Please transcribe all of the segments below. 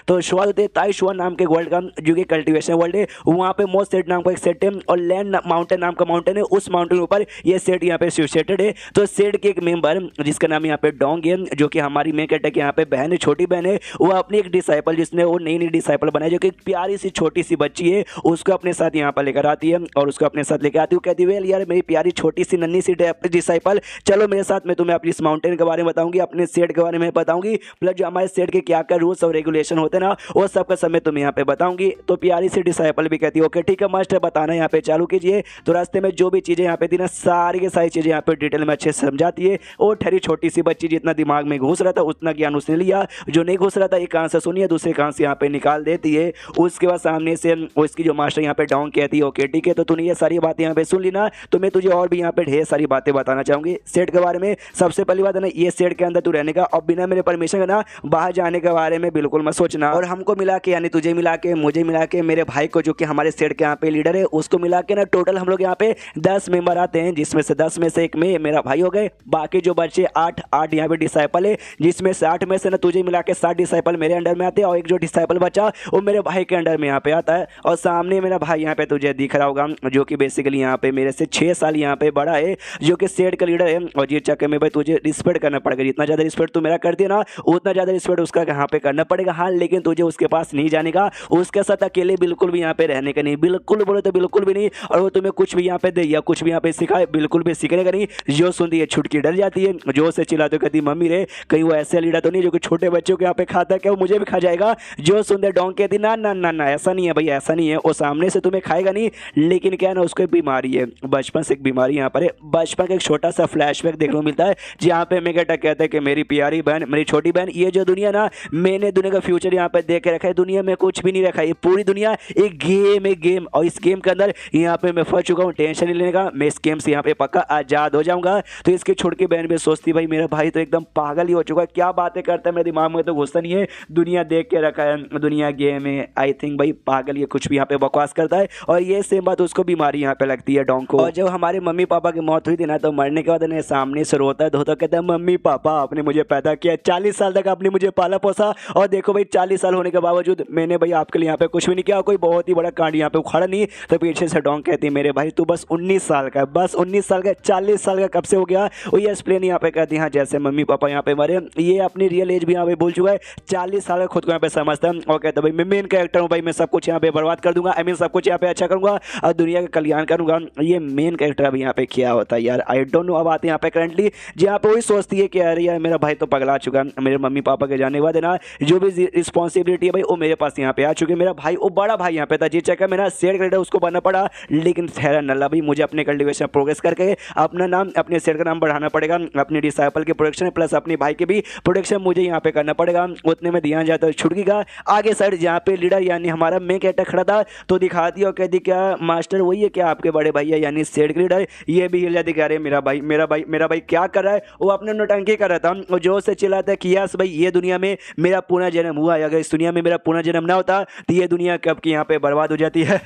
तो शुरुआत होती है ताइशुआन नाम के वर्ल्ड का, जो कि कल्टीवेशन वर्ल्ड है। वहाँ पे मोस्ट सेट नाम का एक सेट है और लैंड माउंटेन नाम का माउंटेन है। उस माउंटेन के ऊपर ये सेट यहाँ पे सिचुएटेड है। तो सेट के एक मेंबर जिसका नाम यहाँ पे डोंग है, जो कि हमारी मेन कैरेक्टर की यहाँ पे बहन है, छोटी बहन है, वो अपनी एक डिसाइपल जिसने वो नई डिसाइपल बनाई, जो कि एक प्यारी सी छोटी सी बच्ची है, उसको अपने साथ यहाँ पर लेकर आती है और उसको अपने साथ लेकर आती है। कहती है यार मेरी प्यारी छोटी सी नन्ही सी डिसाइपल, चलो मेरे साथ, मैं तुम्हें अपनी इस माउंटेन के बारे में बताऊंगी, अपने सेट के बारे में बताऊंगी, प्लस जो हमारे सेट के क्या क्या रूल्स और रेगुलेशन होते हैं ना, वो सब का सब मैं तुम्हें यहाँ पे बताऊंगी। तो प्यारी सी डिसाइपल भी कहती है ओके ठीक है मास्टर, बताना यहाँ पे चालू कीजिए। तो रास्ते में जो भी चीज़ें यहाँ पे थी ना, सारी की सारी चीज़ें यहाँ पे डिटेल में अच्छे से समझाती है। और ठहरी छोटी सी बच्ची, जितना दिमाग में घुस रहा था उतना ज्ञान उसने लिया, जो नहीं घुस रहा था एक कान से सुनिए दूसरे कान से यहाँ पे निकाल देती है। उसके बाद सामने से उसकी जो मास्टर यहाँ पे डोंग कहती है ओके ठीक है, तो तूने ये सारी बातें यहाँ पे सुन ली ना, तो मैं तुझे और भी यहाँ पे ढेर सारी बातें बताना चाहूंगी सेट के बारे में। सबसे पहली बात है ना, ये सेट के अंदर तू रहने का और बिना मेरे परमिशन का ना बाहर जाने के बारे में बिल्कुल मत सोचना। और हमको मिला के, यानी तुझे मिला के, मुझे मिला के, मेरे भाई को जो कि हमारे सेट के यहाँ पे लीडर है, उसको मिला के ना टोटल हम लोग यहाँ पे 10 मेंबर आते हैं, जिसमें से 10 में से एक में मेरा भाई हो गए, बाकी जो बच्चे 8 यहाँ पे डिसाइपल है, जिसमें से 8 में से ना तुझे मिला के 7 डिसाइपल मेरे अंडर में आते हैं और एक जो डिसाइपल बचा वो मेरे भाई के अंडर में यहाँ पे आता है। और सामने मेरा भाई यहाँ पे तुझे दिख रहा होगा, जो कि बेसिकली यहाँ पे मेरे से 6 साल यहाँ पे बड़ा है, जो कि सेट का लीडर है। और ये चक्कर में भाई तुझे रिस्पेक्ट करना पड़ेगा, जितना ज़्यादा रिस्पेक्ट तू मेरा करती है ना, उतना ज़्यादा रिस्पेक्ट उसका यहाँ पे करना पड़ेगा। हाँ लेकिन तुझे उसके पास नहीं जाने का, उसके साथ अकेले बिल्कुल भी यहाँ पे रहने का नहीं, बिल्कुल बोले तो बिल्कुल भी नहीं। और वो तुम्हें कुछ भी यहाँ पे दे या कुछ भी यहाँ पे सिखाए, बिल्कुल भी सीखने का नहीं। जो सुनती है छुटकी डर जाती है, जो से चिल्लाते कहती मम्मी रे कहीं वो ऐसे लीडर तो नहीं जो कि छोटे बच्चों के यहाँ पे खाता है, क्या वो मुझे भी खा जाएगा। जो सुनते डोंग कहती ना ना ना ना ऐसा नहीं है भाई, ऐसा नहीं है, वो सामने से तुम्हें खाएगा नहीं, लेकिन क्या है ना उसको बीमारी है, बचपन से एक बीमारी यहाँ पर है। बचपन का एक छोटा सा फ्लैशबैक देखने को मिलता है, जहाँ पे मैं कहता है कि मेरी प्यारी बहन, मेरी छोटी बहन, ये जो दुनिया ना, मैंने दुनिया का फ्यूचर यहाँ पे देख के रखा है, दुनिया में कुछ भी नहीं रखा है, ये पूरी दुनिया एक गेम है, गेम। और इस गेम के अंदर यहाँ पे मैं फंस चुका हूँ, टेंशन नहीं लेने का, मैं इस गेम से यहाँ पे पक्का आजाद हो जाऊंगा। तो इसकी छोटी बहन भी सोचती भाई मेरा भाई तो एकदम पागल ही हो चुका है, क्या बातें करता है, मेरे दिमाग में तो घुसता नहीं है, दुनिया देख के रखा है, दुनिया गेम है, आई थिंक भाई पागल ये कुछ भी यहाँ पे बकवास करता है। और ये सेम बात उसको बीमारी यहाँ पे लगती है डोंग को। और जब हमारे मम्मी पापा की मौत हुई थी ना, तो मरने के बाद इन्हें सामने से रोता है धोता, कहता है मम्मी पापा आपने मुझे पैदा किया, 40 साल तक आपने मुझे पाला पोसा, और देखो भाई 40 साल होने के बावजूद मैंने भाई आपके लिए यहाँ पे कुछ भी नहीं किया, कोई बहुत ही बड़ा कांड यहाँ पे उखाड़ा नहीं। तो पीछे से डोंग कहती है मेरे भाई तू बस 19 साल का है, बस 19 साल का, 40 साल का कब से हो गया। वो ये एक्सप्लेन यहाँ पे कहती है हाँ जैसे मम्मी पापा यहाँ पे मरे, ये अपनी रियल एज भी यहाँ पे भूल चुका है, 40 साल का खुद को यहाँ पे समझता है और कहता है भाई मैं मेन कैरेक्टर हूँ भाई, मैं सब कुछ यहाँ पे बर्बाद कर दूंगा, आई मीन सब कुछ यहाँ पे अच्छा करूंगा और दुनिया का कल्याण करूंगा। ये मेन कैरेक्टर अभी यहाँ पे क्या होता है यार, आई डोंट नो। अब आते हैं यहाँ पे करंटली जहाँ पे वही सोचती है कि अरे यार मेरा भाई तो पगला चुका है, मेरे मम्मी पापा के जाने के बाद है ना जो भी रिस्पॉन्सिबिलिटी है भाई वो मेरे पास यहाँ पे आ चुकी है। मेरा भाई वो बड़ा भाई यहाँ पे था, जिस चक्कर में ना सेट क्रेडिट उसको बनना पड़ा, लेकिन ठहरा नल्ला भाई मुझे अपने कल्टिवेशन प्रोग्रेस करके अपना नाम, अपने सेट का नाम बढ़ाना पड़ेगा, अपने डिसाइपल के प्रोडक्शन प्लस अपने भाई के भी प्रोडक्शन मुझे यहाँ पे करना पड़ेगा। उतने में ध्यान जाता है छुटकी का आगे साइड जहाँ पे लीडर यानी हमारा मेन कैरेक्टर खड़ा था, तो दिखाती और कहती क्या मास्टर वही है क्या आपके बड़े भैया यानी सेट के लीडर, ये भी हिल जाती, कह रहे मेरा भाई क्या कर रहा है, वो अपने नौटंकी कर रहा था और जो से चिल्लाता है कि यस भाई ये दुनिया में मेरा पुनः जन्म हुआ है, अगर इस दुनिया में मेरा पुनः जन्म ना होता तो ये दुनिया कब की यहाँ पे बर्बाद हो जाती है।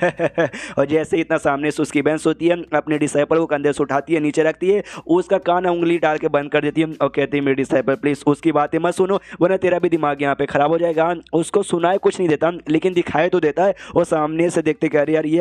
और जैसे इतना सामने से उसकी बहन होती है, अपने डिसाइपल को कंधे से उठाती है, नीचे रखती है, उसका कान उंगली डाल के बंद कर देती है और कहती है मेरी डिसाइपल प्लीज उसकी बातें मत सुनो वरना तेरा भी दिमाग यहाँ पे खराब हो जाएगा। उसको सुनाए कुछ नहीं देता लेकिन दिखाए तो देता है। वो सामने से देखते कह रहे यार ये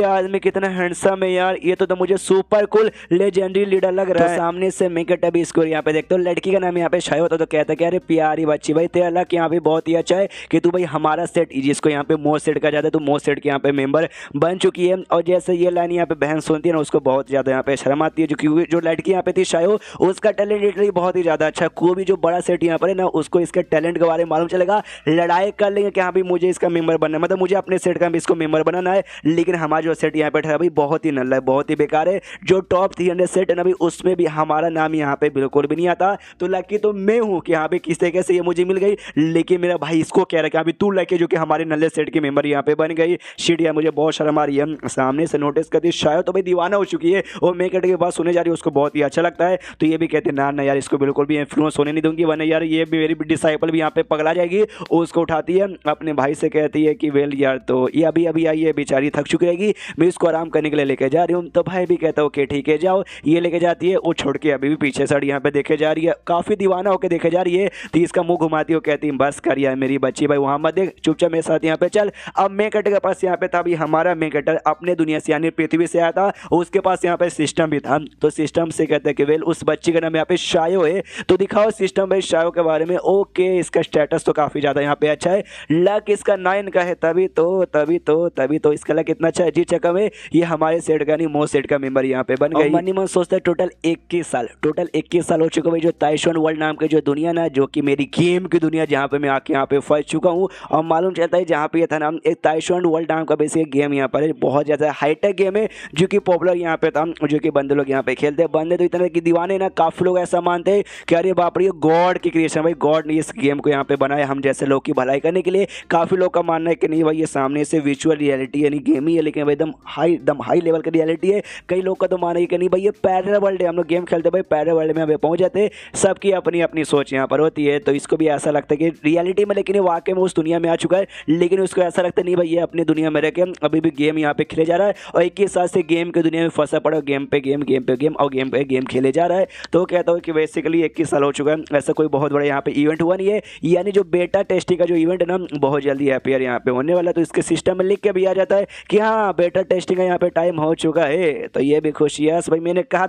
आदमी कितना हैंडसम है यार, ये तो मुझे सुपर कूल लेजेंडरी लीडर लग रहा है। सामने से मैं कहता भी इसको यहाँ पे देखते हो, लड़की का नाम यहाँ पे शाय होता तो कहता कि अरे प्यारी बच्ची भाई तेरा लक यहाँ पे बहुत ही अच्छा है कि तू भाई हमारा सेट जिसको यहाँ पे मोस्ट सेट का जाता है तो मोस्ट सेट के यहाँ पे मेंबर बन चुकी है। और जैसे ये लाइन यहाँ पे बहन सुनती है ना उसको बहुत ज़्यादा यहाँ पे शर्म आती है, क्योंकि जो लड़की यहाँ पे थी शायो उसका टैलेंट लिटरली बहुत ही ज़्यादा अच्छा है। कोई भी जो बड़ा सेट यहाँ पर है ना उसको इसके टैलेंट के बारे में मालूम चलेगा, लड़ाई कर लेंगे कि हाँ भाई मुझे इसका मेंबर बनना है, मतलब मुझे अपने सेट का भी इसको मेंबर बनाना है। लेकिन हमारा जो सेट यहाँ पे ठहरा भाई बहुत ही नल्ला है, बहुत ही बेकार है। जो टॉप 300 सेट है ना भाई उसमें भी हमारा नाम यहाँ पे बिल्कुल भी नहीं आता। तो लकी तो मैं हूँ कि यहाँ पे किस तरीके से ये मुझे मिल गई, लेकिन मेरा भाई इसको कह रहा है कि अभी तू लकी जो कि हमारे नल्ले सेट के मेंबर यहाँ पे बन गई। शिट यार मुझे बहुत शर्म आ रही है। सामने से नोटिस करती शायद तो भाई दीवाना हो चुकी है और मैं कहते के बाद सुने जा रही है, उसको बहुत ही अच्छा लगता है। तो ये भी कहते ना ना यार इसको बिल्कुल भी इन्फ्लुएंस होने नहीं दूंगी वरना यार ये भी मेरी डिसाइपल भी यहाँ पे पगला जाएगी। उसको उठाती है अपने भाई से कहती है कि वेल यार तो ये अभी आई है बेचारी थक चुकी रहेगी, मैं इसको आराम करने के लिए लेके जा रही हूँ। तो भाई भी कहता है ओके ठीक है जाओ, ये लेके जाती है। वो छोड़ के अभी भी पीछे साइड यहाँ पे देखे जा रही है, काफ़ी दीवाना होकर देखे जा रही है। तो इसका मुंह घुमाती है, कहती है बस कर है मेरी बच्ची, भाई वहाँ मत देख, चुपचाप मेरे साथ यहाँ पे चल। अब मेन कैरेक्टर के पास यहाँ पे था अभी हमारा मेन कैरेक्टर अपने दुनिया से यानी पृथ्वी से आया था, उसके पास यहाँ पे सिस्टम भी था। तो सिस्टम से कहते हैं कि वेल उस बच्ची का नाम यहाँ पे शायो है। तो दिखाओ सिस्टम भाई शायो के बारे में। ओके, इसका स्टेटस तो काफ़ी ज़्यादा यहाँ पे अच्छा है, लक इसका 9 का है, तभी तो इसका लक इतना अच्छा है जी चक्कर में ये हमारे सेट का नहीं मो सेट का मेंबर यहाँ पे बन गई। मनी मन सोचता है टोटल 21 साल हो चुका भाई जो ताइशोन वर्ल्ड नाम के जो दुनिया ना, जो कि मेरी गेम की दुनिया जहाँ पे मैं आके यहाँ पे फंस चुका हूँ। और मालूम चलता है जहाँ पे ये था नाम एक ताइशोन वर्ल्ड नाम का बेसिक गेम यहाँ पर है, बहुत ज़्यादा हाईटेक गेम है जो कि पॉपुलर यहाँ पे था, जो कि बंदे लोग यहाँ पे खेलते हैं। बंदे तो इतने की दीवाने ना, काफ़ी लोग ऐसा मानते हैं कि अरे बाप रे गॉड की क्रिएशन, भाई गॉड ने इस गेम को यहाँ पे बनाया हम जैसे लोग की भलाई करने के लिए। काफ़ी लोग का मानना है कि नहीं भाई ये सामने से विजुअल रियलिटी यानी गेम ही है, लेकिन भाई एकदम हाई लेवल की रियलिटी है। कई लोग का तो माना है कि नहीं भाई ये पैरेलल वर्ल्ड है, हम लोग गेम खेलते भाई पैरेलल वर्ल्ड में हमें पहुंच जाते। सबकी अपनी अपनी सोच यहाँ पर होती है, तो इसको भी ऐसा लगता है कि रियलिटी में, लेकिन वाकई में उस दुनिया में आ चुका है, लेकिन उसको ऐसा लगता नहीं भाई ये अपनी दुनिया में रह के अभी भी गेम यहाँ पे खेले जा रहा है और 21 साल से गेम की दुनिया में फंसा पड़ा, गेम पे गेम और गेम पे गेम खेले जा रहा है। तो कहता हूँ कि बेसिकली 21 साल हो चुका है, ऐसा कोई बहुत बड़ा यहाँ पे इवेंट हुआ नहीं है, यानी जो बेटा टेस्टिंग का जो इवेंट है ना बहुत जल्दी अपियर यहाँ पे होने वाला है। तो इसके सिस्टम में लिख के भी आ जाता है कि हाँ बेटा टेस्टिंग का यहाँ पे टाइम हो चुका है, तो ये भी खुशी है भाई, मैंने कहा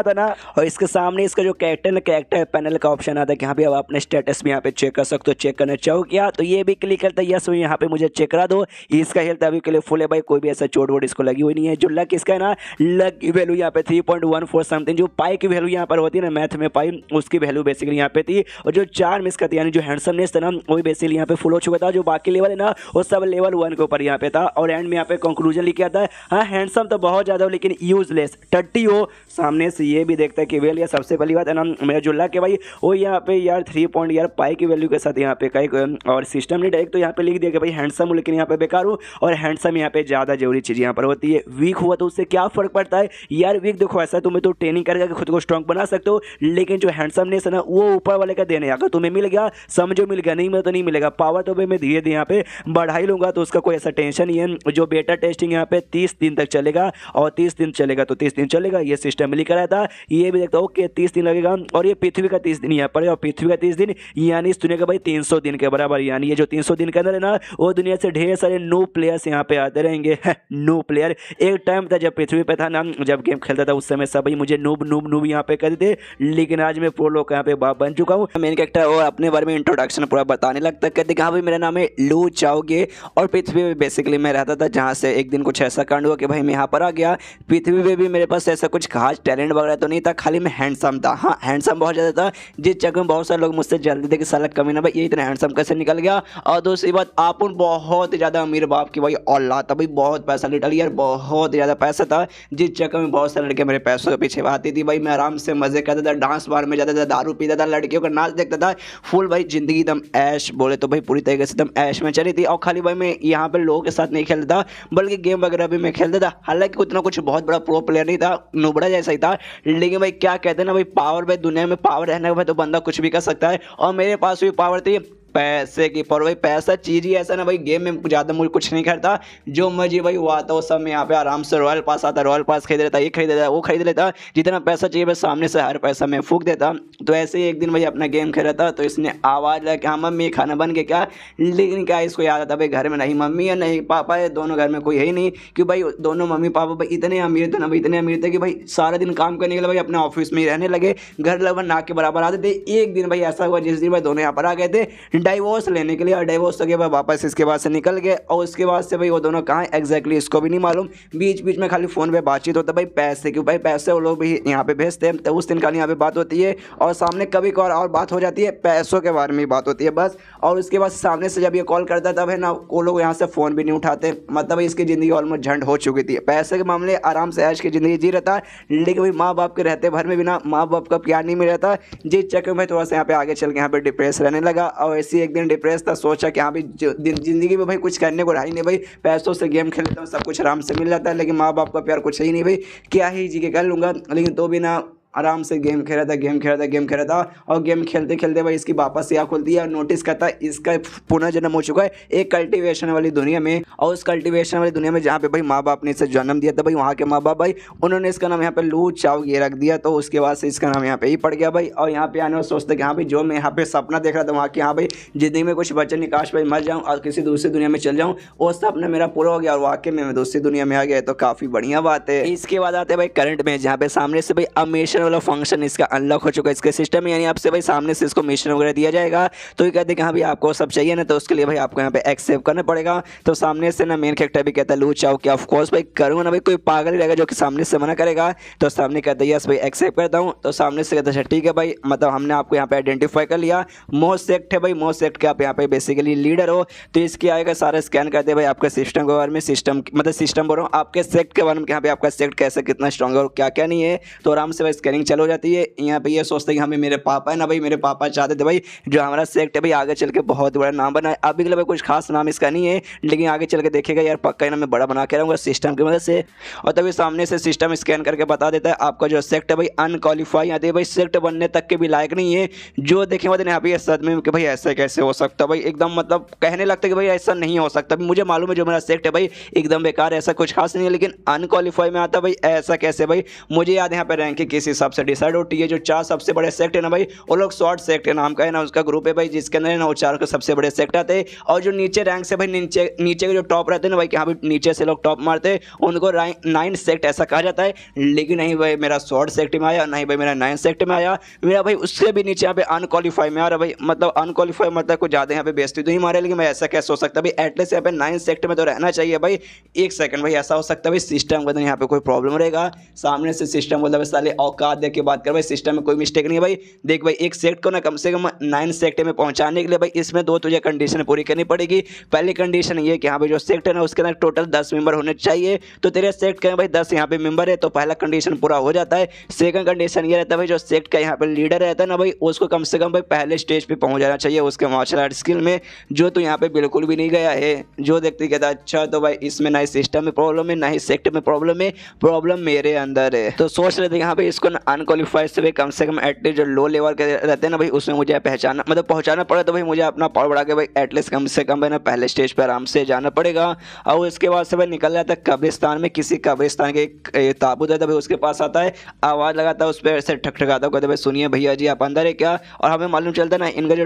था ना। और इसके सामने इसका जो कैरेक्टर पैनल का ऑप्शन आता है कि हाँ भी अब अपने स्टेटस में यहाँ पे चेक कर सकते हो, चेक करना चाहो क्या, तो ये भी क्लिक करता है यस यहाँ पे मुझे चेक करा दो। इसका हेल्थ अभी के लिए फुल है भाई, कोई भी ऐसा चोट वोट इसको लगी हुई नहीं है। जो लक इसका है ना, लक की वैल्यू यहाँ पे 3.14 समथिंग, जो पाई की वैल्यू यहाँ पर होती है ना मैथ में पाई, उसकी वैल्यू बेसिकली यहाँ पे थी। और जो चार्म इसका था यानी जो हैंडसमनेस था ना वो भी बेसिकली यहाँ पे फुल हो चुका था। जो बाकी लेवल है ना वो सब लेवल 1 के ऊपर यहाँ पे था। और एंड में यहाँ पे कंक्लूजन लिखा था हाँ हैंडसम तो बहुत ज़्यादा हो लेकिन यूजलेस, टट्टी हो। सामने से ये भी देखता है कि वेल, या सबसे पहली बात है ना मेरा जो लक है भाई वो यहाँ पे यार 3 पॉइंट यार पाई की वैल्यू के साथ यहाँ पे कई, और सिस्टम ने डायरेक्ट तो यहाँ पे लिख दिया कि भाई हैंडसम हूँ लेकिन यहाँ पे बेकार हूँ, और हैंडसम यहाँ पे ज़्यादा जरूरी चीज़ यहाँ पर होती है। वीक हुआ तो उससे क्या फ़र्क पड़ता है यार, वीक देखो ऐसा तुम्हें तो ट्रेनिंग करके खुद को स्ट्रॉन्ग बना सकते हो, लेकिन जो हैंडसमनेस है ना वो ऊपर वाले का देने, अगर तुम्हें मिल गया समझो मिल गया, नहीं मिला तो नहीं मिलेगा। पावर तो भाई मैं धीरे धीरे यहाँ पे बढ़ा ही लूँगा, तो उसका कोई ऐसा टेंशन नहीं है। जो बेटा टेस्टिंग यहाँ पे 30 दिन तक चलेगा, और 30 दिन चलेगा तो 30 दिन चलेगा, ये सिस्टम में लिखा रहता है। ये भी देखता हूँ कि 30 दिन लगेगा, और ये पृथ्वी का 30 दिन यहाँ पर, और पृथ्वी का 30 दिन यानी इस दुनिया का भाई 300 दिन के बराबर। यानी ये जो 300 दिन के अंदर है ना वो दुनिया से ढेर सारे न्यू प्लेयर्स यहाँ पे आते रहेंगे। न्यू प्लेयर, एक टाइम था जब पृथ्वी पे था ना, जब गेम खेलता था उस समय सब भाई मुझे नूब यहाँ पे कहते थे, लेकिन आज मैं प्रो लोग यहाँ पे बाप बन चुका हूँ। मेन कैरेक्टर और अपने बारे में इंट्रोडक्शन पूरा बताने लगता है, कहते हाँ भाई मेरा नाम है लू चाओगे, और पृथ्वी पे बेसिकली मैं रहता था, जहाँ से एक दिन कुछ ऐसा कांड हुआ कि भाई मैं यहाँ पर आ गया। पृथ्वी पे भी मेरे पास ऐसा कुछ खास टैलेंट वगैरह तो नहीं था, खाली मैं हैंडसम था। हाँ हैंडसम बहुत ज़्यादा था, जिस चक्कर में बहुत सारे लोग मुझसे जल्दी थे कि साला कमीना भाई ये इतना हैंडसम कैसे निकल गया। और दूसरी बात आप बहुत ज़्यादा अमीर बाप की भाई औलाद था भाई, बहुत पैसा लिटल यार बहुत ज़्यादा पैसा था, जिस चक्कर में बहुत सारे लड़के मेरे पैसों के पीछे आती थी भाई। मैं आराम से मज़े करता था, डांस बार में जाता था, दारू पीता था, लड़कियों का नाच देखता था, फुल भाई ज़िंदगी एकदम ऐश बोले तो भाई पूरी तरीके से एकदम ऐश में चली थी। और खाली भाई मैं यहाँ पर लोगों के साथ नहीं खेलता था, बल्कि गेम वगैरह भी मैं खेलता था। हालांकि उतना कुछ बहुत बड़ा प्रो प्लेयर नहीं था, नुबड़ा जैसा ही था, लेकिन भाई क्या कहते हैं ना भाई पावर, भाई दुनिया में पावर रहने के बाद तो बंदा कुछ भी कर सकता है। और मेरे पास भी पावर थी पैसे की, पर भाई पैसा चीज़ ही ऐसा ना भाई, गेम में ज़्यादा मुझे कुछ नहीं करता, जो मर्जी भाई वो आता वो सब में यहाँ पे आराम से रॉयल पास आता, रॉयल पास खरीद लेता, ये खरीद लेता वो खरीद लेता, जितना पैसा चाहिए बस सामने से हर पैसा मैं फूक देता। तो ऐसे ही एक दिन भाई अपना गेम खेल रहा था, तो इसने आवाज़ लगा कि हाँ मम्मी खाना बन गया क्या, लेकिन क्या इसको याद आता भाई घर में नहीं मम्मी है नहीं पापा है, दोनों घर में कोई है ही नहीं, कि भाई दोनों मम्मी पापा भाई इतने अमीर थे ना भाई, इतने अमीर थे कि भाई सारा दिन काम करने के लिए भाई अपने ऑफिस में ही रहने लगे, घर लगभग नाक के बराबर आते थे। एक दिन भाई ऐसा हुआ जिस दिन भाई दोनों यहाँ पर आ गए थे डाइवोर्स लेने के लिए, और डाइवोर्स के बाद वापस इसके बाद से निकल गए, और उसके बाद से भाई वो दोनों कहाँ एग्जैक्टली इसको भी नहीं मालूम। बीच बीच में खाली फ़ोन पे बातचीत होता भाई पैसे की, भाई पैसे वो लोग भी यहाँ पे भेजते हैं, तो उस दिन खाली यहाँ पे बात होती है, और सामने कभी और बात हो जाती है, पैसों के बारे में बात होती है बस। और उसके बाद सामने से जब ये कॉल करता तब है ना वो लोग यहाँ से फ़ोन भी नहीं उठाते, मतलब इसकी ज़िंदगी ऑलमोस्ट झंड हो चुकी थी। पैसे के मामले आराम से ऐश की ज़िंदगी जी रहता है, लेकिन भाई माँ बाप के रहते भर में बिना माँ बाप का प्यार नहीं मिल रहा था, जिस चक्कर में थोड़ा सा यहाँ पे आगे चल के यहाँ पे डिप्रेस रहने लगा। और ऐसे एक दिन डिप्रेस था, सोचा कि हाँ भी ज़िंदगी में भाई कुछ करने को रहा ही नहीं भाई, पैसों से गेम खेल लेता हूँ सब कुछ आराम से मिल जाता है, लेकिन माँ बाप का प्यार कुछ ही नहीं भाई, क्या ही जी के कर लूँगा। लेकिन तो भी ना आराम से गेम खेल रहा था और गेम खेलते खेलते भाई इसकी वापस से आँख खुलती है और नोटिस करता है इसका पुनर्जन्म हो चुका है एक कल्टीवेशन वाली दुनिया में। और उस कल्टीवेशन वाली दुनिया में जहाँ पे भाई माँ बाप ने इसे जन्म दिया था भाई, वहाँ के माँ बाप भाई उन्होंने इसका नाम यहाँ पे लू चाओ ये रख दिया। तो उसके बाद से इसका नाम यहाँ पे ही पड़ गया भाई। और यहाँ पे आने और सोचते कि हाँ भाई जो मैं यहाँ पे सपना देख रहा था वहाँ की हाँ भाई जिंदगी में कुछ बचे नहीं, काश भाई मर जाऊँ और किसी दूसरी दुनिया में चल जाऊँ, वो सपना मेरा पूरा हो गया और वाकई में मैं दूसरी दुनिया में आ गया। तो काफ़ी बढ़िया बात है। इसके बाद आते हैं भाई करंट में, जहाँ पे सामने से भाई अब मिशन वाला फंक्शन इसका अनलॉक हो चुका है इसके सिस्टम में, यानी आपसे भाई सामने से इसको मिशन वगैरह दिया जाएगा। तो ये कहते हैं कि हाँ भाई आपको सब चाहिए ना, तो उसके लिए भाई आपको यहाँ पे एक्सेप्ट करना पड़ेगा। तो सामने से ना मेन कैरेक्टर भी कहता है लू चाओ कि ऑफ कोर्स भाई करूँगा ना भाई, कोई पागल ही रहेगा जो कि सामने से मना करेगा। तो सामने कहता है यस भाई एक्सेप्ट करता हूँ। तो सामने से कहता है ठीक है भाई, मतलब हमने आपको यहाँ पे आइडेंटिफाई कर लिया, मोस्ट सेक्ट है भाई, मोस्ट सेक्ट के आप यहाँ पे बेसिकली लीडर हो। तो इसके आएगा सारा स्कैन करते हैं भाई आपका सिस्टम के बारे में, सिस्टम मतलब सिस्टम बोल रहा हूँ आपके सेक्ट के बारे में, यहाँ पे आपका सेक्ट कैसे कितना स्ट्रॉन्ग है और क्या क्या नहीं है। तो आराम से भाई स्कैनिंग चालू हो जाती है। यहाँ पे ये सोचते हैं कि हमें मेरे पापा है ना भाई, मेरे पापा चाहते थे भाई जो हमारा सेक्ट है भाई आगे चल के बहुत बड़ा नाम बनाए। अभी के लिए भाई कुछ खास नाम इसका नहीं है, लेकिन आगे चल के देखेगा यार पक्का ना मैं बड़ा बना के रहूँगा सिस्टम की मदद से। और तभी सामने से सिस्टम स्कैन करके बता देता है आपका जो सेक्ट है भाई अनक्वालिफाई आते भाई, सेक्ट बनने तक के भी लायक नहीं है। जो देखें मतलब यहाँ पे सदमे में कि भाई ऐसा कैसे हो सकता है भाई, एकदम मतलब कहने लगता है कि भाई ऐसा नहीं हो सकता। मुझे मालूम है जो मेरा सेक्ट है भाई एकदम बेकार, ऐसा कुछ खास नहीं है, लेकिन अनक्वालिफाई में आता भाई ऐसा कैसे भाई। मुझे याद है यहाँ पे रैंकिंग किस हिसाब से डिसाइड होती है। जो 4 सबसे बड़े सेक्ट है ना भाई, वो लोग शॉर्ट सेक्ट है नाम का है ना, उसका ग्रुप है भाई जिसके अंदर ना वो 4 के सबसे बड़े सेक्ट आते हैं। और जो नीचे रैंक से भाई नीचे के जो टॉप रहते हैं ना भाई, कि हाँ भाई नीचे से लोग टॉप मारते हैं, उनको 9 सेक्ट ऐसा कहा जाता है। लेकिन नहीं भाई मेरा शॉर्ट सेक्ट में आया, नहीं भाई मेरा 9 सेक्ट में आया, मेरा भाई उससे भी नीचे यहाँ पे अनक्वालिफाई में आ रहा भाई। मतलब अनक्वालिफाई मतलब कुछ ज़्यादा यहाँ पे बेइज्जती तो नहीं मारे, लेकिन मैं ऐसा कैसे हो सकता है भाई, एटलीस्ट यहाँ पे 9 सेक्ट में तो रहना चाहिए भाई। एक सेकंड भाई ऐसा हो सकता है भाई सिस्टम के अंदर यहाँ पे कोई प्रॉब्लम रहेगा। सामने से सिस्टम बोलता है साले औकात देख के बात कर भाई, सिस्टम में कोई मिस्टेक नहीं है भाई। देख भाई एक सेक्ट को ना कम से कम 9 सेक्ट में पहुंचाने के लिए भाई इसमें 2 तुझे कंडीशन पूरी करनी पड़ेगी। पहली कंडीशन ये कि हाँ भाई जो सेक्ट है ना उसके अंदर टोटल 10 मेंबर होने चाहिए। तो तेरे सेक्ट के भाई 10 यहाँ पे मेंबर है, तो पहला कंडीशन पूरा हो जाता है। सेकंड कंडीशन ये रहता है भाई जो सेक्ट का यहाँ पे लीडर रहता है ना भाई, उसको कम से कम भाई पहले स्टेज पे पहुंच जाना चाहिए उसके मार्शल आर्ट स्किल में, जो तो यहाँ पे बिल्कुल भी नहीं गया है। जो देखते कहता अच्छा तो भाई इसमें ना ही सिस्टम में प्रॉब्लम है ना ही सेक्ट में प्रॉब्लम है, प्रॉब्लम मेरे अंदर है। तो सोच रहे थे यहाँ पे इसको अनक्वालिफाइड से भाई कम से कम एटलीस्ट जो लो लेवल के रहते हैं ना भाई उसमें मुझे पहचाना मतलब पहुंचाना पड़े, तो भाई मुझे अपना पावर बढ़ा के भाई एटलीस्ट कम से कम भाई ना पहले स्टेज पर आराम से जाना पड़ेगा। और उसके बाद से भाई निकल जाता है कब्रिस्तान में, किसी कब्रिस्तान के एक ताबूत है, भाई उसके पास आता है, आवाज़ लगाता है उस पर ऐसे ठकठकाता कहता भाई सुनिए भैया जी आप अंदर है क्या। और हमें मालूम चलता है ना इनका जो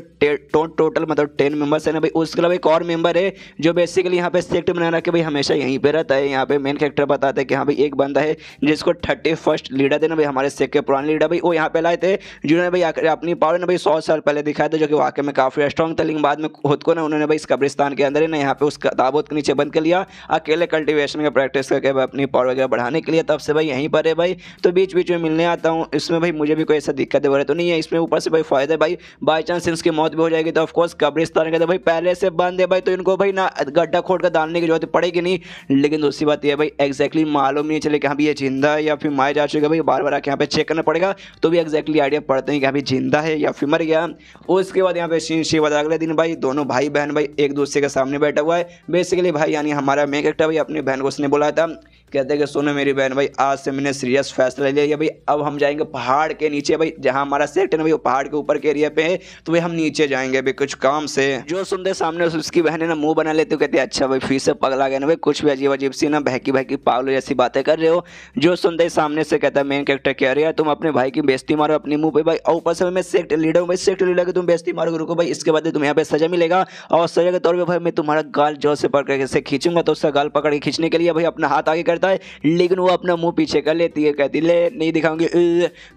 टोटल मतलब 10 मेंबर्स है ना भाई, उसके अलावा एक और मेंबर है जो बेसिकली यहाँ पे सेक्ट बना रहा कि भाई हमेशा यहीं पे रहता है। यहाँ पे मेन कैरेक्टर बताते हैं कि हाँ भाई एक बंदा है जिसको 31st लीडर थे ना भाई हमारे सेक्ट के पुराने लीडर भाई, वो यहाँ पे लाए थे जिन्होंने भाई अपनी पावर ना भाई 100 साल पहले दिखाया था, जो कि वाकई में काफ़ी स्ट्रॉन्ग था। लेकिन बाद में खुद को ना उन्होंने भाई इस कब्रिस्तान के अंदर ही ना यहाँ पे उस ताबूत के नीचे बंद कर लिया, अकेले कल्टीवेशन का प्रैक्टिस करके भाई अपनी पावर वगैरह बढ़ाने के लिए। तब से भाई यहीं पर है भाई, तो बीच बीच में मिलने आता हूँ। इसमें भाई मुझे भी कोई ऐसा दिक्कत वगैरह तो नहीं है इसमें, ऊपर से भाई फायदा है भाई बाई चांस इनकी मौत भी हो जाएगी तो ऑफकोर्स कब्रिस्तान के भाई पहले से बंद है भाई, तो इनको भाई ना गड्ढा खोद कर डालने की जरूरत पड़ेगी नहीं। लेकिन दूसरी बात यह भाई एग्जैक्टली मालूम नहीं चले कि हाँ ये जिंदा है या फिर मारे जा चुका, भाई बार बार आके यहाँ पे चेक करना पड़ेगा, तो भी एग्जैक्टली आइडिया पड़ते हैं कि अभी जिंदा है या फिर मर गया। उसके बाद यहाँ पे सीन शी बता अगले दिन भाई दोनों भाई बहन भाई एक दूसरे के सामने बैठा हुआ है। बेसिकली भाई यानी हमारा मेन कैरेक्टर भाई अपनी बहन को उसने बोला था, कहते हैं कि सुनो मेरी बहन भाई आज से मैंने सीरियस फैसला लिया भाई, अब हम जाएंगे पहाड़ के नीचे भाई, जहाँ हमारा सेक्ट है ना भाई वो पहाड़ के ऊपर के एरिया पे है, तो भाई हम नीचे जाएंगे भाई कुछ काम से। जो सुनते सामने उसकी बहन है ना मुंह बना लेते, कहते अच्छा भाई फिर से पगला गया ना भाई, कुछ भी अजीब अजीब सी ना बहकी पागलों जैसी बातें कर रहे हो। जो सुनते सामने से कहता है मेन कैरेक्टर कह रहे हैं तुम अपने भाई की बेइज्जती मारो अपने मुंह पे भाई, और ऊपर से मैं सेक्ट लीडर हूँ भाई, सेक्ट लीडर की तुम बेइज्जती मारोगे, रुको भाई इसके बाद तुम्हें यहाँ पे सजा मिलेगा। और सजा के तौर पर भाई मैं तुम्हारा गाल जोर से पकड़ के खींचूंगा। तो उसका गाल पकड़ के खींचने के लिए भाई अपना हाथ आगे करता है, लेकिन वो अपना मुंह पीछे कर लेती है, कहती ले नहीं दिखाऊंगी।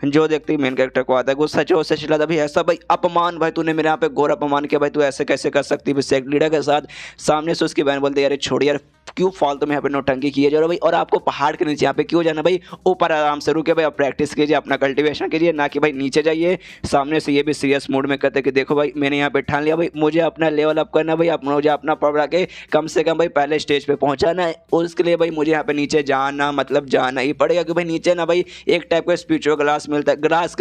जो देखती मेन कैरेक्टर को आता है गुस्सा, जो से चिल्लाता भाई ऐसा भाई अपमान, भाई तूने मेरे यहाँ पे घोर अपमान किया भाई, तू ऐसे कैसे कर सकती है सेक्ट लीडर के साथ। सामने से उसकी बहन बोलती है यार छोड़ यार क्यों फालतू में यहाँ पे नौटंकी किए जा रहा भाई, और आपको पहाड़ के नीचे यहाँ पे क्यों जाना भाई, ऊपर आराम से रुके भाई आप प्रैक्टिस कीजिए अपना कल्टीवेशन कीजिए, ना कि भाई नीचे जाइए। सामने से ये भी सीरियस मूड में कहते कि देखो भाई मैंने यहाँ पे ठान लिया भाई, मुझे अपना लेवल अप करना भाई, मुझे अपना पावर के कम से कम भाई पहले स्टेज पे पहुंचाना है, उसके लिए भाई मुझे यहाँ पे नीचे जाना मतलब जाना ही पड़ेगा। कि भाई नीचे ना भाई एक टाइप का स्पिरिचुअल ग्लास मिलता है, ग्रास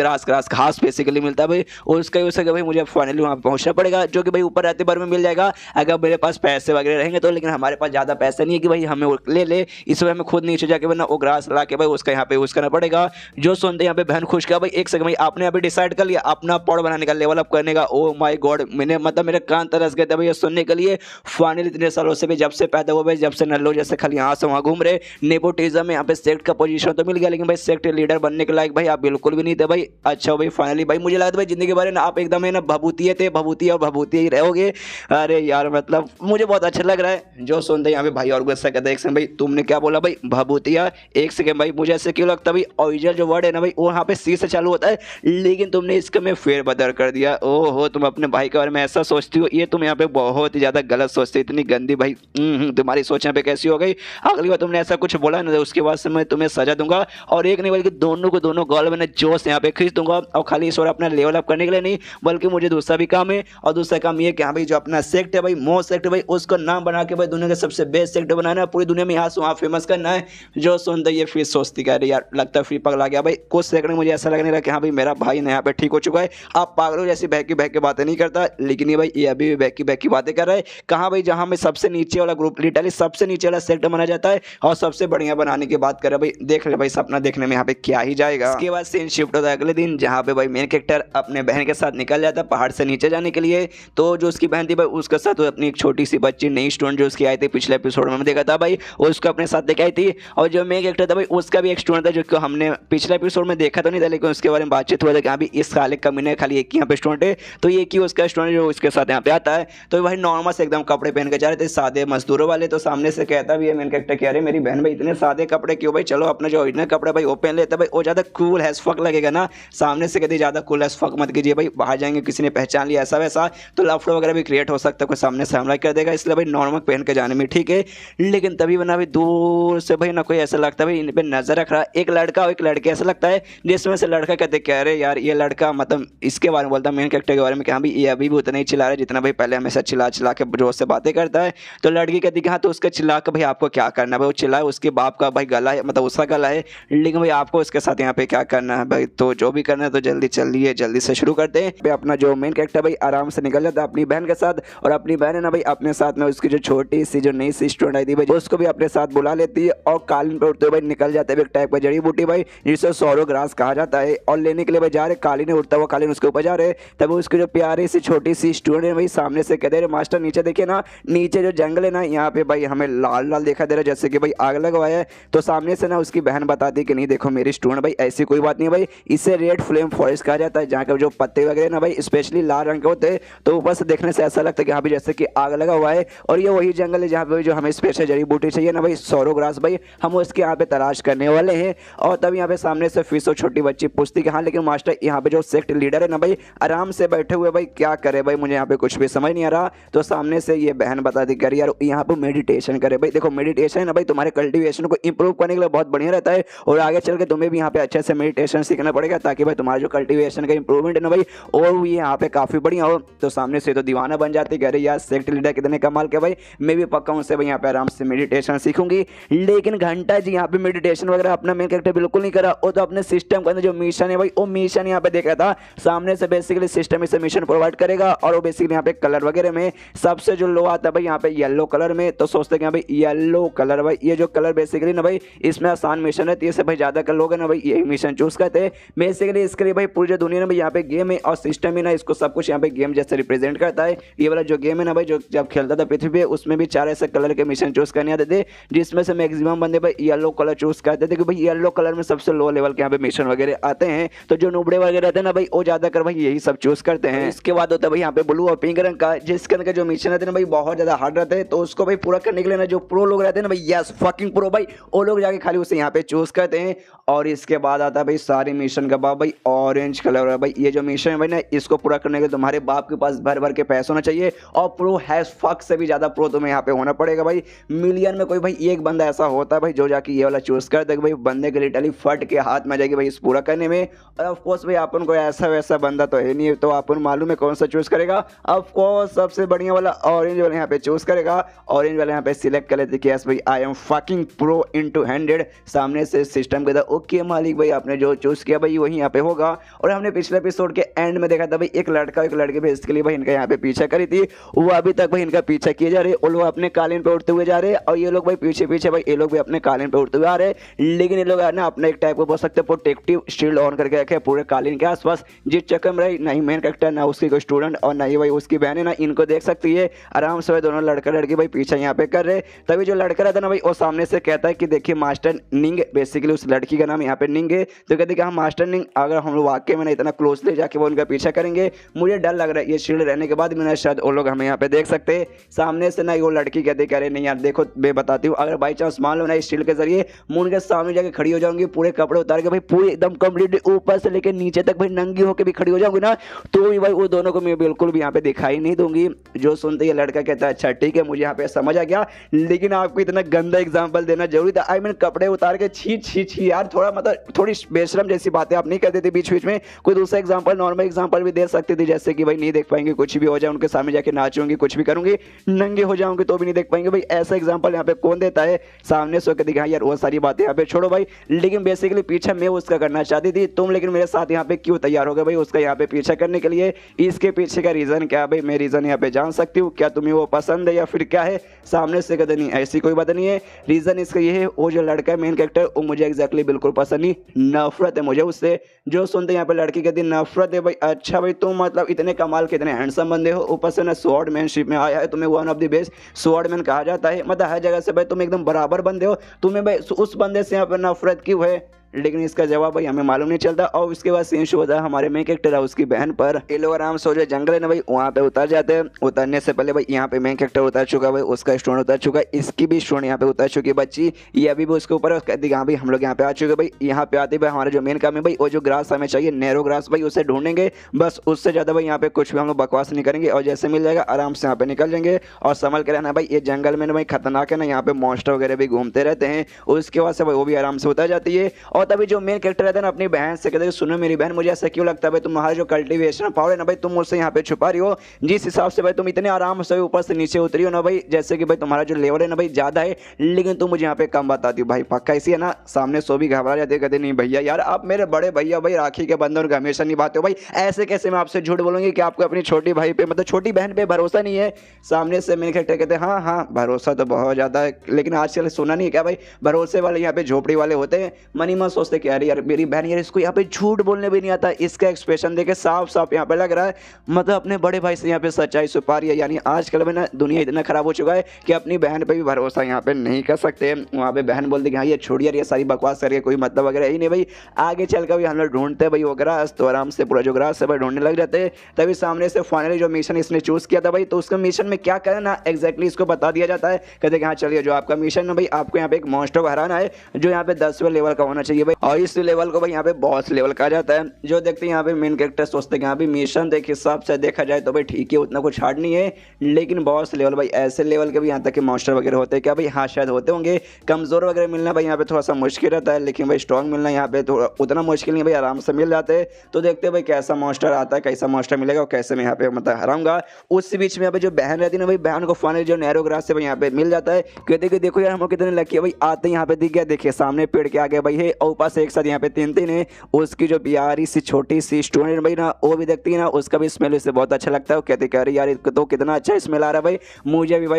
घास बेसिकली मिलता है भाई, उसका यूज करके भाई मुझे फाइनली वहाँ पे पहुँचना पड़ेगा, जो कि भाई ऊपर रहते बार में मिल जाएगा अगर मेरे पास पैसे वगैरह रहेंगे तो। लेकिन हमारे पास ज़्यादा पैसे ऐसा नहीं है कि भाई हमें वो ले ले, इस वजह हमें खुद नीचे जाके वरना वो ग्रास ला के भाई उसका यहाँ पे यूज करना पड़ेगा। जो सुनते यहाँ पे बहन खुश किया भाई, एक सेकंड भाई आपने अभी डिसाइड कर लिया अपना पॉड बनाने का, लेवल अप करने का। ओ माय गॉड, मैंने मतलब मेरे कान तरस गए थे भाई ये सुनने के लिए। फाइनली इतने सालों से भी जब से पैदा हुआ भाई, जब से नल्लो जैसे खाली यहाँ से वहाँ घूम रहे, नेपोटिज्म में यहाँ पे सेक्ट का पोजीशन तो मिल गया, लेकिन भाई सेक्ट लीडर बनने के लायक भाई आप बिल्कुल भी नहीं थे भाई। अच्छा भाई फाइनली भाई मुझे लगा था भाई जिंदगी के बारे में आप एकदम है ना भभूतिये थे, भभूतिया और भभूतिया ही रहोगे। अरे यार मतलब मुझे बहुत अच्छा लग रहा है। जो सुनते यहाँ पे भाई और गुस्सा कहते हैं, एक सेकंड भाई तुमने क्या बोला भाई भभूतिया? एक सेकंड भाई मुझे ऐसे क्यों लगता है भाई ओरिजिनल जो वर्ड है ना भाई वो यहाँ पे सी से चालू होता है, लेकिन तुमने इसका में फेरबदल कर दिया। ओहो, तुम अपने भाई के बारे में ऐसा सोचती हो, ये तुम यहाँ पे बहुत ही ज्यादा गलत सोचते हो, इतनी गंदी भाई तुम्हारी सोच यहाँ पे कैसी हो गई। अगली बार तुमने ऐसा कुछ बोला ना उसके बाद से मैं तुम्हें सजा दूंगा, और एक नहीं बल्कि दोनों को दोनों गॉल मैंने जोश यहाँ पे खींच दूंगा। और खाली इस बार अपना लेवल अप करने के लिए नहीं, बल्कि मुझे दूसरा भी काम है, और दूसरा काम ये कि हाँ भाई जो अपना सेक्ट है भाई मो सेक्ट भाई उसको नाम बना के भाई दुनिया का सबसे बेस्ट सेक्ट बनाना है, पूरी दुनिया में यहाँ से वहाँ फेमस करना है। जो सुनते ये फिर सोचती कह रही यार लगता है फिर पगला गया भाई। कुछ सेकंड मुझे ऐसा लगने लगा कि हाँ भाई मेरा भाई यहाँ पे ठीक हो चुका है। आप पागलों जैसी बहकी बहकी बातें नहीं करता, लेकिन ये भाई ये अभी भी बहकी बहकी बातें कर रहा है। कहाँ भाई जहाँ में सबसे नीचे वाला ग्रुप लिटरली सबसे नीचे वाला सेक्ट माना जाता है, और सबसे बढ़िया बनाने की बात कर रहा है भाई। देख ले भाई सपना देखने में यहाँ पे क्या ही जाएगा। इसके बाद सीन शिफ्ट होता है अगले दिन, जहाँ पे भाई मेन कैरेक्टर अपने बहन के साथ निकल जाता है पहाड़ से नीचे जाने के लिए। तो जो उसकी बहन थी भाई उसके साथ अपनी एक छोटी सी बच्ची नई स्टूडेंट जो उसकी आई थी पिछले एपिसोड में देखा था भाई, उसको अपने साथ लेके आई थी। और जो मेन कैरेक्टर था भाई उसका भी एक स्टूडेंट था जो हमने पिछले एपिसोड में देखा तो नहीं था, लेकिन उसके बारे में बातचीत हुआ था कि हाँ भी इस खालिक कमीने खाली एक ही यहाँ पे स्टूडेंट है, तो एक ही उसका स्टूडेंट जो उसके साथ यहाँ पे आता है। तो भाई नॉर्मल से एकदम कपड़े पहन के जा रहे थे सादे मजदूरों वाले। तो सामने से कहता भी है मेन कैरेक्टर कह रहे मेरी बहन भाई इतने सादे कपड़े क्यों भाई, चलो अपना जो ओरिजिनल कपड़े भाई वो पहन लेते भाई, वो ज़्यादा कूल हैज फक लगेगा ना। सामने से कहते ज़्यादा कूल हैज फक मत कीजिए भाई, बाहर जाएंगे किसी ने पहचान लिया ऐसा वैसा तो लफड़ा वगैरह भी क्रिएट हो सकता है, कोई सामने से हमला कर देगा, इसलिए भाई नॉर्मल पहन के जाने में ठीक है। लेकिन तभी बना भाई दूर से भाई ना कोई ऐसा लगता है भाई इन पर नजर रख रहा है, एक लड़का और एक लड़की ऐसा लगता है, जिसमें से लड़का कहते कह रहे यार ये लड़का मतलब इसके बारे में बोलता है मेन कैरेक्टर के बारे में कि हाँ भाई ये अभी भी उतना ही चिल्ला रहा है जितना भाई पहले हमेशा चिल्ला चिल्ला के जोर से बातें करता है। तो लड़की कहती कि हाँ तो उसका चिल्ला के भाई आपको क्या करना है भाई, वो चिल्ला उसके बाप का भाई गला है मतलब उसका गला है, लेकिन भाई आपको उसके साथ यहाँ पे क्या करना है भाई, तो जो भी करना है तो जल्दी चलिए जल्दी से शुरू करते हैं। अपना जो मेन कैरेक्टर भाई आराम से निकल जाता है अपनी बहन के साथ, और अपनी बहन है ना भाई अपने साथ में उसकी जो छोटी सी जो नई सी स्टूडेंट आई थी भाई उसको भी अपने साथ बुला लेती है, और कालीन पे उठते हुए भाई निकल जाते हैं एक टाइप का जड़ी बूटी भाई जिसे सौरो ग्रास कहा जाता है, और लेने के लिए भाई जा रहे कालीन उठता हुआ कालीन उसके ऊपर जा रहे। तब उसकी जो प्यारी सी छोटी सी स्टूडेंट है भाई सामने से कह दे रहे मास्टर नीचे देखिए ना, नीचे जो जंगल है ना यहाँ पे भाई हमें लाल लाल दिखा दे रहा है जैसे कि भाई आग लगा हुआ है। तो सामने से ना उसकी बहन बताती कि नहीं देखो मेरी स्टूडेंट भाई ऐसी कोई बात नहीं भाई, इसे रेड फ्लेम फॉरेस्ट कहा जाता है, जहाँ के जो पत्ते वगैरह ना भाई स्पेशली लाल रंग के होते हैं, तो ऊपर से देखने से ऐसा लगता है कि हाँ भाई जैसे कि आग लगा हुआ है। और ये वही जंगल है जहाँ पे जो हमें स्पेशल जड़ी बूटी चाहिए ना भाई सौरो ग्रास भाई, हम उसके यहाँ पे तलाश करने वाले हैं। और तब यहाँ पे सामने से फिर छोटी बच्ची पूछती कि हाँ लेकिन मास्टर यहाँ पे जो सेक्ट लीडर है ना भाई आराम से बैठे हुए भाई क्या करे भाई, मुझे यहाँ पे कुछ भी समझ नहीं आ रहा। तो सामने से ये बहन बताती कर यार यहाँ पे मेडिटेशन करे भाई, देखो मेडिटेशन है ना भाई तुम्हारे कल्टीवेशन को इंप्रूव करने के लिए बहुत बढ़िया रहता है, और आगे चल के तुम्हें भी यहाँ पे अच्छे से मेडिटेशन सीखना पड़ेगा ताकि भाई तुम्हारा जो कल्टीवेशन का इंप्रूवमेंट है ना भाई और भी यहाँ पे काफी बढ़िया हो। तो सामने से तो दीवाना बन जाती कह रही यार सेक्ट लीडर कितने कमाल के भाई, मैं भी पक्का उनसे भाई यहाँ पे आराम से मेडिटेशन सीखूंगी। लेकिन घंटा जी यहाँ पे मेडिटेशन वगैरह अपना मेन कैरेक्टर बिल्कुल नहीं करा, वो तो अपने सिस्टम के अंदर जो मिशन है भाई वो मिशन यहाँ पे देख रहा था। सामने से बेसिकली सिस्टम इसे मिशन प्रोवाइड करेगा, और वो बेसिकली यहाँ पे कलर वगैरह में सबसे जो लो आता है भाई यहाँ पे येलो कलर में। तो सोचते हैं भाई येलो कलर भाई ये जो कलर बेसिकली ना भाई इसमें आसान मिशन है, तो ये भाई ज्यादा कर लोगे ना भाई यही मिशन चूज करते हैं। बेसिकली इसके लिए भाई पूरी दुनिया में भाई यहाँ पे गेम है और सिस्टम ही ना इसको सब कुछ यहाँ पे गेम जैसे रिप्रेजेंट करता है। ये वाला जो गेम है ना भाई जो जब खेलता था पृथ्वी पे उसमें भी 4 ऐसे कलर के मिशन चूज करने आते थे, जिसमें से मैक्सिमम बंदे भाई येलो कलर चूज करते थे कि भाई येलो कलर में सबसे लो लेवल के यहाँ पे मिशन वगैरह आते हैं। तो जो नुबड़े वगैरह रहते हैं ना भाई वो ज्यादा कर भाई यही सब चूज करते हैं। इसके बाद होता है भाई यहाँ पे ब्लू और पिंक रंग का, जिसके अंदर जो मिशन रहते हैं भाई बहुत ज्यादा हार्ड रहते हैं, तो उसको भाई पूरा करने के लिए ना जो प्रो लोग रहते हैं ना भाई यस फकिंग प्रो भाई वो लोग जाके खाली उसे यहाँ पे चूज करते हैं। और इसके बाद आता है भाई सारे मिशन का बाप भाई ऑरेंज कलर है भाई, ये जो मिशन है भाई ना इसको पूरा करने के लिए तुम्हारे बाप के पास भर भर के पैसे होना चाहिए, और प्रो हैज फक से भी ज्यादा प्रो तुम्हें यहाँ पे होना पड़ेगा भाई। मिलियन में कोई भाई एक बंदा ऐसा होता है भाई जो जाके ये वाला चूज कर देगा भाई, बंदे के लिटरली फट के हाथ में जाएगी भाई इस पूरा करने में। और ऑफकोर्स भाई अपन को ऐसा वैसा बंदा तो है नहीं, तो अपन मालूम है कौन सा चूज करेगा, ऑफकोर्स सबसे बढ़िया वाला ऑरेंज वाला यहाँ पे चूज करेगा। ऑरेंज वाला यहाँ पे सिलेक्ट कर लेते कि यस भाई I am fucking pro into 100। सामने से सिस्टम कहता ओके मालिक भाई आपने जो चूज किया भाई वही यहाँ पे होगा। और हमने पिछले एपिसोड के एंड में देखा था भाई एक लड़का एक लड़के भेज के लिए भाई इनका यहाँ पे पीछा करी थी, वो अभी तक भाई इनका पीछा किए जा रहे, और वो अपने कालीन पे उठते बढ़ते हुए जा रहे हैं और ये लोग भाई पीछे पीछे भाई ये लोग भी अपने कालीन पे उड़ते हुए आ रहे हैं। लेकिन ये लोग ना अपने एक टाइप को बोल सकते हैं प्रोटेक्टिव शील्ड ऑन करके रखे पूरे कालीन के आसपास, जिस चक्कर में नहीं मेन कैरेक्टर ना उसकी कोई स्टूडेंट और ना ही भाई उसकी बहन है ना इनको देख सकती है। आराम से भाई दोनों लड़का लड़की भाई पीछे यहाँ पे कर रहे। तभी जो लड़का रहता है ना भाई वो सामने से कहता है कि देखिए मास्टर निंग, बेसिकली उस लड़की का नाम यहाँ पे निंग है। तो कहते कि हाँ मास्टर निंग, अगर हम लोग वाकई में ना इतना क्लोजली जाके वो उनका पीछा करेंगे, मुझे डर लग रहा है ये शील्ड रहने के बाद भी ना शायद वो लोग हमें यहाँ पे देख सकते हैं। सामने से ना वो लड़की कहते कह रहे नहीं यार देखो मैं बताती हूँ, अगर बाई चांस मान लो ना इस शील्ड के जरिए मून के सामने जाके खड़ी हो जाऊंगी, पूरे कपड़े उतार के भाई पूरे एकदम कंप्लीट ऊपर से लेकर नीचे तक भाई नंगी होकर भी खड़ी हो जाऊंगी ना, तो भी भाई वो दोनों को मैं बिल्कुल भी यहाँ पे दिखाई नहीं दूंगी। जो सुनते ये लड़का कहता है अच्छा ठीक है मुझे यहाँ पे समझ आ गया, लेकिन आपको इतना गंदा एग्जाम्पल देना जरूरी था। आई मीन कपड़े उतार के छी छी छी यार, थोड़ा मतलब थोड़ी बेशरम जैसी बातें आप नहीं करते थे बीच बीच में। कोई दूसरा एग्जाम्पल नॉर्मल एग्जाम्पल भी दे सकते थे, जैसे कि भाई नहीं देख पाएंगे कुछ भी हो जाए, उनके सामने जाके नाचूंगी कुछ भी करूंगी, नंगे हो जाऊंगी तो भी नहीं देख पाएंगे। भाई ऐसा एग्जाम्पल यहाँ पे कौन देता है? सामने सो के दिखा यार वो सारी बातें यहाँ पे छोड़ो भाई, लेकिन बेसिकली पीछा मैं उसका करना चाहती थी, तुम लेकिन मेरे साथ यहाँ पे क्यों तैयार हो गए भाई उसका यहाँ पे पीछा करने के लिए? इसके पीछे का रीजन क्या भाई? मैं रीजन यहाँ पे जान सकती हूँ, क्या तुम्हें वो पसंद है या फिर क्या है? सामने से कहते नहीं ऐसी कोई बात नहीं है, रीजन इसका ये है वो जो लड़का है मेन कैरेक्टर वो मुझे एग्जैक्टली बिल्कुल पसंद नहीं, नफरत है मुझे उससे। जो सुनते यहाँ पे लड़की कहती नफरत है भाई, अच्छा भाई तुम मतलब इतने कमाल के इतने हैंडसम बंदे हो, ऊपर से ना स्वॉर्डमैनशिप में आया है, तुम्हें one of the best swordsman कहा जाता है, मतलब हर जगह से भाई तुम एकदम बराबर बंदे हो, तुम्हें भाई उस बंदे से यहाँ पर नफरत क्यों है? लेकिन इसका जवाब भाई हमें मालूम नहीं चलता। और उसके बाद सीन शो होता है हमारे मेन कैरेक्टर है उसकी बहन पर। ये लोग आराम से जो जंगल है ना भाई वहाँ पे उतर जाते हैं। उतरने से पहले भाई यहाँ पे मेन कैरेक्टर उतर चुका भाई, उसका स्टोन उतर चुका है, इसकी भी स्टोन यहाँ पे उतर चुकी है बच्ची, ये अभी भी उसके ऊपर है। कहती है हाँ भाई हम लोग यहाँ पे आ चुके भाई। यहाँ पे आते भाई हमारा जो मेन काम है भाई वो जो ग्रास हमें चाहिए नैरो ग्रास भाई उसे ढूंढेंगे, बस उससे ज़्यादा भाई यहाँ पे कुछ भी हम लोग बकवास नहीं करेंगे, और जैसे मिल जाएगा आराम से यहाँ पे निकल जाएंगे। और संभल के रहना भाई, ये जंगल में ना भाई खतरनाक है ना, यहाँ पे मॉन्स्टर वगैरह भी घूमते रहते हैं। उसके बाद से भाई वो भी आराम से उतर जाती है। और तभी जो मेन कैरेक्टर रहता है ना अपनी बहन से कहते हैं सुनो मेरी बहन मुझे ऐसा क्यों लगता है भाई तुम्हारा जो कल्टीवेशन पावर है ना भाई तुम मुझसे यहाँ पे छुपा रही हो, जिस हिसाब से भाई तुम इतने आराम से ऊपर से नीचे उतरी हो ना भाई, जैसे कि भाई तुम्हारा जो लेवल है ना भाई ज़्यादा है, लेकिन तुम मुझे यहाँ पे कम बताती हो भाई। पक्का इसी है ना? सामने सो भी घबरा जाते कहते नहीं भैया यार आप मेरे बड़े भैया भाई राखी के बंधन को हमेशा निभाते हो भाई, ऐसे कैसे मैं आपसे झूठ बोलूंगी कि आपको अपनी छोटी भाई पे मतलब छोटी बहन पे भरोसा नहीं है? सामने से मेरे कैरेक्टर कहते हैं हाँ हाँ भरोसा तो बहुत ज़्यादा है, लेकिन आजकल सुना नहीं क्या भाई भरोसे वाले यहाँ पे झोपड़ी वाले होते हैं। मनी मन सोचते कि अरे यार मेरी बहन यार इसको यहाँ पे झूठ बोलने भी नहीं आता, इसका एक्सप्रेशन देखे साफ साफ यहाँ पे लग रहा है मतलब अपने बड़े भाई से यहाँ पे सच्चाई छुपा रही है। यानी आजकल में ना दुनिया इतना खराब हो चुका है कि अपनी बहन पे भी भरोसा यहाँ पे नहीं कर सकते। वहाँ पे बहन बोलती कि हाँ ये छोड़ यार ये सारी बकवास करिए कोई मतलब वगैरह ही नहीं भाई, आगे चल कर भी हम लोग ढूंढते हैं भाई वो ग्रास, तो आराम से पूरा जो ग्रास है भाई ढूंढने लग जाते हैं। तभी सामने से फाइनली जो मिशन इसने चूज किया था भाई, तो उसका मिशन में क्या करना एग्जैक्टली इसको बता दिया जाता है। कहते हैं कि हाँ चलिए जो आपका मिशन है भाई आपको यहाँ पे एक मॉन्स्टर को हराना है जो यहाँ पे 10वें लेवल का होना चाहिए भाई, और इस लेवल को भाई यहाँ पे बॉस लेवल कहा जाता है। जो देखते हैं यहाँ पे मेन कैरेक्टर सोचते हैं यहाँ पे मिशन देख हिसाब से देखा जाए तो भाई ठीक है उतना कुछ हार्ड नहीं है, लेकिन बॉस लेवल भाई ऐसे लेवल के भी यहाँ तक के मॉन्स्टर वगैरह होते हैं क्या भाई? हाँ शायद होते होंगे। कमजोर वगैरह मिलना भाई यहाँ पे थोड़ा सा मुश्किल रहता है, लेकिन भाई स्ट्रॉन्ग मिलना यहाँ पे थोड़ा उतना मुश्किल नहीं भाई, आराम से मिल जाते हैं। तो देखते हैं भाई कैसा मॉन्स्टर आता है, कैसा मॉन्स्टर मिलेगा और कैसे मैं यहाँ पे मतलब हराऊंगा। उस बीच में यहाँ पे जो बहन रहती है ना भाई, बहन को फाइनली जो नैरो ग्रास से भाई यहाँ पे मिल जाता है। कहते कि देखो यार हम लोग कितने लकी है भाई, आते ही यहाँ पे दिख गया, देखिए सामने पेड़ के आगे भाई है और ऊपर से एक साथ यहाँ पे तीन है। उसकी जो प्यारी सी छोटी सी स्टूडेंट भाई ना वो भी देखती है ना, उसका भी स्मेल इससे बहुत अच्छा लगता है। कहते कह रही यार इसको तो कितना अच्छा स्मेल आ रहा है भाई,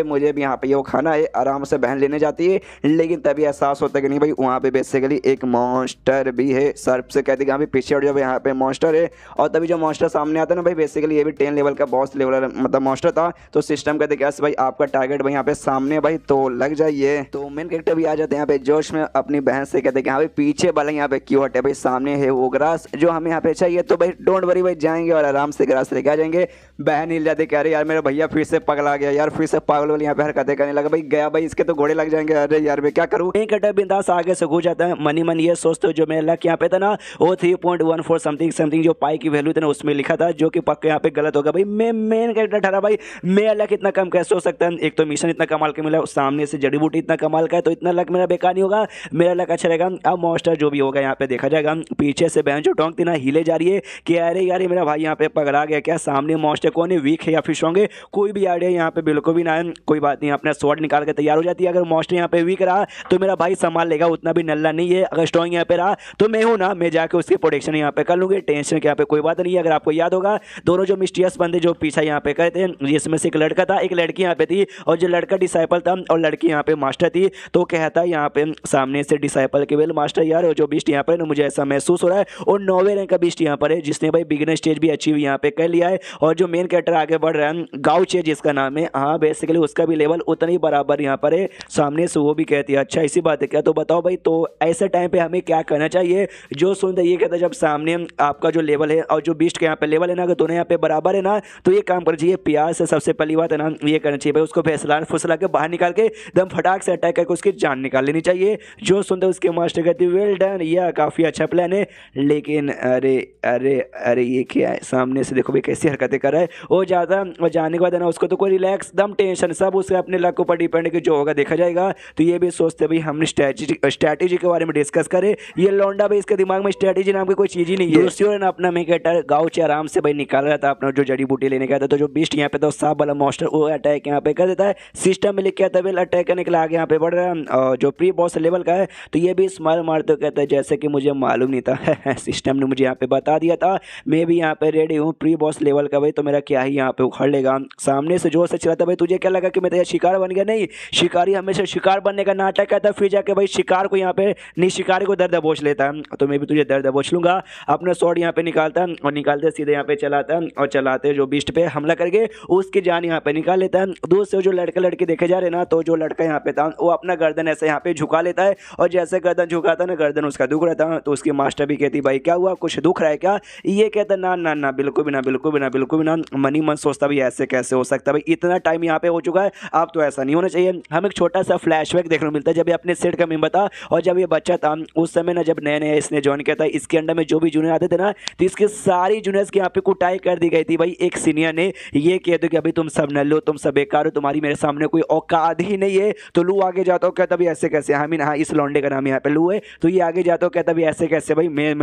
मुझे भी यहाँ पे वो खाना है। आराम से बहन लेने जाती है, लेकिन तभी एहसास होता है कि नहीं भाई वहाँ पे बेसिकली एक मॉन्स्टर भी है। सर्प से कहती है पीछे और जब यहाँ पे मॉन्स्टर है, और तभी जो मॉन्स्टर सामने आता है ना भाई बेसिकली ये भी 10 लेवल का बॉस लेवल मतलब मॉन्स्टर था। तो सिस्टम कहते कैसे भाई आपका टारगेट भाई यहाँ पे सामने भाई तो लग जाइए। तो मेन कैरेक्टर भी आ जाते हैं यहाँ पे जोश में अपनी बहन से, कहते हैं हाँ भाई पीछे वाला यहाँ पे क्यों हटे भाई, सामने है वो ग्रास जो हमें यहाँ पे चाहिए। तो भाई डोंट वरी भाई जाएंगे और आराम से ग्रास लेके आ जाएंगे। बहन हिल जाते कह रहे यार मेरा भैया फिर से पगला गया यार, फिर से पागल वाली यहाँ पे हरकतें करने लगा भाई, गया भाई इसके तो घोड़े लग जाएंगे। अरे यार मैं क्या करूँ? एक कटा बिंदास आगे से घुस जाता है। मनी मन ये सोचते हो जो मेरे लक यहाँ पे था ना वो 3.14 समथिंग जो पाई की वैल्यू थी ना उसमें लिखा था, जो कि पक्का यहाँ पे गलत होगा भाई। मैं मेन कैरेक्टर ठहरा भाई, मेरा लक इतना कम कैसे हो सकता है? एक तो मिशन इतना कमाल का मिला, सामने से जड़ी बूटी इतना कमाल का है, तो इतना लक मेरा बेकार नहीं होगा, मेरा लक अच्छा रहेगा। अब मॉन्स्टर मास्टर जो भी होगा यहाँ पे देखा जाएगा। पीछे से बहन जो टोंक ना हिले जा रही है कि अरे यार ये मेरा भाई यहाँ पे पकड़ा गया क्या, सामने मॉन्स्टर कौन है, वीक है या फिर स्ट्रॉन्ग है, कोई भी आइडिया यहाँ पे बिल्कुल भी ना है। कोई बात नहीं, अपना स्वॉर्ड निकाल के तैयार हो जाती है। अगर मॉन्स्टर यहाँ पे वीक रहा तो मेरा भाई संभाल लेगा, उतना भी नल्ला नहीं है। अगर स्ट्रॉन्ग यहाँ पे रहा तो मैं हूँ ना, मैं जाके उसकी प्रोटेक्शन यहाँ पे कर लूँगी, टेंशन के यहाँ पे कोई बात नहीं है। अगर आपको याद होगा दोनों जो मिस्टीरियस बंदे जो पीछा यहाँ पे करे थे, जिसमें से एक लड़का था एक लड़की यहाँ पे थी, और जो लड़का डिसाइपल था और लड़की यहाँ पे मास्टर थी। तो कहता है यहाँ पे सामने से डिसाइपल के वेल मास्टर यार जो बीस्ट यहाँ पर है मुझे ऐसा महसूस हो रहा है, और 9वें रैंक का बीस्ट यहाँ पर है जिसने भाई बिगिनर स्टेज भी अचीव यहाँ पे कर लिया है। और जो मेन कैरेक्टर आगे बढ़ रहा है गाउचे जिसका नाम है, हाँ बेसिकली उसका भी लेवल उतना ही बराबर यहाँ पर है। सामने से वो भी कहती है अच्छा इसी बात है क्या, तो बताओ भाई तो ऐसे टाइम पे हमें क्या करना चाहिए। जो सुनते ये कहता है जब सामने आपका जो लेवल है और जो बीस्ट का यहाँ पे लेवल है ना, अगर दोनों यहाँ पे बराबर है ना, तो ये काम करना चाहिए प्यार से। सबसे पहली बात है ना ये करना चाहिए भाई, उसको फैसला फुसला के बाहर निकाल के एकदम फटाक से अटैक करके उसकी जान निकाल लेनी चाहिए। जो सुनते उसके मास्टर कहते वेल डन, यह काफ़ी अच्छा प्लान है। लेकिन अरे अरे अरे ये क्या है, सामने से देखो भाई कैसी हरकतें कर रहा है। वो ज़्यादा और जाने के बाद है ना उसको तो कोई रिलैक्स दम टेंशन सब उसके अपने लक के ऊपर डिपेंड है कि जो होगा देखा जाएगा। तो ये भी सोचते भाई हमने स्ट्रैटेजी के बारे में डिस्कस करे। ये लौंडा भाई इसके दिमाग में स्ट्रैटेजी नाम की कोई चीज़ ही नहीं है। दूसरी ओर ना अपना मेकेटर गाउच आराम से भाई निकाल रहा था अपना जो जड़ी बूटी लेने का था। तो जो बीस्ट यहाँ पे तो सांप वाला मॉन्स्टर वो अटैक यहाँ पे कर देता है, सिस्टम में लिख के आता है अटैक करने के लिए आगे यहाँ पे बढ़ रहा है। और जो प्री बॉस लेवल का है तो ये भी स्माइल मारते कहता है जैसे कि मुझे मालूम नहीं था सिस्टम ने मुझे यहाँ पे बता दिया था, मैं भी यहाँ पे रेडी हूँ प्री बॉस लेवल का भाई, तो मेरा क्या ही यहाँ पे उखड़ लेगा। सामने से जोर से चलाता भाई तुझे क्या लगा कि मैं तो शिकार बन गया, नहीं शिकारी हमेशा शिकार बनने का नाटक करता है, फिर जाके भाई शिकार को यहाँ पे नहीं शिकारी को दर्द दबोच लेता है। तो मैं भी तुझे दर्द दबोच लूंगा। अपना स्वॉर्ड यहाँ पे निकालता है और निकालते सीधे यहाँ पे चलाता है और चलाते जो बीस्ट पे हमला करके उसकी जान यहाँ पे निकाल लेता है। दूसरे जो लड़के लड़के देखे जा रहे ना, तो जो लड़का यहाँ पे था वो अपना गर्दन ऐसे यहाँ पे झुका लेता है, और जैसे गर्दन झुकाता ना गर्दन उसका दुख रहा था। तो उसकी मास्टर भी कहती भाई क्या हुआ, कुछ दुख रहा है क्या। ये कहता ना ना ना बिल्कुल भी ना बिल्कुल भी ना बिल्कुल भी ना। मनी मन सोचता भाई ऐसे कैसे हो सकता है भाई, इतना टाइम यहाँ पे हो चुका है, अब तो ऐसा नहीं होना चाहिए। हमें एक छोटा सा फ्लैशबैक देखने को मिलता है जब ये अपने सेट का मेंबर था और जब ये बच्चा था उस समय ना, जब नया नया इसने ज्वाइन किया था, इसके अंडर में जो भी जूनियर आते थे ना, तो इसके सारी जूनियर्स की यहाँ पे कुटाई कर दी गई थी भाई। एक सीनियर ने ये कह दो कि अभी तुम सब नल्लो, तुम सब बेकार हो, तुम्हारी मेरे सामने कोई औकात ही नहीं है। तो लू आगे जाता हो कहता भाई ऐसे कैसे, हाँ मीन हाँ इस लौंडे का नाम यहाँ पे लू है। तो ये आगे जाता हो कहता भाई ऐसे कैसे भाई, मैं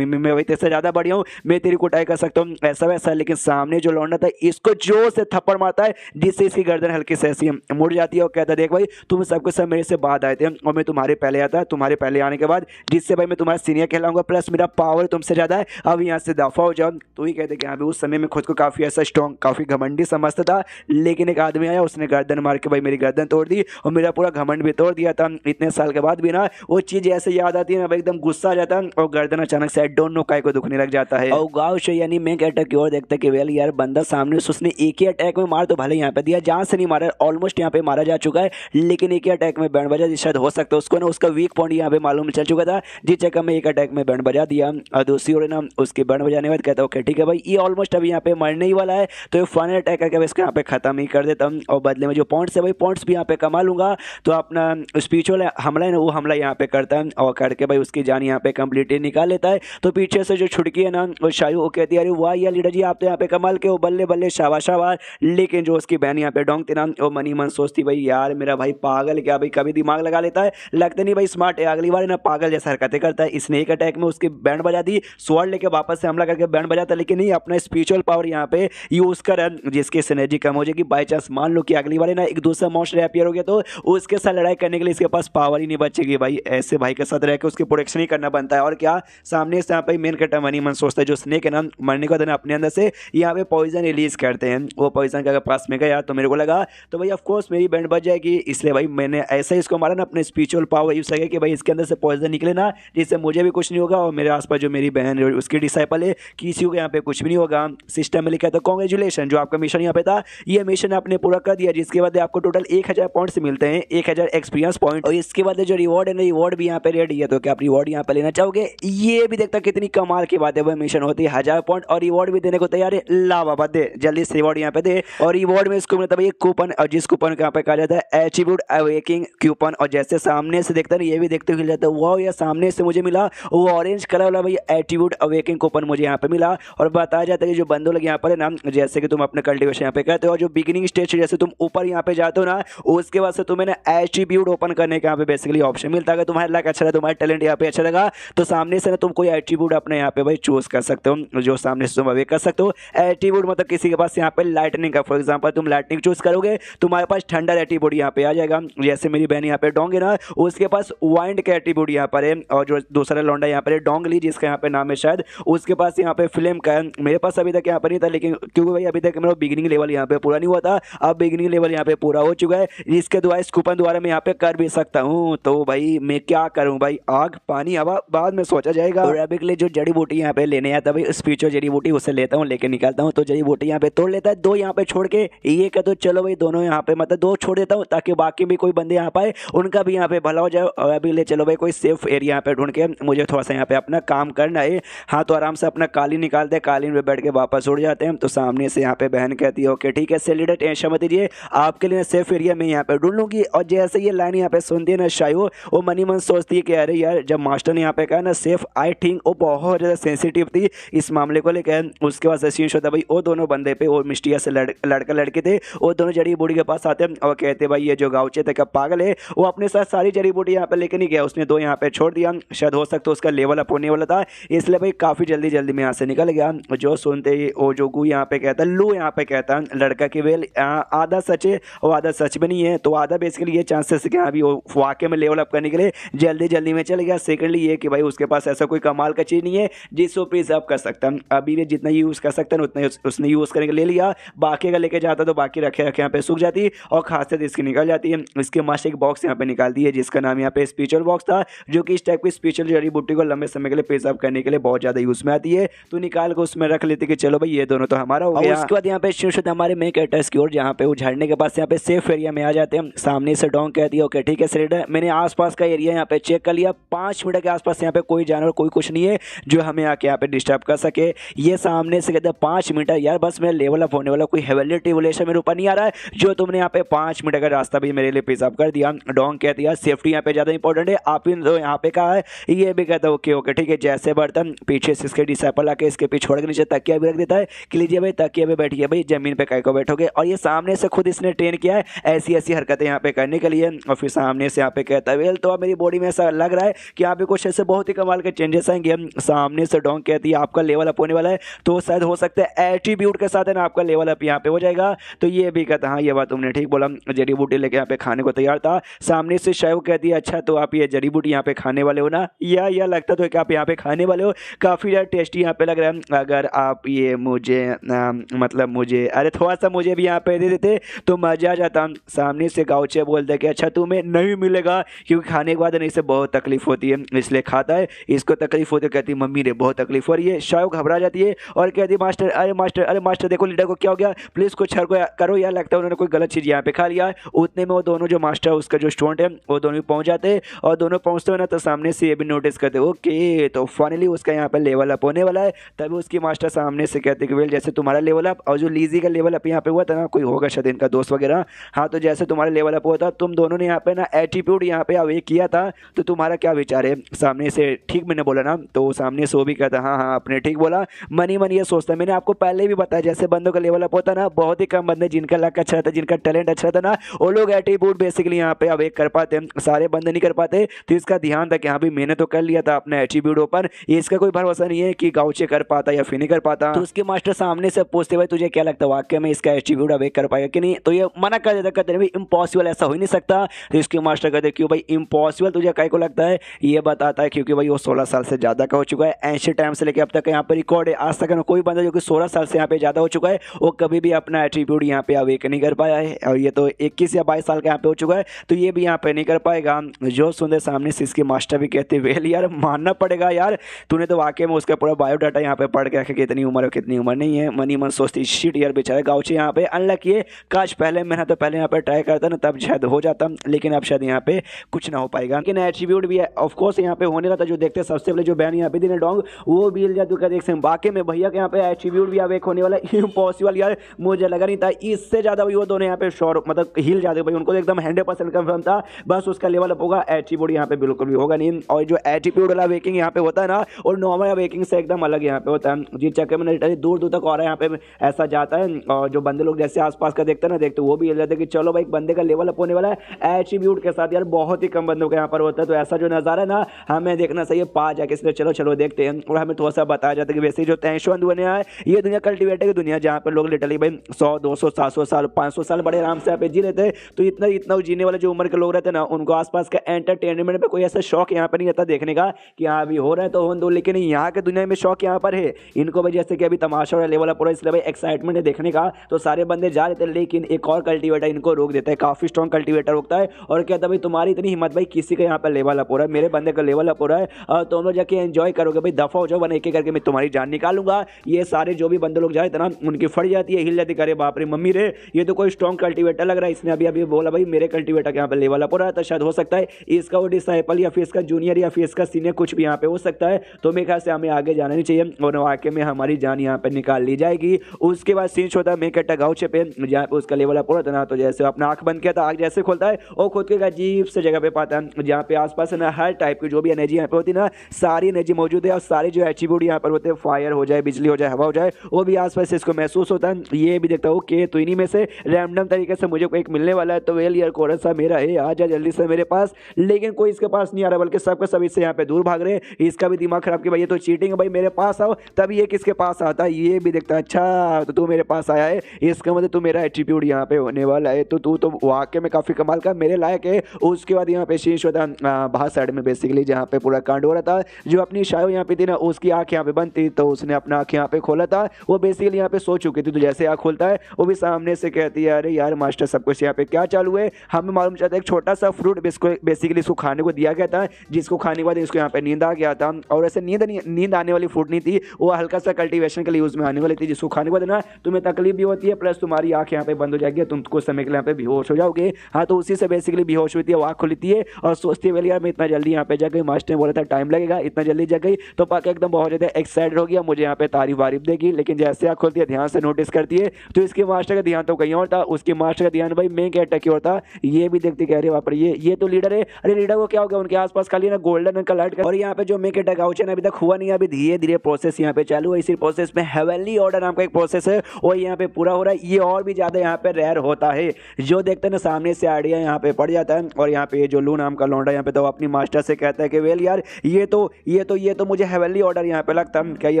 भाई तेरे से ज़्यादा बढ़िया हूँ, मैं तेरी कुटाई कर सकता हूँ ऐसा वैसा। लेकिन सामने जो लौंडा था इसको जोर से थप्पड़ मारता है जिससे इसकी गर्दन हल्की से ऐसी मुड़ जाती है और कहता देख भाई तुम सबके सब मेरे से बाद आए थे और मैं तुम्हारे पहले आता, तुम्हारे पहले आने के बाद जिससे भाई मैं तुम्हारा सीनियर कहलाऊंगा, प्लस मेरा पावर तुमसे ज़्यादा है, अब यहाँ से दफा हो जाओ। तो ही कहते कि हाँ उस समय में खुद को काफ़ी ऐसा स्ट्रॉन्ग काफ़ी घमंडी समझता था। लेकिन एक आदमी आया उसने गर्दन मार के भाई मेरी गर्दन तोड़ दी और मेरा पूरा घमंड भी तोड़ दिया था। इतने साल के बाद भी ना वो चीज़ ऐसे याद आती है ना भाई, एकदम गुस्सा आ जाता है और गर्दन अचानक से डोंट नो काय को दुखने लग जाता है। और गाँव से यानी मैं कैरेक्टर की ओर देखता कि वेल यार बंदा सामने से उसने एक ही अटैक में मार तो भले यहाँ पे दिया, जहाँ से नहीं मारा ऑलमोस्ट यहाँ पे मारा जा चुका है, लेकिन एक ही अटैक में बैंड बजा शायद हो सकता है उसको ना, उसका वीक पॉइंट यहाँ पे मालूम चल चुका था जिस जगह में एक अटैक में बैंड बजा दिया। और दूसरी ओर ना उसके बैंड बजाने के बाद कहता ओके ठीक है भाई ये ऑलमोस्ट अभी यहाँ पे मरने ही वाला है, तो ये फाइनल अटैक करके इसको यहाँ पे खत्म ही कर देता हूँ और बदले में जो पॉइंट्स है भाई पॉइंट्स भी यहाँ पे कमा लूंगा। तो अपना स्पिरिचुअल हमला है ना वो हमला यहाँ पे करता है और करके भाई उसकी जान यहाँ पे कंप्लीटली निकाल लेता है। तो पीछे से जो छुटकी है ना वो शायू वो कहती है अरे वाह यार लीडर जी आप तो यहाँ पे कमाल के हो, बल्ले बल्ले शाबाश शाबाश। लेकिन जो उसकी बहन यहाँ पे डोंग थी ना वो मनी मन सोचती भाई यार मेरा भाई पागल क्या भाई, कभी दिमाग लगा लेता है, लगता नहीं भाई स्मार्ट है, अगली बार ना पागल जैसा हरकतें करता है। इसने एक अटैक में उसकी बैंड बजा दी, स्वॉर्ड लेके वापस से हमला करके बैंड बजाता, लेकिन नहीं अपना स्पिरिचुअल पावर यहाँ पे यूज कर जिसकी सिनर्जी कम हो जाएगी। बाई चांस मान लो कि अगली बार ना एक दूसरा मॉन्स्टर अपीयर हो गया तो उसके साथ लड़ाई करने के लिए इसके पास पावर ही नहीं बचेगी भाई, ऐसे भाई के साथ रह के उसकी प्रोटेक्शन ही करना बनता है। और क्या सामने से यहाँ पे मेन कैरेक्टर मनी मन सोचता है जो स्नेक है ना मरने के बाद अपने अंदर से यहाँ पे पॉइजन रिलीज करते हैं, वो पॉइजन के अगर पास में गया तो मेरे को लगा तो भाई ऑफकोर्स मेरी बैंड बच जाएगी, इसलिए भाई मैंने ऐसा ही इसको मारा ना अपने स्पिरिचुअल पावर यूज करके कि भाई इसके अंदर से पॉइजन निकले ना जिससे मुझे भी कुछ नहीं होगा और मेरे आसपास जो मेरी बहन उसकी डिसाइपल है किसी को यहाँ पे कुछ भी नहीं होगा। सिस्टम में लिखा था कॉन्ग्रेचुलेशन जो आपका मिशन यहाँ पे था ये मिशन आपने पूरा कर दिया, जिसके बाद आपको टोटल 1000 पॉइंट्स मिलते हैं, 1000 एक्सपीरियंस पॉइंट। और इसके बाद जो रिवॉर्ड है ना रिवॉर्ड भी यहाँ पे रेडी है, तो क्या आप रिवॉर्ड यहाँ पे लेना चाहोगे। ये भी देखता कितनी कमाल की बात है, वह मिशन होती है 1000 पॉइंट और रिवॉर्ड भी देने को तैयार है। ला बाबा दे जल्दी से रिवॉर्ड यहाँ पे दे। और रिवॉर्ड में इसको मिलता है कूपन, और जिस कूपन को यहाँ पे कहा जाता है एट्रीब्यूट अवेकिंग कूपन। और जैसे सामने से देखता है ये भी देखते हुए जाता है वाह यार सामने से मुझे मिला वो ऑरेंज कलर वाला भाई एट्रीब्यूट अवेकिंग कूपन मुझे यहाँ पे मिला। और बताया जाता है कि जो बंदो लोग यहाँ पर है ना जैसे कि तुम अपने कल्टीवेशन यहाँ पे करते हो और जो बिगिनिंग स्टेज जैसे तुम ऊपर यहाँ पे जाते हो ना उसके बाद से तुम्हें ना एट्रीब्यूट ओपन करने का यहाँ पे बेसिकली ऑप्शन मिलता है। अगर तुम्हारा लक अच्छा है तुम्हारा टैलेंट यहाँ पे अच्छा लगा तो सामने से ना तुम कोई एट्रीब्यूट अपने यहाँ पे भाई चूज कर सकते हो, जो सामने से तुम अवे कर सकते हो। एट्रीब्यूट मतलब किसी के पास यहाँ पे लाइटनिंग का, फॉर एग्जांपल तुम लाइटनिंग चूज करोगे तुम्हारे पास थंडर एट्रीब्यूट यहाँ पे आ जाएगा। जैसे मेरी बहन यहाँ पे डोंग है ना, उसके पास वाइंड का एट्रीब्यूट यहाँ पर है, और जो दूसरा लौंडा यहाँ पर है डोंगली जिसका यहाँ पे नाम है शायद, उसके पास यहाँ पे फ्लेम का है। मेरे पास अभी तक यहाँ पर नहीं था, लेकिन क्योंकि भाई अभी तक मेरा बिगिनिंग लेवल यहाँ पे पूरा नहीं हुआ था, अब बिगिनिंग लेवल यहाँ पे पूरा हो चुका है। इसके द्वारा इस कूपन द्वारा मैं यहाँ पे कर भी सकता हूँ। तो भाई मैं क्या करूँ भाई, आग पानी हवा बाद में सोचा जाएगा। और अभी के लिए जो जड़ी बूटी यहाँ पे लेने आता भाई स्पिरिचुअल जड़ी बूटी उसे लेता हूँ, लेके निकालता हूँ। तो जड़ी बूटी यहाँ पे तोड़ लेता है, दो यहाँ पे छोड़ के ये कहते हो चलो भाई दोनों यहाँ पे मतलब दो छोड़ देता हूँ ताकि बाकी भी कोई बंदे यहाँ पाए उनका भी यहाँ पे भला हो जाए। और अभी ले चलो भाई कोई सेफ एरिया यहाँ पे ढूंढ के मुझे थोड़ा सा यहाँ पे अपना काम करना है। हाँ तो आराम से अपना कालीन निकालते हैं, कालीन पे बैठ के वापस उड़ जाते हैं। तो सामने से यहाँ पे बहन कहती है ओके ठीक है सेलिडर टेंशन मत लीजिए, आपके लिए सेफ एरिया में यहाँ पे ढूंढ लूंगी। और जैसे ये लाइन यहाँ पे सुनती है ना शायू, वो मनी मन सोचती है कि अरे यार जब मास्टर ने यहाँ पे कहा ना सेफ, आई थिंक वो बहुत ज़्यादा सेंसिटिव थी इस मामले को लेकर। उसके बाद सीन होता भाई वो दोनों बंदे पे, वो मिस्टिया से लड़का लड़के थे, वो दोनों जड़ी बूटी के पास आते हैं और कहते भाई ये जो गाँवचे थे क्या पागल है, वो अपने साथ सारी जड़ी बूटी यहाँ पे लेके नहीं गया, उसने दो यहाँ पे छोड़ दिया, शायद हो सकता उसका लेवल अप होने वाला था, इसलिए भाई काफ़ी जल्दी में यहाँ से निकल गया। जो सुनते ही वो जोगू यहाँ पे कहता है, लू यहाँ पे कहता है लड़का की वेल आधा सच है और आधा सच में नहीं है। तो आधा बेसिकली ये चांसेस है कि अभी वो वाकई में लेवल अप करने के लिए जल्दी में चल गया। सेकेंडली ये कि भाई उसके पास ऐसा कोई कमाल का चीज़ नहीं है जिसको प्रिजर्व कर सकता है, अभी भी जितना यूज़ कर सकता है उतना उसने यूज़ करने के ले लिया, बाकी का लेके जाता तो बाकी रखे यहाँ पे सूख जाती और खासियत इसकी निकल जाती है। इसके मास्टर एक बॉक्स यहाँ पे निकाल दी है जिसका नाम यहाँ पे स्पिरिचुअल बॉक्स था, जो कि इस टाइप की स्पिरिचुअल जड़ी बूटी को लंबे समय के लिए प्रिजर्व करने के लिए बहुत ज़्यादा यूज़ में आती है। तो निकाल के उसमें रख लेते कि चलो भाई ये दोनों तो हमारा हो गया। उसके बाद यहाँ पे शुरू हमारे मेन कैरेक्टर्स की ओर जहाँ पे वो झरने के पास यहाँ पे सेफ एरिया में आ जाते हैं। सामने से डोंग कहती है ओके ठीक है सर, मैंने आसपास का एरिया यहाँ पे चेक कर लिया, 5 मिनट के आसपास यहाँ पे कोई जानवर कोई कुछ नहीं है जो हमें आके यहाँ पे डिस्टर्ब कर सके। ये सामने से कहते हैं 5 मिनट यार बस मेरा लेवल अप होने वाला, कोई हेवनली ट्रिबुलेशन मेरे ऊपर नहीं आ रहा है जो तुमने यहाँ पे 5 मिनट का रास्ता भी मेरे लिए प्रिजर्व कर दिया। डोंग कहती है सेफ्टी यहाँ पे ज़्यादा इंपॉर्टेंट है, आप तो यहाँ पे कहा है। ये भी कहता है ओके ठीक है, जैसे बर्तन पीछे से इसके डिसाइपल आके इसके पीछे छोड़ के नीचे तकिया भी रख देता है कि लीजिए भाई तकिया पे बैठिए भाई जमीन पे को बैठोगे। और ये सामने से खुद इसने ट्रेन किया है ऐसी हरकतें यहाँ पे करने के लिए। और फिर सामने से यहाँ पे कहता है वेल तो अब मेरी बॉडी में ऐसा लग रहा है कि यहाँ पे कुछ ऐसे बहुत ही कमाल के चेंजेस आएंगे। सामने से डोंग कहती है आपका लेवल अप होने वाला है, तो शायद हो सकता है एट्रीब्यूट के साथ है ना आपका लेवल अप यहाँ पे हो जाएगा। तो ये भी कहता हाँ ये बात तुमने ठीक बोला, जड़ी बूटी लेके यहाँ पे खाने को तैयार था। सामने से शायद कहती है अच्छा तो आप ये जड़ी बूटी यहाँ पे खाने वाले हो ना, या लगता तो कि आप यहाँ पे खाने वाले हो, काफ़ी ज़्यादा टेस्टी यहाँ पे लग रहा है। अगर आप ये मुझे मतलब मुझे अरे थोड़ा सा मुझे भी यहाँ पे दे देते तो मज़ा आ जाता। सामने से गाँवचे बोलते कि अच्छा तुम्हें नहीं मिलेगा क्योंकि खाने के बाद इससे बहुत तकलीफ होती है इसलिए खाता है, इसको तकलीफ होती है। कहती मम्मी ने बहुत तकलीफ हो रही है, शायद घबरा जाती है और कहती अरे मास्टर देखो लीडर को क्या हो गया, प्लीज़ कुछ करो यार, लगता है उन्होंने कोई गलत चीज़ यहाँ पे खा लिया। उतने में वो दोनों जो मास्टर उसका जो स्टूडेंट है वो दोनों भी पहुँच जाते हैं और दोनों पहुँचते हो ना तो सामने से ये भी नोटिस करते ओके तो फाइनली उसका यहाँ पे लेवल अप होने वाला है। तभी उसकी मास्टर सामने से कहते कि वेल जैसे तुम्हारा लेवल अप और जो लीजी का लेवल अप यहाँ पे हुआ था ना, कोई होगा शायद इनका दोस्त वगैरह, हाँ तो जैसे तुम्हारा लेवल अप हुआ था तुम दोनों ने यहाँ पे ना एटीट्यूड यहाँ पे अवे किया था, तो तुम्हारा क्या विचार है। सामने से ठीक मैंने बोला ना, तो सामने से वो भी कहता हाँ आपने ठीक बोला। मनी ये सोचता मैंने आपको पहले भी बताया जैसे बंदों का लेवल अप होता ना, बहुत ही कम बंदे जिनका लक अच्छा रहता जिनका टैलेंट अच्छा रहता ना वो लोग एटीट्यूड बेसिकली यहाँ पे अवेक कर पाते हैं, सारे बंदे नहीं कर पाते। तो इसका ध्यान था कि हाँ भी मैंने तो कर लिया था अपने एटीट्यूड ऊपर, इसका कोई भरोसा नहीं है कि गाँवचे कर पाता या फिर नहीं कर पाता। तो उसके मास्टर सामने से पूछते भाई तुझे क्या लगता है वाकई में इसका एटीट्यूड अवेक कर पाएगा कि नहीं, तो ये मना कर देता, कहते भाई इम्पॉसिबल, ऐसा हो ही नहीं सकता। तो इसके मास्टर कहते क्यों भाई इम्पॉसिबल तुझे काय को लगता है, ये बताता है क्योंकि भाई वो 16 साल से ज़्यादा का हो चुका है, एंशिएंट टाइम से लेकर अब तक यहाँ पर रिकॉर्ड है, आज तक कोई बंदा जो कि 16 साल से यहाँ पे ज़्यादा हो चुका है वो कभी भी अपना एट्रीब्यूट यहाँ पे अवेक नहीं कर पाया है। और ये तो 21 या 22 साल का यहाँ पे हो चुका है, तो ये भी यहाँ पे नहीं कर पाएगा। जो सुनते सामने से इसके मास्टर भी कहते वेल यार मानना पड़ेगा यार, तूने तो वाकई में उसका पूरा बायोडाटा यहाँ पे पढ़ के रखे कितनी उम्र है कितनी उम्र नहीं है। मनी मन सोचती शिट यार बेचारे गाँवचे यहाँ पे अनलकी है, काश पहले मैंने तो पहले यहाँ पे ट्राई करता ना तब शायद हो जाता, लेकिन अब शायद यहाँ पे कुछ ना हो पाएगा। लेकिन एट्रीब्यूट भी है ऑफकोर्स यहाँ पे होने का, जो देखते सबसे पहले जो बैन यहाँ पे दिन डोंग वो भी हिल जाती है, देख सकते बाकी में भैया के यहाँ पे एट्रीब्यूट भी अवेक होने वाला है। इम्पॉसिबल यार, मुझे लगा नहीं था इससे ज़्यादा भाई वो दोनों यहाँ पे श्योर मतलब हिल जाते भाई, उनको एकदम 100% कंफर्म था बस उसका लेवल अप होगा, एट्रीब्यूट यहाँ पे बिल्कुल भी होगा नहीं। और जो एट्रीब्यूट वाला अवेकिंग यहाँ पे होता है ना और नॉर्मल अवेकिंग से एकदम अलग यहाँ पे होता है, जिस चक्कर में लिटरली दूर दूर तक और यहाँ पे ऐसा जाता है। और जो बंदे लोग जैसे आसपास का देखते हैं ना वो भी हिल जाते हैं कि चलो भाई बंदे का लेवल अप होने वाला है एट्रीब्यूट के साथ। यार बहुत ही कम बंदों का यहाँ पर होता है, तो ऐसा जो नज़ारा है ना हमें देखना चाहिए पा जाके, इसलिए चलो चलो देखते हैं। और हमें थोड़ा सा बताया जाता है कि वैसे जो 23 दुनिया है ये दुनिया कल्टिवेटर की दुनिया, जहाँ पर लोग लिटरली भाई 100 200 700 साल 500 साल बड़े आराम से यहाँ पे जी लेते हैं। तो इतना इतना जीने वाले जो उम्र के लोग रहते हैं ना, उनको आसपास का एंटरटेनमेंट में कोई ऐसा शौक यहाँ पर नहीं रहता देखने का कि हाँ अभी हो रहा है तो हो दो, लेकिन यहाँ के दुनिया में शौक यहाँ पर है इनको भाई, जैसे कि अभी तमाशा और लेवल पूरा, इसलिए भाई एक्साइटमेंट है देखने का, तो सारे बंदे जा रहे थे। लेकिन एक और कल्टिवेटर इनको रोक देता है, काफी स्ट्रॉन्ग कल्टिवेटर रोकता है और कहता है भाई तुम्हारी इतनी हिम्मत भाई, किसी का यहाँ पर लेवल अप हो रहा है, मेरे बंदे का लेवल अप हो रहा है और तुम लोग जाके एंजॉय करोगे भाई, दफा हो जाओ वरना एक एक करके मैं तुम्हारी जान निकालूंगा। ये सारे जो भी बंदे लोग जा रहे थे ना उनकी फट जाती है, हिल जाती, करे बाप रे मम्मी रे ये तो कोई स्ट्रॉन्ग कल्टिवेटर लग रहा है, इसने अभी अभी बोला भाई मेरे कल्टिवेटर के यहाँ पे लेवल अप हो रहा है, तो शायद हो सकता है इसका वो डिसाइपल या फिर इसका जूनियर या फिर इसका सीनियर कुछ भी यहाँ पे हो सकता है। तो मेरे ख्याल से हमें आगे जाना नहीं चाहिए और वाकई में हमारी जान यहाँ पे निकाल ली जाएगी। उसके बाद सीन होता है मैं कहता गाउचे पे, जहाँ पे उसका लेवल अप हो रहा था ना, तो जैसे अपना आंख बंद किया था, आंख जैसे खोलता है और खुद के अजीब से जगह पे पाता है जहाँ पे आसपास ना हर टाइप की जो भी एनर्जी यहाँ पे होती है ना, सारी एनर्जी मौजूद है और सारे जो एट्रीब्यूट यहाँ पर होते हैं, फायर हो जाए, बिजली हो जाए, हवा हो जाए, वो भी आसपास इसको महसूस होता है। ये भी देखता हूँ कि तो इन्हीं में से रैंडम तरीके से मुझे कोई एक मिलने वाला है, तो वेल यार कोरस सा मेरा है, आ जा जल्दी से मेरे पास, लेकिन कोई इसके पास नहीं आ रहा, बल्कि सबके सब इससे यहाँ पे दूर भाग रहे हैं। इसका भी दिमाग खराब कि भाई ये तो चीटिंग है, भाई मेरे पास आओ, तब ये किसके पास आता है, ये भी देखता है अच्छा तो तू मेरे पास आया है, इसका मतलब तू मेरा एट्रीब्यूट यहाँ पे होने वाला है, तो तू तो वाकई में काफी कमाल का मेरे लायक है। उसके बाद यहाँ पे शीश होता बाहर साइड में बेसिकली जहाँ पे पूरा कांड हो रहा था, जो अपनी शायो यहाँ पे थी ना उसकी आंख यहाँ पे बंद थी, तो उसने अपना आंख यहाँ पे खोला था, वो बेसिकली यहाँ पे सो चुकी थी, तो जैसे आंख खोलता है वो भी सामने से कहती है अरे यार मास्टर सब कुछ यहाँ पे क्या चालू है, हमें मालूम चलता है एक छोटा सा फ्रूट बेसिकली इसको खाने को दिया गया था, जिसको खाने के बाद इसको यहाँ पे नींद आ गया था, और ऐसे नींद आने वाली फ्रूट नहीं थी, वो हल्का सा कल्टीवेशन के लिए यूज में आने वाली थी, जिसको खाने के बाद ना तुम्हें तकलीफ भी होती है, प्लस तुम्हारी आंख यहाँ पे बंद हो जाएगी, तुम कुछ समय के लिए यहाँ पे बेहोश हो जाओगे। हाँ तो उसी से बेसिकली बेहोश होती है, आँख खुलती है और सोचती है यार मैं इतना जल्दी यहाँ पे जग गई, मास्टर ने बोला था टाइम लगेगा, इतना जल्दी जग गई, तो पाके एकदम बहुत ज़्यादा एक्साइटेड हो गया, मुझे यहाँ पे तारीफ वारीफ देगी। लेकिन जैसे आँख खोलती है ध्यान से नोटिस करती है तो इसके मास्टर का ध्यान तो कहीं और था, उसके मास्टर का ध्यान भाई मैं क्या टकी होता, ये भी देखते कह रहे वहाँ पर ये तो लीडर है, अरे लीडर को क्या हो गया, उनके आसपास खाली ना गोल्डन का लाइट, और यहाँ पे जो मेक इट गाउचन अभी तक हुआ नहीं है, अभी धीरे धीरे प्रोसेस यहाँ पे चालू है। इसी प्रोसेस में हेवनली ऑर्डर नाम का एक प्रोसेस है और यहाँ पे पूरा हो रहा है, ये और भी ज्यादा यहाँ पे रेयर होता है, जो देखते हैं ना सामने से आइडिया यहाँ पे पड़ जाता है। और यहाँ पे जो लू नाम का लौंडा यहाँ पे तो अपनी मास्टर से कहता है कि वेल यार ये तो मुझे हेवनली ऑर्डर यहाँ पे लगता है, क्या ये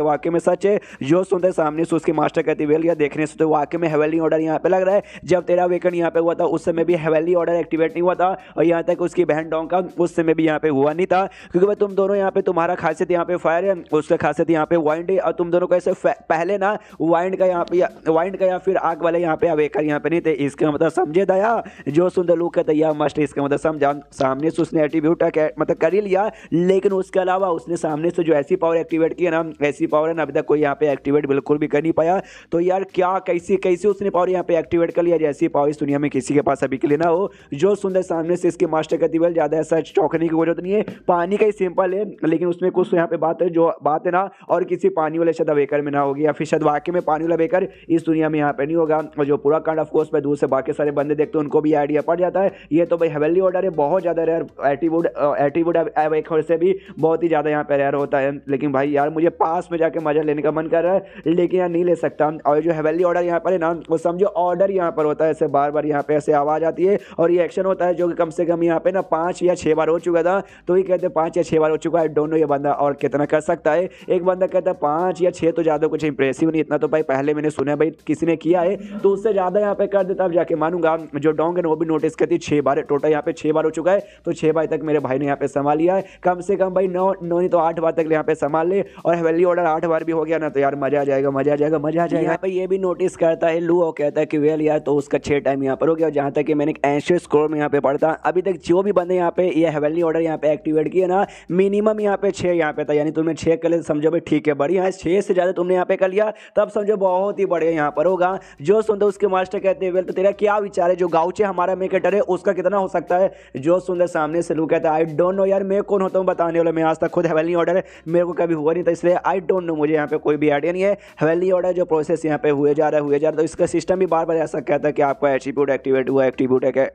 वाकई में सच है? जो सुनते सामने से उसकी मास्टर कहती वेल यार देखने से तो वाकई में हेवनली ऑर्डर यहाँ पे लग रहा है, जब तेरा वेकन यहाँ पे हुआ था उस समय भी हेवनली ऑर्डर एक्टिवेट नहीं हुआ था, और यहाँ तक उसकी बहन डोंग का उस समय भी यहाँ पे हुआ नहीं था, क्योंकि भाई तुम दोनों यहाँ पे तुम्हारा खासियत यहाँ पे फायर है, उसका खासियत यहाँ पे वाइंड है, और तुम दोनों को ऐसे पहले ना वाइंड का या फिर आग वाले यहाँ पे अवेकर यहाँ पे नहीं थे, इसका मतलब समझे दया। जो सुंदर लुक कहता या मास्टर इसका मतलब समझा, सामने से उसने एट्रीब्यूट मतलब कर ही लिया, लेकिन उसके अलावा उसने सामने से जो ऐसी पावर एक्टिवेट की है ना, ऐसी पावर है ना अभी तक कोई यहाँ पे एक्टिवेट बिल्कुल भी कर नहीं पाया। तो यार क्या कैसी उसने पावर यहाँ पे एक्टिवेट कर लिया, जैसी पावर इस दुनिया में किसी के पास अभी के लिए ना हो। जो सुंदर सामने से इसके मास्टर कहती वेल ज्यादा ऐसा चौंकने की जरूरत नहीं है, पानी का ही सिंपल है, लेकिन उसमें कुछ यहाँ पे बात है, जो बात है ना और किसी पानी वाले शायद अवेकर में ना होगी, या फिर शायद वाकई में पानी वाला अवेकर इस दुनिया में यहाँ पे नहीं होगा। और जो पूरा कांड ऑफ कोर्स पे दूर से बाकी सारे बंदे देखते हैं उनको भी आइडिया पड़ जाता है, ये तो भाई हेवनली ऑर्डर है, बहुत ज्यादा रेयर एट्रीब्यूट अवेकर से भी बहुत ही ज्यादा यहाँ पे रेयर होता है। लेकिन भाई यार मुझे पास में जाके मजा लेने का मन कर रहा है, लेकिन यार नहीं ले सकता। और जो हेवनली ऑर्डर यहाँ पर है ना, वो समझो ऑर्डर यहाँ पर होता है, ऐसे बार बार यहाँ पे ऐसे आवाज आती है और ये एक्शन होता है, जो कि कम से कम यहाँ पे ना 5 या 6 बार हो चुका था। तो ये कहते हैं 5 या 6 बार हो चुका है, डोंट नो ये बंदा और कितना कर सकता है। एक बंदा कहता है 5 या 6 तो ज्यादा कुछ इंप्रेसिव नहीं, इतना तो भाई पहले मैंने सुना भाई किसी ने किया है, तो उससे ज्यादा यहाँ पे कर देता अब जाके मानूंगा। जो डोंग है वो भी नोटिस करती 6 बार, टोटल यहाँ पे 6 बार हो चुका है, तो 6 बार तक मेरे भाई ने यहाँ पे संभाल लिया है, कम से कम भाई 9 नहीं तो 8 बार तक यहाँ पे संभाल ले, और हेवनली ऑर्डर 8 बार भी हो गया ना, तो यार मजा आ जाएगा, मजा आ जाएगा, मजा आ जाएगा। यहाँ पे ये भी नोटिस करता है लू, और कहता है कि वेल यार तो उसका 6 टाइम यहाँ पर हो गया। जहाँ तक कि मैंने एंशियस स्कोर में यहाँ पे पढ़ता, अभी तक जो भी बंदे यहाँ पे ये हेवनली ऑर्डर यहाँ पे एक्टिवेट किए ना, मिनिमम यहाँ पे 6 यहाँ पे था, यानी तुमने 6 कर लिया समझो भाई ठीक है बढ़िया है, 6 से ज्यादा तुमने यहाँ पे कर लिया तब समझो बहुत ही बढ़िया यहाँ पर होगा। जो सुंदर उसके मास्टर कहते हैं वेल तो तेरा क्या विचार है, जो गाउचे हमारा मेकेटर है उसका कितना हो सकता है? जो सुंदर सामने से लू कहता है आई डोंट नो यार, मैं कौन होता हूँ बताने वाला, मैं आज तक खुद हेवनली ऑर्डर है मेरे को कभी हुआ नहीं था, इसलिए आई डोंट नो, मुझे यहाँ पे कोई भी आइडिया नहीं है। हेवनली ऑर्डर जो प्रोसेस यहाँ पे हुए जा रहा है, तो इसका सिस्टम भी बार बार ऐसा कहता है कि आपका एट्रीब्यूट एक्टिवेट हुआ है,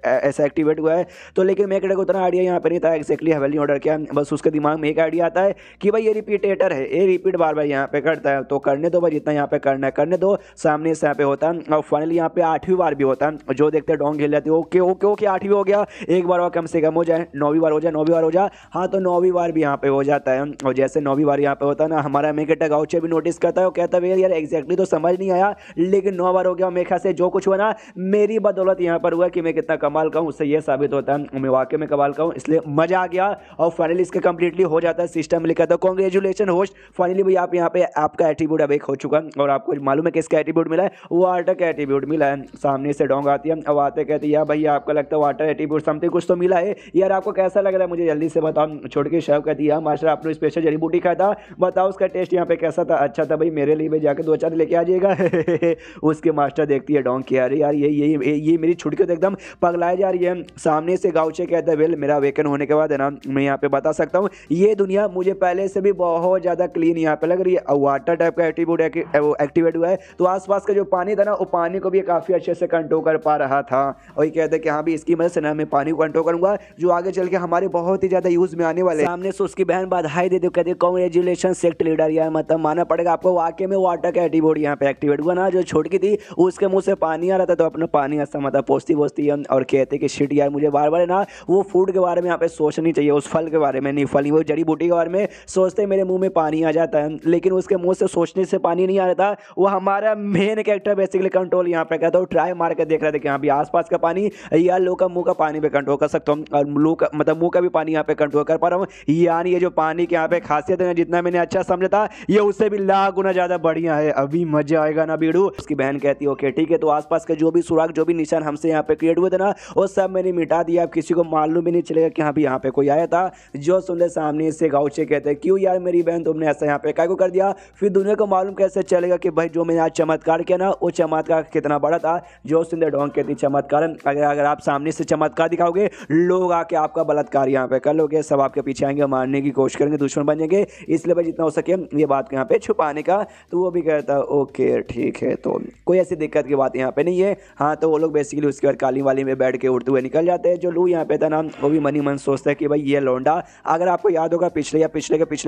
ऐसा एक्टिवेट हुआ है। तो लेकिन मेकेटर को उतना आइडिया यहाँ पे नहीं था एक्जैक्टली हेवनली ऑर्डर क्या, बस उसके दिमाग में एक आइडिया आता है कि भाई ये रिपीटेटर है, ये रिपीट बार बार यहाँ पे करता है, तो करने दो भाई, जितना यहाँ पे करना है करने दो। सामने से यहाँ पे होता है और फाइनली यहाँ पे 8वीं बार भी होता है, जो देखते हैं डोंग हिल जाती है, ओके ओके ओके 8वीं हो गया, एक बार और कम से कम हो जाए, 9वीं बार हो जाए, 9वीं बार हो जा। हाँ तो 9वीं बार भी यहाँ पे हो जाता है। और जैसे 9वीं बार यहाँ पे होता है ना, हमारा मेकेटा गाउचे भी नोटिस करता है और कहता है यार एग्जैक्टली तो समझ नहीं आया, लेकिन 9 बार हो गया। मेरे ख्याल से जो कुछ हुआ ना मेरी बदौलत यहाँ पर हुआ कि मैं कितना कमाल का हूँ, उससे ये साबित होता है मैं वाकई में कमाल का हूँ, इसलिए मजा आ गया। और फाइनली इसका कंप्लीटली हो जाता है। सिस्टम लिखा था कॉन्ग्रेचुलेशन होस्ट, फाइनली भाई आप यहाँ पे आपका एट्रीब्यूट अब एक हो चुका है। और आपको मालूम है किसका एट्रीब्यूट मिला है? वाटर का एट्रीब्यूट मिला है। सामने से डोंग आती है, अब आते कहती है यार भैया आपका लगता है वाटर एट्रीब्यूट समथिंग कुछ तो मिला है यार, आपको कैसा लग रहा है मुझे जल्दी से बताओ। छोड़ के शेफ कहती है मास्टर आपने स्पेशल जड़ी बूटी खाया था, बताओ उसका टेस्ट यहाँ पे कैसा था? अच्छा था भाई, मेरे लिए भी जाके 2-4 लेके आ जाएगा। उसके मास्टर देखती है डोंग की, अरे यार ये मेरी छुटकी तो एकदम पगलाए जा रही है। सामने से गाउचे कहता है वेल मेरा वेकन होने के बाद है ना मैं यहाँ पे बता सकता हूँ ये दुनिया मुझे पहले से भी बहुत ज़्यादा क्लीन यहाँ पे लग रही है। वाटर टाइप का एट्रीब्यूट एक्टिवेट हुआ है तो आसपास का जो पानी था ना वो पानी को भी काफ़ी अच्छे से कंट्रोल कर पा रहा था। और ये कहते हैं कि हाँ भी इसकी मदद से ना मैं पानी को कंट्रोल करूंगा जो आगे चल के हमारे बहुत ही ज़्यादा यूज़ में आने वाले। सामने से उसकी बहन बधाई देती कहती है कॉन्ग्रेचुलेशन सेक्ट लीडर, यार मतलब माना पड़ेगा आपको वाकई में वाटर का एट्रीब्यूट यहाँ पे एक्टिवेट हुआ ना। जो छोटकी थी उसके मुंह से पानी आ रहा था तो अपना पानी ऐसा मतलब पोस्ती है और कहते कि शिट यार मुझे बार बार ना वो फूड के बारे में यहाँ पे सोचनी चाहिए, उस फल के बारे में नहीं, फल वो जड़ी बूटी के बारे में सोचते मेरे मुंह में पानी आ जाता है, लेकिन उसके मुंह से सोचने से पानी नहीं आ रहा था। वो हमारा मेन कैरेक्टर बेसिकली कंट्रोल यहाँ पे कहता हूँ ट्राई मार के देख रहे थे कि हाँ भी आसपास का पानी या लोग का मुंह का पानी पे कंट्रोल कर सकता हूँ और लोग का मतलब मुंह का भी पानी यहाँ पे कंट्रोल कर पा रहा हूँ। यानी ये जो पानी के यहाँ पे खासियत है जितना मैंने अच्छा समझा था ये उससे भी लाख गुना ज्यादा बढ़िया है, अभी मजा आएगा ना बीड़ू। उसकी बहन कहती है ओके ठीक है, तो आसपास के जो भी सुराग जो भी निशान हमसे यहाँ पे क्रिएट हुए थे ना वो सब मैंने मिटा दिया, अब किसी को मालूम भी नहीं चलेगा कि हाँ भी यहाँ पे कोई आया था। जो सुंदर सामने से गाउचे कहते हैं क्यों यार मेरी बहन तुमने ऐसा यहाँ पे काय को कर दिया, फिर दुनिया को मालूम कैसे चलेगा कि भाई जो मैंने आज चमत्कार किया ना वो चमत्कार कितना बड़ा था। जो सुंदर डोंग कहती चमत्कार अगर आप सामने से चमत्कार दिखाओगे लोग आके आपका बलात्कार यहाँ पे कर लोगे, सब आपके पीछे आएंगे मारने की कोशिश करेंगे, दुश्मन बन जाएंगे, इसलिए भाई जितना हो सके ये बात को यहाँ पे छुपाने का। तो वो भी कहता ओके ठीक है, तो कोई ऐसी दिक्कत की बात यहाँ पे नहीं है। हाँ तो वो लोग बेसिकली उसके बाद काली वाली में बैठ के उड़ते हुए निकल जाते हैं। जो लू यहाँ पे था ना वो भी मनी मन सोचता है कि भाई ये लौंडा, अगर आपको याद होगा पिछले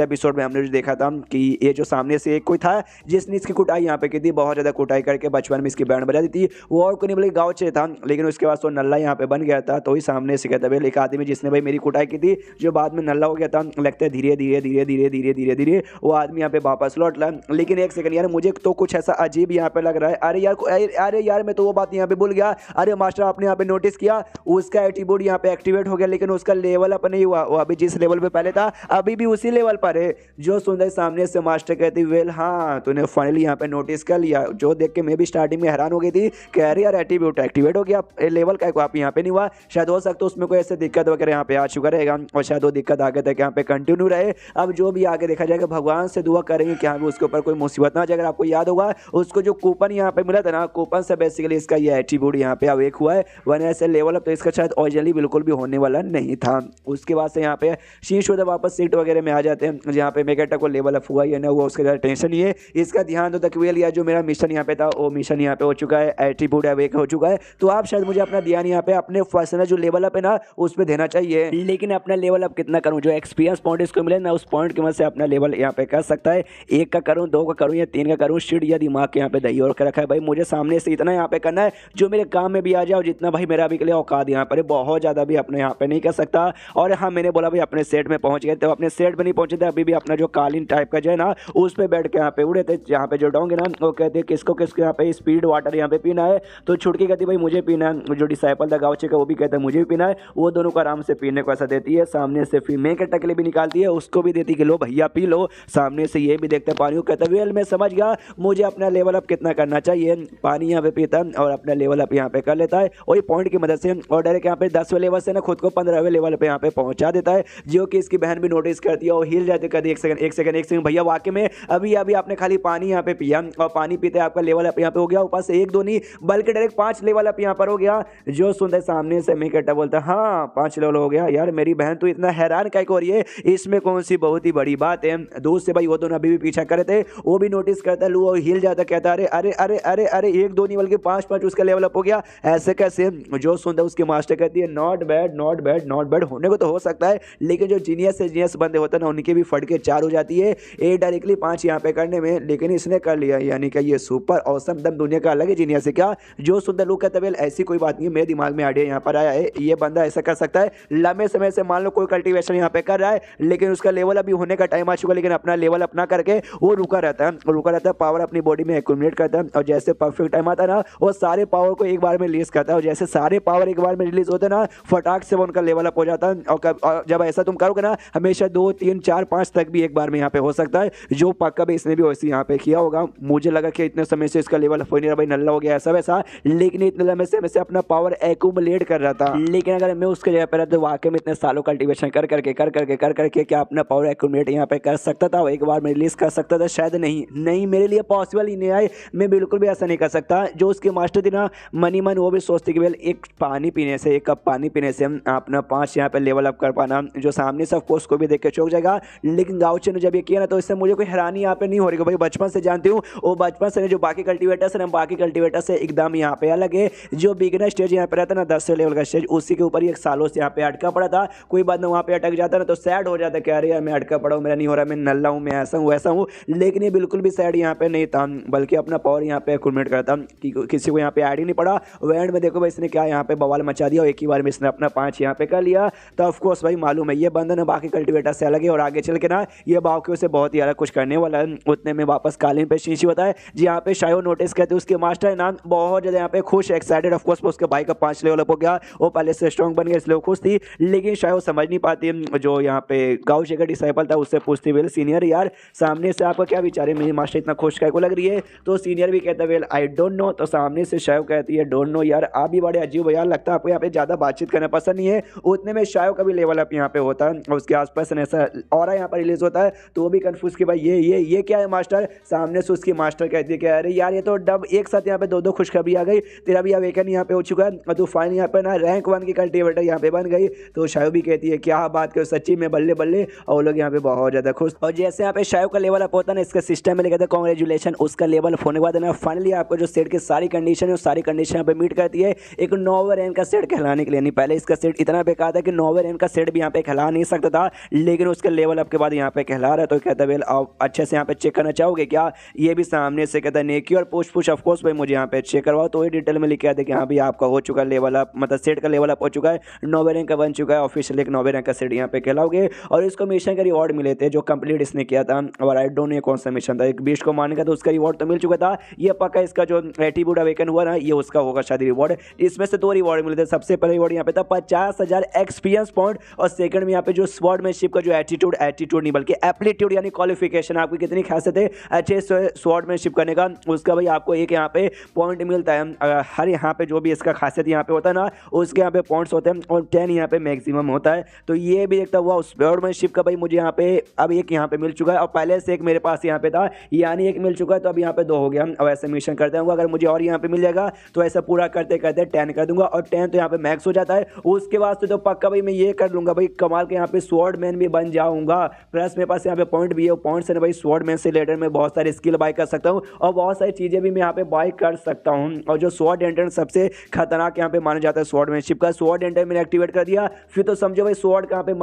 एपिसोड में हमने जो देखा था कि ये जो सामने से एक कोई था जिसने इसकी कुटाई यहाँ पे की थी, बहुत ज़्यादा कुटाई करके बचपन में इसकी बैंड बजा दी थी, वो और कोई नहीं बल्कि गाँव से था, लेकिन उसके बाद तो नल्ला यहाँ पे बन गया था। तो ही सामने से कहता भाई एक आदमी जिसने भाई मेरी कुटाई की थी जो बाद में नल्ला हो गया था, लगता है धीरे धीरे वो आदमी यहाँ पे वापस लौट ला। लेकिन एक सेकंड यार मुझे तो कुछ ऐसा अजीब यहाँ पे लग रहा है, अरे यार मैं तो वो बात यहाँ पे भूल गया, अरे मास्टर आपने यहाँ पे नोटिस किया उसका एट्रीब्यूट यहाँ पे एक्टिवेट हो गया लेकिन उसका लेवल अप नहीं हुआ, वो अभी जिस लेवल पे पहले था अभी भी उसी लेवल पर है। जो सुंदर सामने से मास्टर कहती वेल हाँ तूने फाइनली यहाँ पे नोटिस कर लिया, जो देख के मैं भी स्टार्टिंग में हैरान हो गई थी, कह रही यार एट्रीब्यूट एक्टिवेट हो गया लेवल का आप यहाँ पे नहीं हुआ, शायद हो सकता है उसमें कोई ऐसे दिक्कत वगैरह यहाँ पे आ चुका रहेगा और शायद वो दिक्कत आगे तक यहाँ पे कंटिन्यू रहे। अब जो भी आगे देखा जाएगा भगवान से दुआ करेंगे कि हाँ उसके ऊपर कोई मुसीबत ना। अगर आपको याद होगा उसको जो कूपन यहाँ पे मिला था ना, कूपन से बेसिकली इसका ये एट्रीब्यूट यहाँ पे अवेक हुआ है, वन ऐसे लेवल अप तो इसका शायद ओरिजिनली बिल्कुल भी होने वाला नहीं था। उसके बाद से यहाँ पे शीश होता वापस सीट वगैरह में आ जाते हैं जहाँ पे मेकेटा को लेवल अप हुआ या ना हुआ उसका टेंशन नहीं है, इसका ध्यान दो तक लिया जो मेरा मिशन यहाँ पे था वो मिशन यहाँ पे हो चुका है, एट्रीब्यूट अवेक हो चुका है। तो आप शायद मुझे अपना ध्यान यहाँ पे अपने पर्सनल जो लेवल अप है ना उस पर देना चाहिए, लेकिन अपना लेवल अप कितना करूँ, जो एक्सपीरियंस पॉइंट इसको मिले ना उस पॉइंट की मदद से अपना लेवल यहाँ पे कर सकता है। 1 का करूँ, 2 का करूँ या 3 का करूँ, शिट या दिमाग के यहाँ पे दही और रखा है भाई, मुझे सामने से इतना यहाँ पे करना है जो मेरे काम में भी आ जाए और जितना भाई मेरा अभी के लिए औकात यहाँ पर बहुत ज़्यादा भी अपने यहाँ पे नहीं कर सकता। और हाँ मैंने बोला भाई अपने सेट में पहुँच गए, तो अपने सेट में नहीं पहुँचे थे अभी भी अपना जो कालीन टाइप का जो है ना उस पर बैठ के यहाँ पे उड़े थे, जहाँ पे जो डोंगे ना वो कहते हैं किसको यहाँ पे स्पीड वाटर यहाँ पे पीना है, तो छुटकी कहती भाई मुझे पीना है, जो डिसाइपल था गाँव का वो भी कहता है मुझे भी पीना है, वो दोनों को आराम से पीने को ऐसा देती है। सामने से फिर मैं के टकले भी निकालती है उसको भी देती कि लो भैया पी लो। सामने से ये भी देखते पानी को, कहता वेल मैं समझ गया मुझे अपना लेवल अप कितना करना चाहिए, पानी यहाँ पे पीता है और अपना लेवल अप यहाँ पे कर लेता है वही पॉइंट की मदद से, और डायरेक्ट यहाँ पे 10वें लेवल से ना खुद को 15वें लेवल पे यहाँ पे पहुंचा देता है। जो कि इसकी बहन भी नोटिस करती है और हिल जाती है, कहती एक सेकंड भैया वाकई में अभी आपने खाली पानी यहाँ पे पिया और पानी पीते आपका लेवल अप यहाँ पे हो गया, ऊपर से 1 2 नहीं बल्कि डायरेक्ट 5 लेवल अप यहाँ पर हो गया। जो सुंदर सामने से मेकेटा बोलता हाँ 5 लेवल हो गया, यार मेरी बहन तो इतना हैरान क्या हो रही है, इसमें कौन सी बहुत ही बड़ी बात है। दूर से भाई वो दोनों अभी भी पीछा कर रहे थे, वो भी नोटिस करता है, वो हिल जाता, कहता अरे अरे अरे अरे अरे 1 2 नहीं बल्कि 5 उसका लेवल अप हो गया, ऐसे कैसे। जो सुंदर उसके मास्टर कहती है नॉट बैड होने को तो हो सकता है, लेकिन जो जीनियस बंदे होते हैं ना उनकी भी फट के 4 हो जाती है, ये डायरेक्टली 5 यहाँ पे करने में, लेकिन इसने कर लिया, यानी कि ये सुपर ऑसम दम दुनिया का अलग ही जीनियस है क्या। जो सुंदर लोग कहते हैं ऐसी कोई बात नहीं है, मेरे दिमाग में आइडिया यहाँ पर आया है, ये बंदा ऐसा कर सकता है, लंबे समय में से मान लो कोई कल्टीवेशन यहाँ पे कर रहा है, लेकिन उसका लेवल अभी होने का टाइम आ चुका है, लेकिन अपना लेवल अपना करके वो रुका रहता है, पावर अपनी बॉडी में एक्यूमुलेट करता है, और जैसे परफेक्ट टाइम आता है ना, वो सारे पावर को एक बार में रिलीज करता है, और जैसे सारे पावर एक बार में रिलीज होते हैं ना, फटाक से वो उनका लेवल अप हो जाता है। और जब ऐसा तुम करोगे ना, हमेशा 2 3 4 5 तक भी एक बार में यहाँ पे हो सकता है, जो पक्का भी इसने भी वैसे यहाँ पे किया होगा। मुझे लगा कि इतने समय से इसका लेवल हो नहीं रहा, भाई नल्ला हो गया ऐसा वैसा, लेकिन इतने लंबे समय से अपना पावर एक्यूमुलेट कर रहा था। लेकिन अगर मैं उसके जगह पर रहता तो वाकई में इतने सालों कल्टीवेशन कर करके क्या अपना पावर एक्यूमुलेट यहाँ पे कर सकता था, एक बार में रिलीज कर सकता था? शायद नहीं, मेरे लिए पॉसिबल ही नहीं है। मैं बिल्कुल भी ऐसा नहीं कर सकता। जो उसके मास्टर थे ना, मनी मन वो भी सोचते कि भाई एक कप पानी पीने से अपना 5 यहाँ पे लेवल अप कर पाना, जो सामने से ऑफकोर्स को भी देख के चौंक जाएगा। लेकिन गाउचे ने जब ये किया ना, तो इससे मुझे कोई हैरानी यहाँ पे नहीं हो रही, भाई बचपन से जानती हूँ, वो बचपन से जो बाकी कल्टीवेटर्स है ना, बाकी कल्टीवेटर से एकदम यहाँ पे अलग है। जो बिगिनर स्टेज यहाँ पे रहता है ना, 10 लेवल का स्टेज, उसी के ऊपर ही एक सालों से यहाँ पे अटका पड़ा था। कोई बात ना, वहाँ पे अटक जाता ना तो सैड हो जाता, क्या यार मैं अटका पड़ा हूँ, मेरा नहीं हो रहा, मैं नल्ला हूँ, मैं ऐसा हूँ वैसा हूँ। लेकिन ये बिल्कुल भी सैड यहाँ पे नहीं था, बल्कि अपना पावर यहाँ पे एक्यूमुलेट करता, किसी को यहाँ पे ऐड ही नहीं पड़ा। एंड में देखो भाई इसने क्या यहाँ पे बवाल मचा दिया, और एक ही बार में इसने अपना 5 यहाँ पे कर लिया। तो ऑफकोर्स भाई मालूम है ये बंदा ना बाकी कल्टीवेटर से अलग है, और आगे चल के ना ये बाकी से बहुत ही अलग कुछ करने वाला है। उतने में वापस कालीन पे शीशी होता है, जी यहाँ पे शायो नोटिस करते उसके मास्टर है ना, बहुत ज़्यादा यहाँ पे खुश एक्साइटेड। ऑफकोर्स उसके भाई का 5 लेवल अप हो गया, वो पहले से स्ट्रॉन्ग बन गया, इसलिए वो खुश थी। लेकिन शायो समझ नहीं पाती, जो यहाँ पे गाउचे का डिसाइपल था उससे पूछती, वेल सीनियर यार सामने से आपका क्या विचार है, मेरी मास्टर इतना खुश को लग रही है? तो सीनियर भी कहता है वेल आई डोंट नो। तो सामने से शायो कहती है डोंट नो यार, आप भी बड़े अजीब यार, लगता है आपको यहाँ पे ज़्यादा बातचीत करना पसंद नहीं है। उतने में शायो का भी लेवल अप यहाँ पे होता है, और उसके आसपास ऐसा ऑरा यहाँ पर रिलीज होता है। तो वो भी कंफ्यूज कि भाई ये क्या है मास्टर? सामने से उसकी मास्टर कहती है कि अरे यार ये तो डब एक साथ यहाँ पे 2 खुशखबरी आ गई, तेरा भी अवेकन यहाँ पे हो चुका है, और तू फाइनल यहाँ पे ना रैंक 1 की कल्टीवेटर यहाँ पे बन गई। तो शायो भी कहती है क्या बात करो, सच्ची में बल्ले बल्ले, और वो लोग यहाँ पे बहुत ज़्यादा खुश। और जैसे यहाँ पे शायो का लेवल अप होता है ना, इसका सिस्टम में लिखा था कॉन्ग्रेचुलेशन, उसका लेवल होने के बाद ना फाइनली आपको जो सेट की सारी कंडीशन है, सारी कंडीशन यहाँ पे मीट करती है एक 9वें रैंक का सेट कहलाने के लिए। नहीं पहले इसका सेट इतना बेकार था कि 9वें रैंक का सेट भी यहाँ पे कहला नहीं सकता था, लेकिन उसके लेवल अप के बाद यहाँ पे कहला रहा। तो कहता है वेल आप अच्छे से यहाँ पे चेक करना चाहोगे क्या? ये भी सामने से कहता है नेकी और पुश ऑफकोर्स भाई मुझे यहाँ पे चेक करवाओ। तो ये डिटेल में लिखा था कि हाँ भी आपका हो चुका लेवल अप, मतलब सेट का लेवल अप हो चुका है, 9वें रैंक का बन चुका है, ऑफिशियल एक 9वें रैंक का सेट यहाँ पे कहलाओगे। और इसको मिशन का रिवॉर्ड मिले थे जो कंप्लीट इसने किया था, और आई डोंट नो कौन सा मिशन था, एक बीस्ट को मारने का, तो उसका रिवॉर्ड तो मिल चुका था। ये पक्का इसका जो एट्रीब्यूट अवेकन हुआ ना, ये उसका होगा शायद रिवॉर्ड। इसमें से 2 रिवॉर्ड मिले थे। सबसे पहले रिवॉर्ड यहाँ पे था 50,000 एक्सपीरियंस पॉइंट, और सेकंड में यहाँ पे जो स्वॉर्डमैनशिप का जो एटीट्यूड नहीं बल्कि एप्टीट्यूड यानी क्वालिफिकेशन, आपकी कितनी खासियत है अच्छे स्वॉर्डमैनशिप करने का, उसका भाई आपको एक यहाँ पे पॉइंट मिलता है। हर यहाँ पे जो भी इसका खासियत यहाँ पे होता है ना, उसके यहाँ पे पॉइंट्स होते हैं, और 10 यहाँ पे मैक्सिमम होता है। तो ये भी देखता हुआ स्वॉर्डमैनशिप का भाई मुझे यहाँ पे अब एक यहाँ पे मिल चुका है, और पहले से एक मेरे पास यहाँ पे था, यानी एक मिल चुका है, तो अब यहाँ पे 2 हो गया। अब ऐसे मिशन करते हैं, अगर मुझे और यहाँ पे मिल जाएगा तो ऐसा पूरा करते करते 10 कर दूंगा, और 10 तो यहाँ पे मैक्स हो जाता है। उसके बाद तो पक्का भाई मैं ये कर लूंगा भाई, कमाल के यहाँ पे स्वॉर्डमैन भी बन जाऊंगा। प्लस मेरे पास यहाँ पे पॉइंट भी है, पॉइंट से भाई स्वॉर्डमैन से रिलेटेड मैं बहुत सारी स्किल बाय कर सकता हूँ, और बहुत सारी चीजें भी मैं यहाँ पे बाय कर सकता हूँ। और जो स्वॉर्ड एंट्रेंस सबसे खतरनाक यहाँ पे माना जाता है स्वॉर्डमैनशिप का, स्वॉर्ड एंट्रेंस मैंने एक्टिवेट कर दिया, फिर तो समझो भाई स्वॉर्ड का यहाँ पे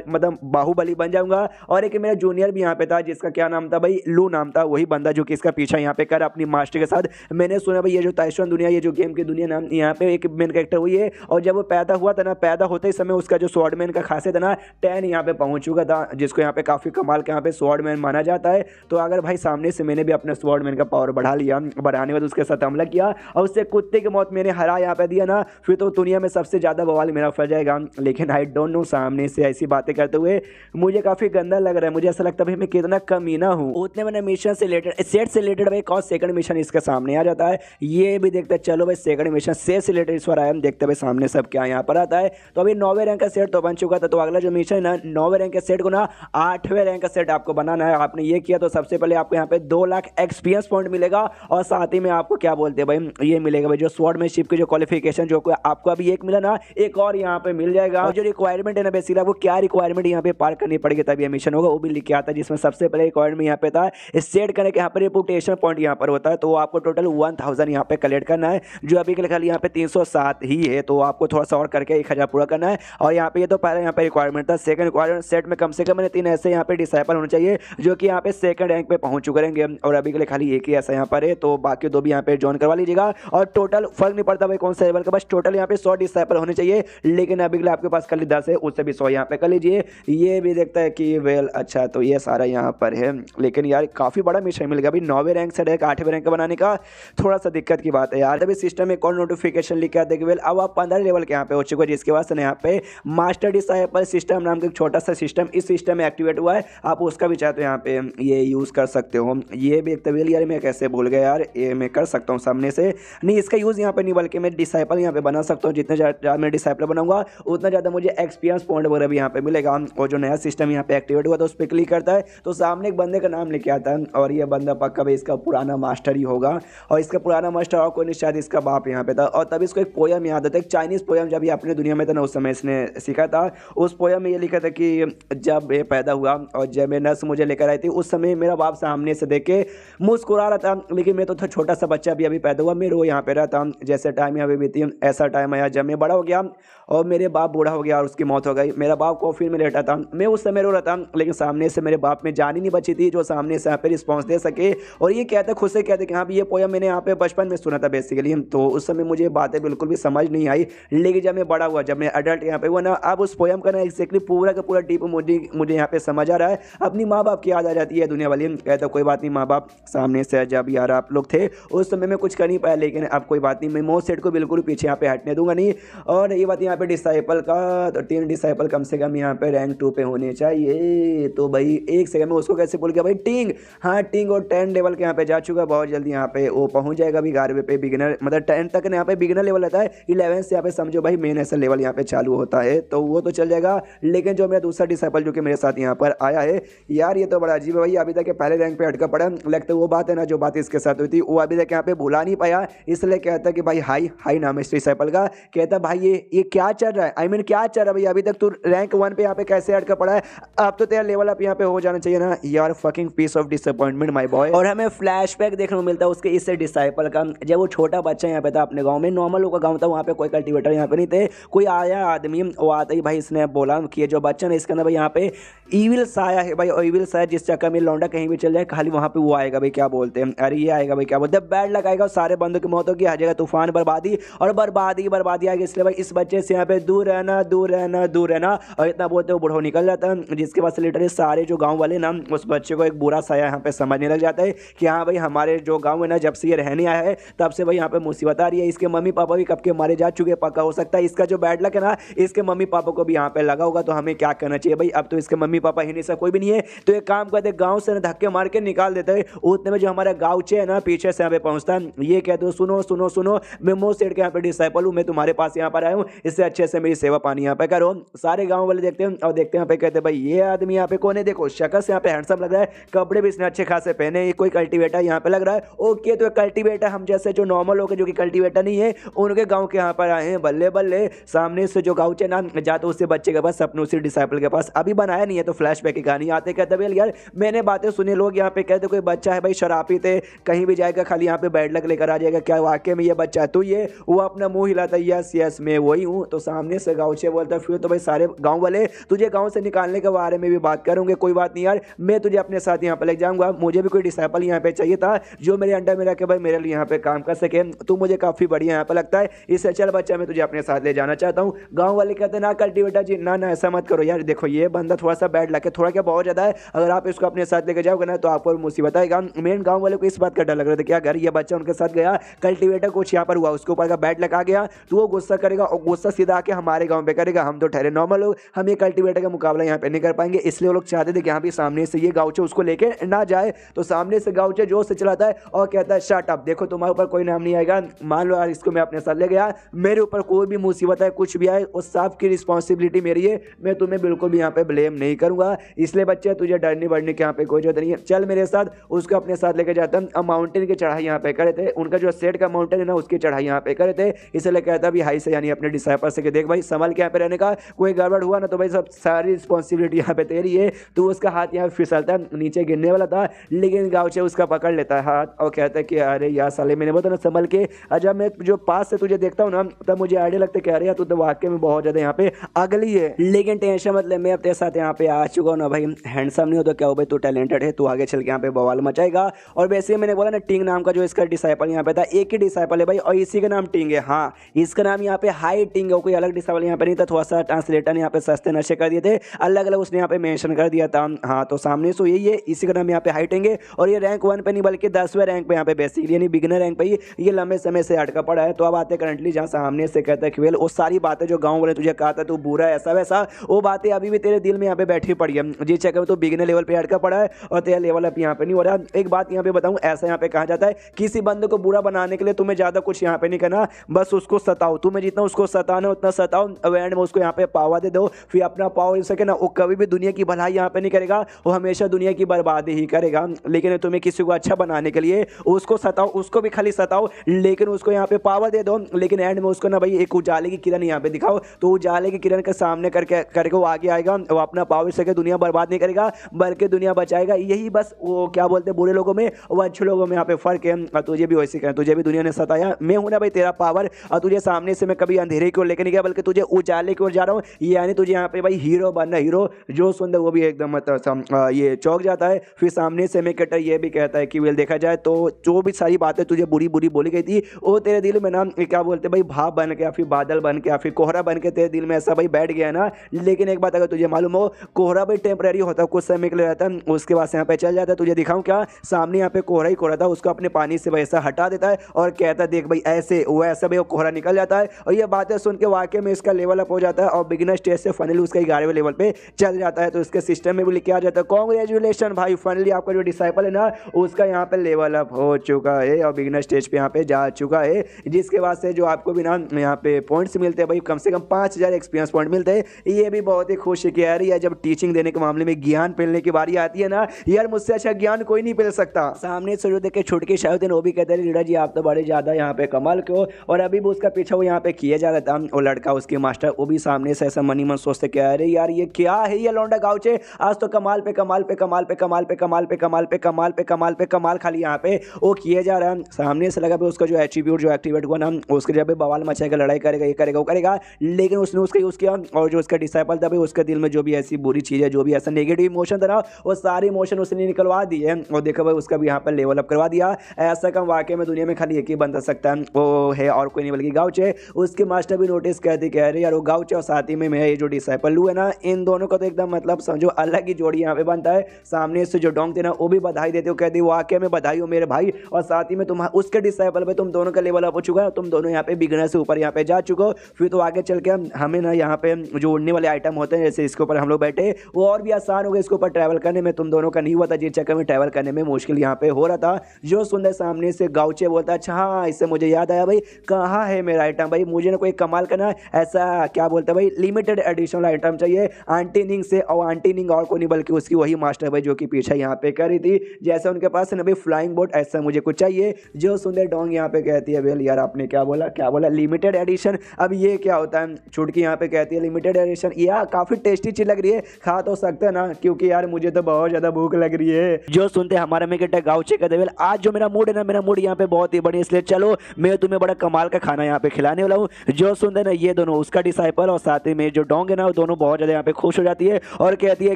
मतलब बाहुबली बन जाऊंगा। और एक मेरा जूनियर भी यहाँ पे था, जिसका क्या नाम था भाई, लू नाम था, वही बंदा जो कि इसका पीछा यहाँ पे कर अपनी मास्टर के साथ। मैंने सुना भाई ये जो ताइशुआन दुनिया, ये जो गेम की दुनिया नाम, यहाँ पे एक मेन कैरेक्टर हुई है, और जब वो पैदा हुआ था ना, पैदा होते ही समय उसका जो स्वॉर्डमैन का खासियत है ना 10 यहाँ पे पहुंच चुका था, जिसको यहाँ पे काफी कमाल के यहाँ पे स्वॉर्डमैन माना जाता है। तो अगर भाई सामने से मैंने भी अपने स्वॉर्डमैन का पावर बढ़ा लिया, बढ़ाने के बाद उसके साथ हमला किया, और उससे कुत्ते की मौत मैंने हरा यहाँ पे दिया ना, फिर तो दुनिया में सबसे ज्यादा बवाल मेरा फल जाएगा। लेकिन आई डोंट नो, सामने से ऐसी बातें करते हुए मुझे काफी गंदा लग रहा है, मुझे ऐसा लगता है भाई मैं कितना कमीना हूँ। उतने मैंने मिशन से रिलेटेड, सेट से रिलेटेड भाई कौन सेकंड मिशन इसके सामने आ जाता है, ये भी देखते चलो भाई सेकंड मिशन से रिलेटेड इस बार आया, देखते भाई सामने सब क्या यहाँ पर आता है। तो अभी 9वें रैंक का सेट तो बन चुका था, तो अगला जो मिशन है ना 9वें रैंक के सेट को ना 8वें रैंक का सेट आपको बनाना है। आपने ये किया तो सबसे पहले आपको यहाँ पे 2 लाख एक्सपीरियंस पॉइंट मिलेगा, और साथ ही में आपको क्या बोलते हैं भाई, ये मिलेगा भाई जो स्वॉर्डमैनशिप की जो क्वालिफिकेशन जो आपको अभी एक मिला ना, एक और यहाँ पे मिल जाएगा। और जो रिक्वायरमेंट है ना बेसिकली वो क्या रिक्वायरमेंट यहाँ पे पार करनी पड़ेगी तभी मिशन होगा, वो भी लिख के आता है, जिसमें सबसे पहले रिक्वायरमेंट यहाँ पे था सेट करने के यहाँ पर रेपुटेशन पॉइंट यहाँ पर होता है, तो आपको टोटल 1000 यहाँ पे कलेक्ट करना है, जो अभी के लिए यहाँ पे 307 ही है, तो आपको थोड़ा सा और करके 1000 पूरा करना है। और यहाँ पे ये तो पहले यहाँ पे रिक्वायरमेंट था, सेकंड रिक्वायरमेंट सेट में कम से कम 3 ऐसे यहाँ पे डिसाइपल होने चाहिए जो कि यहाँ पे सेकंड रैंक पे पहुंच चुके रहेंगे, और अभी के लिए खाली एक ही ऐसा यहाँ पर है, तो बाकी 2 भी यहाँ पे ज्वाइन करवा लीजिएगा। और टोटल फर्क नहीं पड़ता भाई कौन सा लेवल का, बस टोटल यहाँ पे 100 डिसाइपल होने चाहिए, लेकिन अभी के लिए आपके पास कर ली 10 है, उससे भी 100 यहाँ पे कर लीजिए। ये भी देखता है कि वेल अच्छा तो ये सारा यहाँ पर है, लेकिन यार काफ़ी बड़ा मिशन मिल गया अभी 9वें रैंक से डायरेक्ट 8वें रैंक का बनाने का, थोड़ा सा दिक्कत की बात है यार। तभी सिस्टम में कौन नोटिफिकेशन लिख के आते कि वेल अब आप 15 लेवल के यहाँ पे हो चुके हो, जिसके बाद से यहाँ पे मास्टर डिसाइपल सिस्टम नाम का एक छोटा सा सिस्टम इस सिस्टम में एक्टिवेट हुआ है, आप उसका भी चाहते हो यहाँ पे ये यूज़ कर सकते हो। ये भी एक तवील यार मैं कैसे भूल गया यार, ये मैं कर सकता हूँ सामने से नहीं, इसका यूज़ यहाँ पे नहीं बल्कि मैं डिसाइपल यहाँ पे बना सकता हूँ। जितने ज़्यादा मैं डिसाइपल बनाऊंगा उतना ज़्यादा मुझे एक्सपीरियंस पॉइंट वगैरह भी यहाँ पे मिलेगा। और जो नया सिस्टम यहाँ पे एक्टिवेट हुआ तो उस पर क्लिक करता है तो सामने एक बंदे का नाम लेके आता है, और ये बंदा पक्का भाई इसका पुराना मास्टर ही होगा, और इसका पुराना मास्टर और कोई नहीं शायद इसका बाप यहाँ पे था। और तभी इसको एक पोयम याद आता है, एक चाइनीज़ पोयम जब ये अपने दुनिया में था ना उस समय इसने सीखा था। उस पोयम में ये लिखा था कि जब ये पैदा हुआ और जब ये नर्स मुझे लेकर आई थी उस समय मेरा बाप सामने से देख के मुस्कुरा रहा था, लेकिन मैं तो था छोटा सा बच्चा अभी पैदा हुआ, मैं रो यहाँ पे रहा था। जैसे टाइम यहाँ पे बीती ऐसा टाइम आया जब मैं बड़ा हो गया और मेरे बाप बूढ़ा हो गया और उसकी मौत हो गई। मेरा बाप कॉफिन में लेटा था, मैं उस समय रो रहा था, लेकिन सामने से मेरे बाप में जान ही नहीं बची थी जो सामने से यहाँ पे रिस्पॉन्स दे सके। और ये कहते खुद से कहते कि हाँ ये पोयम मैंने यहाँ पे बचपन में सुना था बेसिकली, तो उस समय मुझे बातें बिल्कुल भी समझ नहीं आई। लेकिन जब मैं बड़ा हुआ, जब मैं अडल्ट यहाँ पे हुआ ना, अब उस पोयम का ना एक्जैक्टली पूरा का पूरा डीप मुझे यहाँ पे समझ आ रहा है। अपनी माँ बाप की याद आ जाती है दुनिया वाली, कहता कोई बात नहीं माँ बाप सामने से जब यार आप लोग थे उस समय में कुछ कर नहीं पाया, लेकिन अब कोई बात नहीं, मैं मोस्ट सेट को बिल्कुल पीछे यहाँ पे हटने दूंगा नहीं। और ये बात यहाँ पे डिसाइपल का तो 3 डिसाइपल कम से कम यहाँ पे रैंक 2 पे होने चाहिए। तो भाई एक सेकंड में उसको कैसे भूल गया भाई, टिंग, हाँ टिंग और 10 लेवल के यहाँ पे जा चुका है, बहुत जल्दी यहाँ पे वो पहुंच जाएगा अभी 11वें पे बिगिनर, मतलब 10 तक यहाँ पे बिगिनर लेवल रहता है, 11 से यहाँ पे समझो भाई मेन ऐसा लेवल यहाँ पे चालू होता है, तो वो तो चल जाएगा। लेकिन जो मेरा दूसरा डिसाइपल जो कि मेरे साथ यहाँ पर आया है यार, ये तो बड़ा अजीब है भाई, अभी तक पहले रैंक पे अटका पड़ा, लगता है वो बात है ना जो बात इसके साथ हुई थी वो अभी तक यहाँ पे भुला नहीं पाया, इसलिए कहता कि भाई हाई हाई नाम है इस डिसाइपल का, कहता भाई ये क्या चल रहा है, आई मीन क्या चल रहा है भाई, अभी तक तू रैंक 1 पे यहाँ पे कैसे अटका पड़ा है, अब तो तेरा लेवल अप यहाँ पे हो जाना चाहिए ना यार, fucking piece of disappointment my boy. और हमें फ्लैशबैक देखने को मिलता है उसके इस डिसाइपल का, जब वो छोटा बच्चा यहाँ पे था अपने गाँव में, नॉर्मल लोग का गाँव था, वहाँ पे कोई कल्टिवेटर यहाँ पे नहीं थे, कोई आया आदमी वो आता ही भाई इसने बोला कि जो बच्चा ना इसके अंदर भाई यहाँ पे ईविल साया है भाई, और ईविल साया जिस चक्कर में लौंडा कहीं भी चल जाए खाली वहाँ पे वो आएगा भाई, क्या बोलते हैं अरे ये आएगा भाई, क्या बोलते हैं बैड लक आएगा, सारे बंदों की मौत होगी, हर जगह तूफान बर्बादी और बर्बादी आएगी, इसलिए भाई इस बच्चे से यहाँ पे दूर रहना दूर रहना दूर रहना। और इतना बोलते वो बूढ़ो निकल जाता है, जिसके बाद से लिटरली सारे जो गाँव वाले ना उस बच्चे को एक बुरा साया यहाँ पे समझने लग जाता है कि हाँ भाई हमारे जो गाँव है ना जब से ये रहने आया है तब से भाई यहाँ पे मुसीबत आ रही है, इसके मम्मी पापा भी कब के मारे जा चुके, पक्का हो सकता है इसका जो बैड लक है ना इसके मम्मी पापा को भी यहाँ पे लगा होगा, तो हमें क्या करना चाहिए भाई, अब तो इसके मम्मी पापा ही नहीं सा कोई भी नहीं है, तो एक काम करते गाँव से धक्के मार के निकाल देते हैं। उतने में जो हमारा गाँवचे है ना पीछे से यहाँ पे पहुँचता है, ये कहते हो सुनो सुनो सुनो मैं मोस्ट सेट के यहाँ पे डिसाइपल हूँ, मैं तुम्हारे पास यहाँ पर आया हूँ, इससे अच्छे से मेरी सेवा पानी यहाँ पे करो। सारे गाँव वाले देखते हैं और देखते हैं यहाँ पे कहते हैं भाई ये आदमी यहाँ पे कौन है, देखो शक्ल से यहाँ पे हैंडसम लग रहा है, कपड़े भी इसने अच्छे खासे पहने, ये कोई कल्टिवेटर यहाँ पे लग रहा है, ओके तो कल्टिवेटर हम जैसे जो नॉर्मल लोग जो कि कल्टिवेटर नहीं है उनके गाँव के यहाँ पर आए हैं, बल्ले बल्ले सामने से जो गाँव ना जाते उससे बच्चे के पास अपने उसी डिसाइपल के पास अभी बनाया नहीं है, तो फ्लैशबैक की कहानी आते कहते भाई यार मैंने बातें सुनी, लोग यहाँ पे कहते कोई बच्चा है भाई शराबी थे, कहीं भी जाएगा खाली यहाँ पे बैड लक लेकर आ जाएगा, क्या वाकई में ये बच्चा तू ये, वो अपना मुंह हिलाता है यस यस मैं वही हूँ। तो सामने से गाँवचे बोलता फिर तो भाई सारे गाँव वाले तुझे गाँव से निकालने के बारे में भी बात करूंगे, कोई बात नहीं यार मैं तुझे अपने साथ यहाँ पे ले जाऊंगा, मुझे भी कोई डिसाइपल यहाँ पे चाहिए था जो मेरे अंडर में रह के भाई मेरे लिए यहाँ पे काम कर सके, तू मुझे काफी बढ़िया यहाँ पे लगता है, इससे चल बच्चा मैं तुझे अपने साथ ले जाना चाहता हूँ। गाँव वाले कहते हैं ना कल्टिवेटर जी ना ऐसा मत करो यार, देखो ये बंदा थोड़ा सा बैड लक है, थोड़ा क्या बहुत ज्यादा है, अगर आप इसको अपने साथ लेके जाओगे ना तो आपको मुसीबत आएगा। मेन गाँव वाले को इस बात का डर लग रहा था कि अगर ये बच्चा उनके साथ गया कल्टिवेटर कुछ यहाँ पर हुआ उसके ऊपर का बैड लक आ गया तो वो गुस्सा करेगा और गुस्सा सीधा आके हमारे गाँव पे करेगा, हम तो ठहरे नॉर्मल लोग, हम ये कल्टिवेटर का मुकाबला यहाँ पे नहीं कर पाएंगे, इसलिए वो लोग चाहते थे कि यहाँ भी सामने से ये गाँवचे उसको लेके ना जाए। तो सामने से गाँवचे जोर से चलाता है और कहता है शट अप, देखो तुम्हारे ऊपर कोई नाम नहीं आएगा, मान लो यार इसको मैं अपने साथ ले गया, मेरे ऊपर कोई भी मुसीबत है कुछ भी आए उस साफ की रिस्पॉन्सिबिलिटी मेरी है, मैं तुम्हें बिल्कुल भी यहाँ पे ब्लेम नहीं करूंगा, इसलिए बच्चे तुझे डरने बढ़ने के यहाँ पे कोई जरूरत नहीं है, चल मेरे साथ। उसको अपने साथ लेके जाता है, माउंटेन की चढ़ाई यहाँ पे करे थे, उनका जो सेट का माउंटेन है ना उसकी चढ़ाई यहाँ पे करे थे, इसलिए कहता भी हाई से यानी अपने डिसाइपल से कि देख भाई संभल के यहाँ पे रहने का, कोई गड़बड़ हुआ ना तो भाई सब सारी रिस्पॉन्सिबिलिटी यहाँ पे तेरी है। तो उसका हाथ यहाँ फिसलता है, नीचे गिरने वाला था लेकिन गाँवचे उसका पकड़ लेता है हाथ और कहता है कि अरे यार साले मैंने बोला ना संभल के, जब मैं जो पास से तुझे देखता हूँ ना तब मुझे आइडिया लगता है कि अरे यार तू तो वाकई में बहुत ज्यादा यहाँ पे अगली है, लेकिन टेंशन मतलब मैं अब तेरे साथ यहाँ पे आ चुका हूँ ना भाई, हैंडसम नहीं हो तो क्या हो भाई, तू टैलेंटेड है, तू आगे चल के यहाँ पे बवाल मचाएगा। और वैसे मैंने बोला ना टिंग नाम का जो इसका डिसाइपल यहाँ पे था, एक ही डिसाइपल है भाई और इसी का नाम टिंग है, हाँ इसका नाम यहाँ पे हाई टिंग है, कोई अलग डिसाइपल यहाँ पे नहीं था, थोड़ा सा ट्रांसलेटर ने यहाँ पे सस्ते नशे कर दिए थे, अलग अलग उसने यहाँ पे मेंशन कर दिया था। हाँ, तो सामने से यही है, इसी का नाम यहाँ पे हाइटेंगे और ये रैंक 1 पे नहीं बल्कि 10वें रैंक पे यहाँ पे बेसिकली यानी बिगिनर रैंक पे ही ये लंबे समय से अटका पड़ा है। तो अब आते करंटली जहाँ सामने से कहता है कि वेल वो सारी बातें जो गाँव वाले तुझे कहा था तू बुरा ऐसा वैसा, वो बातें अभी भी तेरे दिल में यहाँ पे बैठी पड़ी है, जिस चक्कर में तो बिगिनर लेवल पे अटका पड़ा है और तेरा लेवल अप यहाँ पे नहीं हो रहा। एक बात यहाँ पे बताऊँ, ऐसा यहाँ पे कहा जाता है किसी बंदे को बुरा बनाने के लिए तुम्हें ज्यादा कुछ यहाँ पे नहीं करना, बस उसको सताओ, तुम्हें जितना उसको सताना उतना सताओ, एंड में उसको यहाँ पे पावर दे दो, फिर अपना पावर हो सके ना, वो कभी भी दुनिया की भलाई यहाँ पे नहीं करेगा, वो हमेशा दुनिया की बर्बादी ही करेगा। लेकिन तुम्हें किसी को अच्छा बनाने के लिए उसको सताओ, उसको भी खाली सताओ, लेकिन उसको यहाँ पे पावर दे दो, लेकिन एंड में उसको ना भाई एक उजाले की किरण यहाँ पे दिखाओ, तो उजाले की किरण के सामने करके वो आगे आएगा, वो अपना पावर सके दुनिया बर्बाद नहीं करेगा बल्कि दुनिया बचाएगा। यही बस वो क्या बोलते हैं बुरे लोगों में और अच्छे लोगों में यहाँ पे फर्क है। और तुझे भी वैसे कहें, तुझे भी दुनिया ने सताया, मैं हूं ना भाई तेरा पावर, और तुझे सामने से मैं कभी अंधेरे की ओर लेके नहीं गया बल्कि तुझे उजाले की ओर जा रहा हूँ, यानी तुझे यहाँ पे भाई हीरो बनना, हीरो जो सुंदर वो भी एकदम मतलब ये चौंक जाता है। फिर सामने से मैं कटर ये भी कहता है कि वेल देखा जाए तो जो भी सारी बातें तुझे बुरी बुरी बोली गई थी वो तेरे दिल में ना क्या बोलते भाई भाप बन के या फिर बादल बन के या फिर कोहरा बन के तेरे दिल में ऐसा भाई बैठ गया ना। लेकिन एक बात अगर तुझे मालूम हो, कोहरा भाई टेम्परेरी होता है, कुछ समय के लिए रहता है, उसके बाद से यहाँ पे चल जाता है। तुझे दिखाऊं क्या, सामने यहाँ पे कोहरा ही कोहरा था, उसको अपने पानी से वैसा हटा देता है और कहता है देख भाई ऐसे वो ऐसा भाई वो कोहरा निकल जाता है। और ये बातें सुन के वाकई में इसका लेवल अप हो जाता है और बिगिनर स्टेज से फाइनली उसका 11वें लेवल पे चल जाता है। तो इसके सिस्टम में भी लिखा जाता है कांग्रेचुलेशन भाई, फाइनली आपका जो डिसाइपल है ना उसका यहाँ पे लेवल अप हो चुका है और बिगिनर स्टेज पे यहाँ पे जा चुका है, जिसके बाद से जो आपको भी ना यहाँ पे पॉइंट्स मिलते हैं भाई, कम से कम 5000 एक्सपीरियंस पॉइंट मिलते हैं। ये भी बहुत ही खुशी की है जब टीचिंग देने के मामले में ज्ञान मिलने की बारी आती है ना यार, मुझसे अच्छा ज्ञान कोई नहीं मिल सकता। सामने से जो देख के छुटकी शायद वो भी कहते हैं लीडर जी आप तो बड़े ज्यादा यहाँ पे कमाल के हो, और अभी भी उसका पीछा वो यहाँ पे किया जा रहा था, वो लड़का उसके मास्टर वो भी सामने से ऐसा मनी मन सोचते क्या अरे यार ये क्या है ये लौंडा गाँवचे, आज तो कमाल पे कमाल पे कमाल पे कमाल पे कमाल पे कमाल पे कमाल पे कमाल पे कमाल खाली यहाँ पे वो किए जा रहा है। सामने से लगा उसका जो एट्रीब्यूट जो एक्टिवेट हुआ ना उसके जब बवाल मचाएगा, लड़ाई करेगा, ये करेगा वो करेगा, लेकिन उसने उसका यूज किया और जो उसका डिसाइपल था भाई उसके दिल में जो भी ऐसी बुरी चीज़ है, जो भी ऐसा नेगेटिव इमोशन था ना वो सारे इमोशन उसने निकलवा दिए और देखो भाई उसका भी यहाँ पर लेवल अप करवा दिया। ऐसा काम वाकई में दुनिया में खाली एक ही बन सकता है, वो है और कोई नहीं बल्कि गाउचे। उसके मास्टर भी नोटिस कहते कह रहे यार वो गाउचे और साथ ही में मैं ये जो डिसाइपल लू है ना, इन दोनों का तो एकदम मतलब समझो अलग ही जोड़ी यहाँ पे बनता है। सामने से जो डोंग थे ना वो भी बधाई देते हो, कहते हो वाकई में बधाई हो मेरे भाई, और साथ ही में तुम उसके डिसाइपल पे तुम दोनों का लेवल अप हो चुका है, तुम दोनों यहाँ पे बिगनर से ऊपर यहाँ पे जा चुके हो। फिर तो आगे चल के हमें ना यहाँ पे जो उड़ने वाले आइटम होते हैं जैसे इसके ऊपर हम लोग बैठे वो और भी आसान हो गए इसके ऊपर ट्रैवल करने में, तुम दोनों का नहीं हुआ था जिस चक्कर में ट्रैवल करने में मुश्किल यहाँ पे हो रहा था। जो सुंदर सामने से गाउचे बोलता अच्छा हाँ इससे मुझे याद आया भाई कहाँ है मेरा आइटम, भाई मुझे ना कोई कमाल करना ऐसा क्या बोलता है भाई लिमिटेड एडिशनल आइटम चाहिए आंटी निंग से, और आंटी निंग और कोई नहीं बल्कि उसकी वही मास्टर भाई जो कि पीछे यहाँ पे कर रही थी, जैसे उनके पास ना भाई फ्लाइंग बोट ऐसा मुझे कुछ चाहिए। जो सुंदर डोंग यहाँ पे कहती है वेल यार आपने क्या बोला लिमिटेड एडिशन, अब ये क्या होता है। छुटकी यहाँ पे कहती है लिमिटेड एडिशन, यार काफी टेस्टी चीज लग रही है, खा तो सकते हैं ना क्योंकि यार मुझे तो बहुत ज्यादा भूख लग रही है। जो सुनते हमारा में कहते गाउचे कहते वेल आज जो मेरा मूड है ना, मेरा मूड यहाँ पे बहुत ही बढ़िया, इसलिए चलो मैं तुम्हें बड़ा कमाल का खाना यहाँ पे खिलाने वाला हूँ। जो सुनते ना ये दोनों उसका डिसाइपल और साथ ही में जो डोंग है ना वो दोनों बहुत ज्यादा यहाँ पे खुश हो जाती है और कहती है